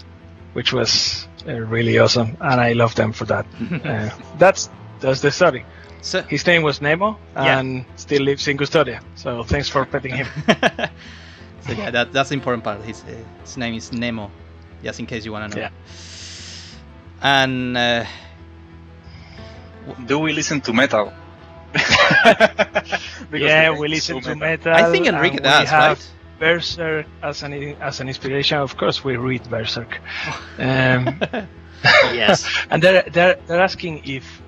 which was really awesome, and I love them for that. That's the story. So, his name was Nemo, and still lives in Custodia. So thanks for petting him. So yeah, that's the important part. His name is Nemo, just in case you want to know. Yeah. And do we listen to metal? Yeah, we listen to metal. I think Enrique does, right? Berserk as an inspiration. Of course, we read Berserk. Yes. And they're asking if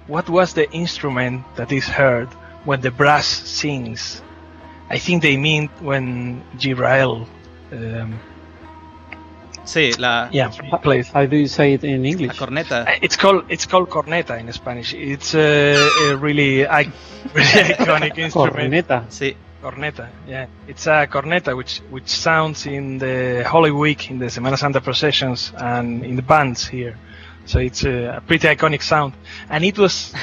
what was the instrument that is heard when the brass sings? I think they mean when Gibrael plays. How do you say it in English? La corneta. It's called corneta in Spanish. It's a really iconic instrument. Corneta. Sí. Corneta, yeah. It's a corneta which sounds in the Holy Week, in the Semana Santa processions, and in the bands here. So it's a pretty iconic sound. And it was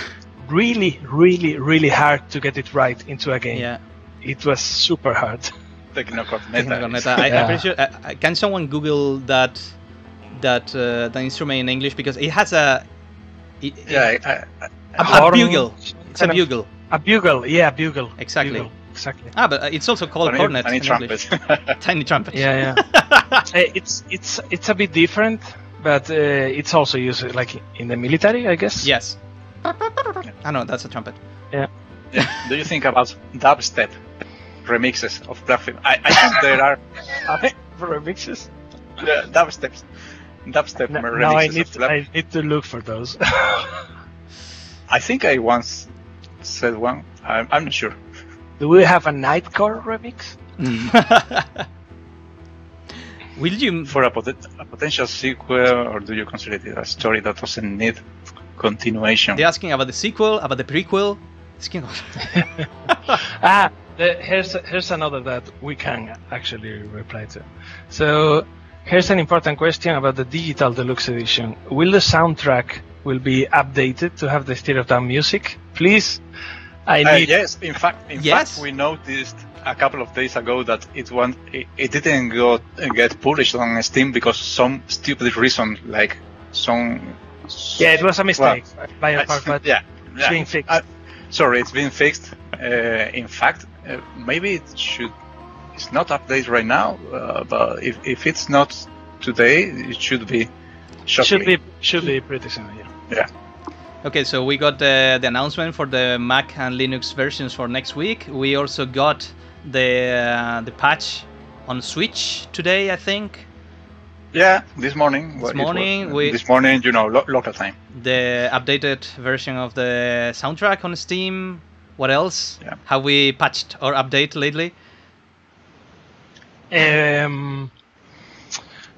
really, really, really hard to get it right into a game. Yeah. It was super hard. Tecnocorneta. I'm pretty sure. Can someone Google that the instrument in English, because it has a bugle. It's a bugle. A bugle, yeah, bugle. Exactly. Bugle. Exactly. But it's also called cornet. Tiny trumpet. Tiny trumpet. Yeah. It's a bit different, but it's also used like in the military, I guess. Yes. No, that's a trumpet. Yeah. Do you think about dubstep remixes of Blasphemous? I think there are remixes. Dubstep remixes. Now I need to look for those. I think I once said one. I'm not sure. Do we have a Nightcore remix? Will you for a potential sequel, or do you consider it a story that doesn't need continuation? They're asking about the sequel, about the prequel. Here's another that we can actually reply to. So here's an important question about the digital deluxe edition. Will the soundtrack be updated to have the Stereo Down music? Please. Yes, in fact, we noticed a couple of days ago that it didn't get published on Steam because some stupid reason, like some. Yeah, it was a mistake by our part, but it's being fixed. Sorry, it's been fixed. In fact, maybe it's not updated right now, but if it's not today, it should be shortly. Should be pretty soon. Yeah. Yeah. Okay, so we got the announcement for the Mac and Linux versions for next week. We also got the patch on Switch today, I think. Yeah, this morning. This morning, local time. The updated version of the soundtrack on Steam. What else? Yeah. Have we patched or updated lately? The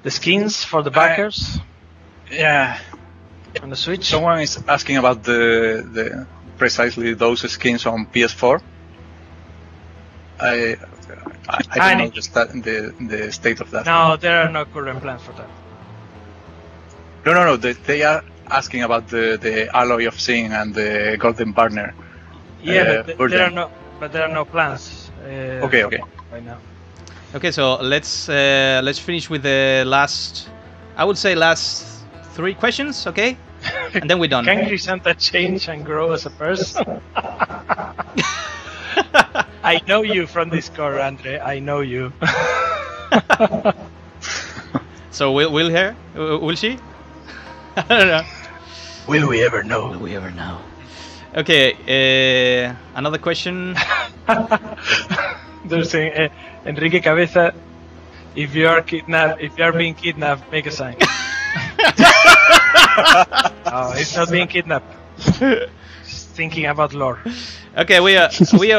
skins for the backers Yeah. on the Switch. Someone is asking about the precisely those skins on PS4. I don't know just the state of that. No, there are no current plans for that. No. They are asking about the Alloy of Sin and the Golden Partner. Yeah, but there are no plans. Okay. Right now. Okay, so let's finish with the last 3 questions, okay? And then we're done. Can Crisanta change and grow as a person? I know you from Discord, Andre. I know you. So will her? Will she? I don't know. Will we ever know? Will we ever know? Okay, another question. They're saying, Enrique Cabeza, if you are being kidnapped, make a sign. Oh, it's not being kidnapped. Just thinking about lore. Okay, we are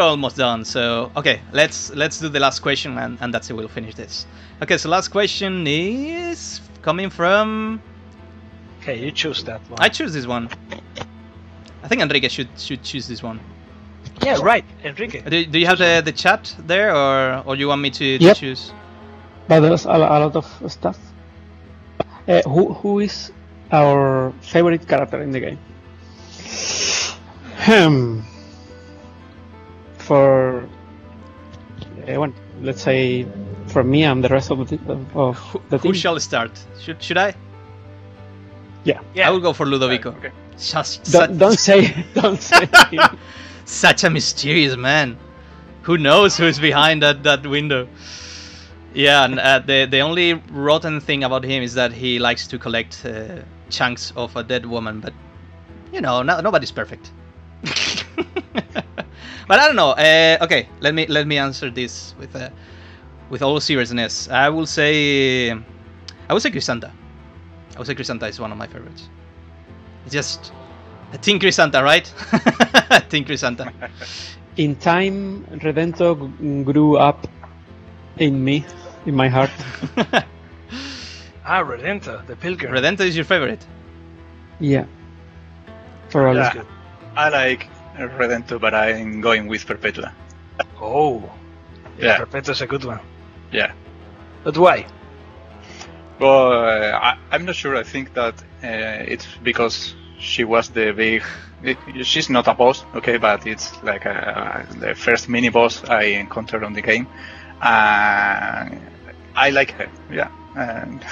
almost done. So okay, let's do the last question and that's it. We'll finish this. Okay, so last question is coming from. Okay, you choose that one. I choose this one. I think Enrique should choose this one. Yeah, right, Enrique. Do you have the chat there, or you want me to choose? But there's a lot of stuff. Who is our favorite character in the game? For let's say for me and the rest of the team. Who shall start? Should I? Yeah. I will go for Ludovico. Okay. Don't say. Such a mysterious man. Who knows who's behind that window? Yeah, and the only rotten thing about him is that he likes to collect chunks of a dead woman. But nobody's perfect. But I don't know. Okay, let me answer this with all seriousness. I will say Crisanta. I would say Crisanta is one of my favorites. It's just I think Crisanta, right? I think Crisanta. In time, Redento grew up in me, in my heart. Redento, the pilgrim. Redento is your favorite? Yeah. For all. Yeah, I like Redento, but I'm going with Perpetua. Oh. Yeah. Perpetua's a good one. Yeah. But why? Well, I'm not sure. I think that it's because she was the big. She's not a boss, okay, but it's like the first mini boss I encountered on the game. I like her, yeah. And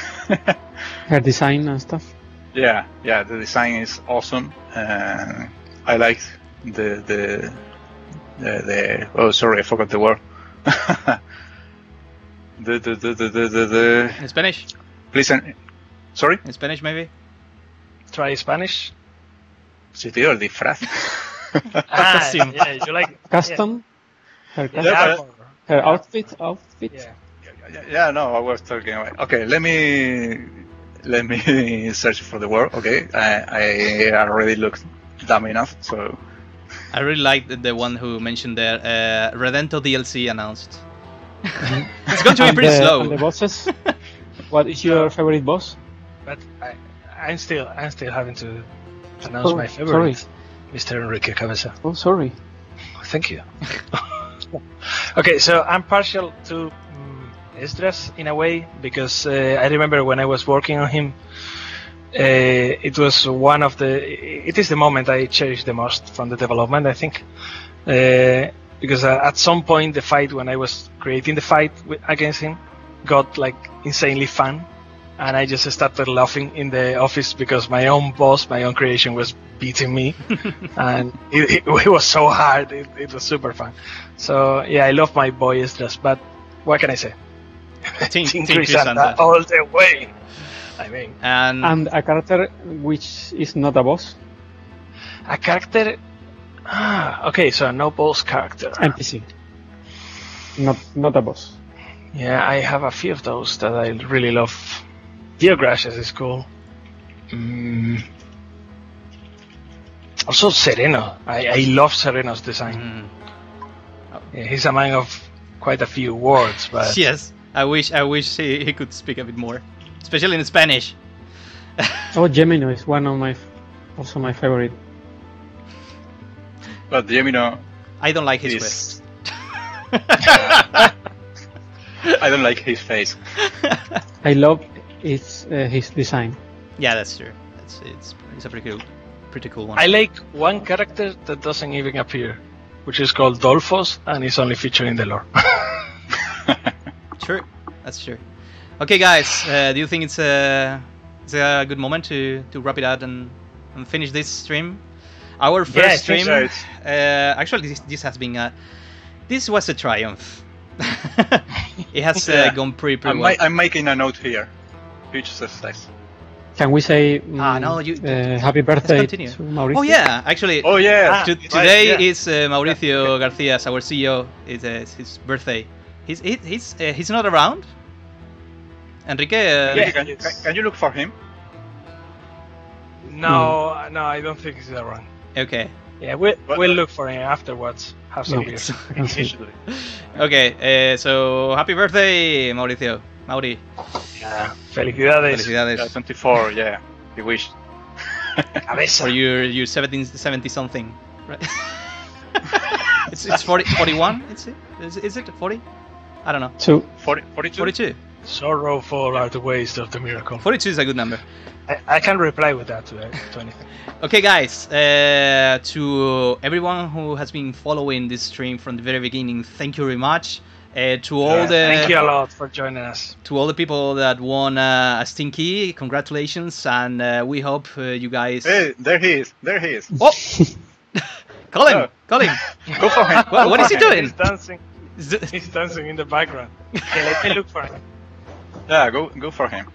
her design and stuff. Yeah, the design is awesome. I like the oh, sorry, I forgot the word. the In Spanish. Please, sorry. In Spanish, maybe. Try Spanish. Sí, tío, el disfraz. Yeah, you like custom. Yeah. Her outfit. Yeah, no, I was talking about. Okay, let me search for the word. Okay, I already looked dumb enough, so. I really like the one who mentioned there. Redento DLC announced. It's going to be pretty slow. And the bosses. What is your favorite boss? But I'm still having to announce my favorite. Sorry. Mr. Enrique Cabeza. Oh, sorry. Thank you. Okay, so I'm partial to Esdras in a way because I remember when I was working on him, it was it is the moment I cherish the most from the development, I think. Because at some point the fight, when I was creating the fight against him, got like insanely fun. and I just started laughing in the office because my own boss, my own creation, was beating me, and it was so hard. It was super fun. So yeah, I love my boy Esdras, but what can I say? Team Crisanta all the way. I mean, And a character which is not a boss, a character. Okay, so no boss character. NPC, not a boss. Yeah, I have a few of those that I really love. Geogracias is cool. Also Sereno. I love Sereno's design. Yeah, he's a man of quite a few words, but Yes, I wish he could speak a bit more, especially in Spanish. Oh, Gemino is one of also my favorite. But Gemino, I don't like his is- vest. I don't like his face. I love his design. Yeah, that's true. It's a pretty cool one. I like one character that doesn't even appear, which is called Dolphos, and is only featured in the lore. Sure, that's true. Okay, guys, do you think it's a good moment to wrap it out and finish this stream? Our first Yes, stream. that's Actually, this has been this was a triumph. It has Yeah. gone pretty well. I'm making a note here. Huge success. Can we say no, happy birthday continue. to Mauricio? Oh yeah, actually, Oh yeah. today yeah. is Mauricio Garcia's, our CEO. It's his birthday. He's not around. Enrique. Enrique, can you look for him? No, I don't think he's around. Okay. Yeah, we'll look for him afterwards. Have some No. beers. I can see. Okay. So happy birthday, Mauricio. Mauri. Yeah, felicidades. Felicidades. Yeah, 24. Yeah, he wished. Cabeza. For your 70 something, right? it's 41. Is it 40? I don't know. 42. 42. Sorrowful are the ways of the miracle. 42 is a good number. I can reply with that to anything. Okay, guys. To everyone who has been following this stream from the very beginning, thank you very much. To all Thank you a lot for joining us. to all the people that won a Steam Key, congratulations, and we hope you guys. Hey, there he is. There he is. Oh, call him! Oh. Call him! Go for him. What is he doing? He's dancing. He's dancing in the background. Okay, let me look for him. Yeah, go for him.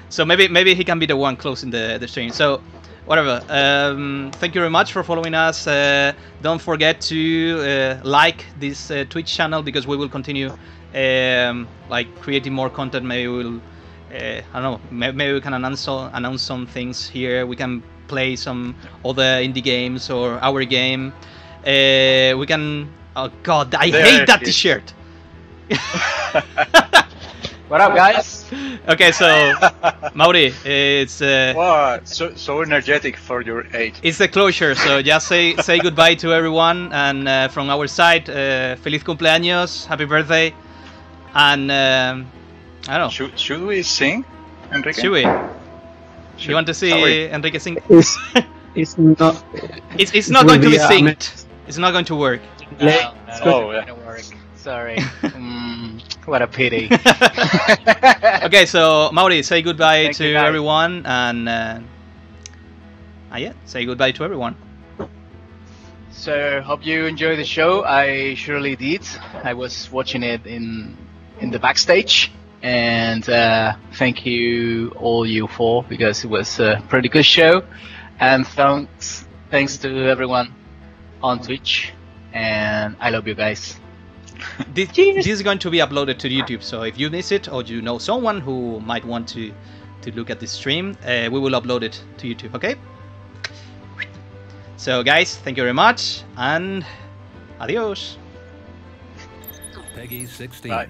So maybe he can be the one closing the stream. So whatever. Thank you very much for following us. Don't forget to like this Twitch channel, because we will continue like creating more content. Maybe we'll I don't know. Maybe we can announce some things here. We can play some other indie games or our game. We can. Oh God, I hate that T-shirt. What up, guys? Okay, so Mauri, it's Wow, so energetic for your age. it's the closure. So just say goodbye to everyone, and from our side, feliz cumpleaños, happy birthday, and I don't know. Should we sing, Enrique? Should we? You want to see Sorry. Enrique sing? It's not. It's not will going to be be a synced. It's not going to work. No, Oh, yeah. gonna work. Sorry. What a pity. Okay, so Mauri, say goodbye Thank to you, guys. everyone, and yeah, say goodbye to everyone. So, hope you enjoy the show. I surely did. I was watching it in the backstage, and thank you all you four, because it was a pretty good show. And thanks to everyone on Twitch, and I love you guys. This is going to be uploaded to YouTube, so if you miss it, or you know someone who might want to look at this stream, we will upload it to YouTube, okay? So guys, thank you very much, and adios. Peggy 16. Bye.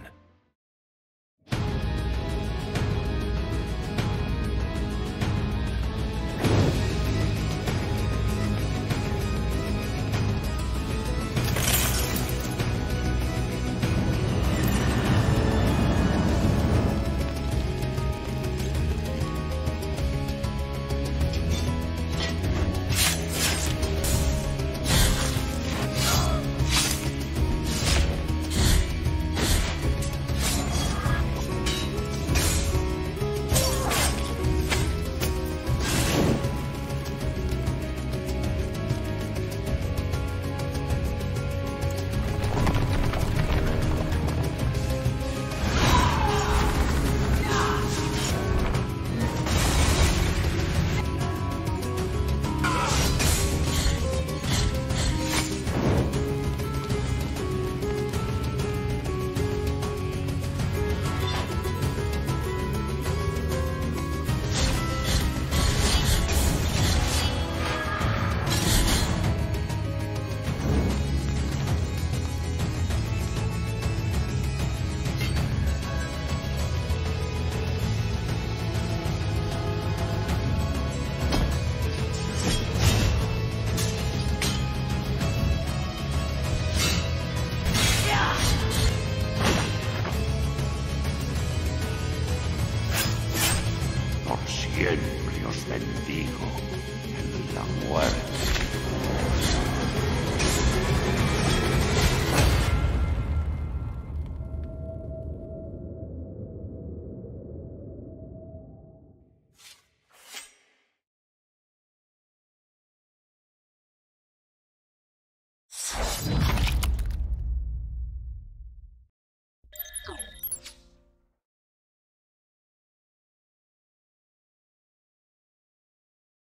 Siempre os bendigo en la muerte.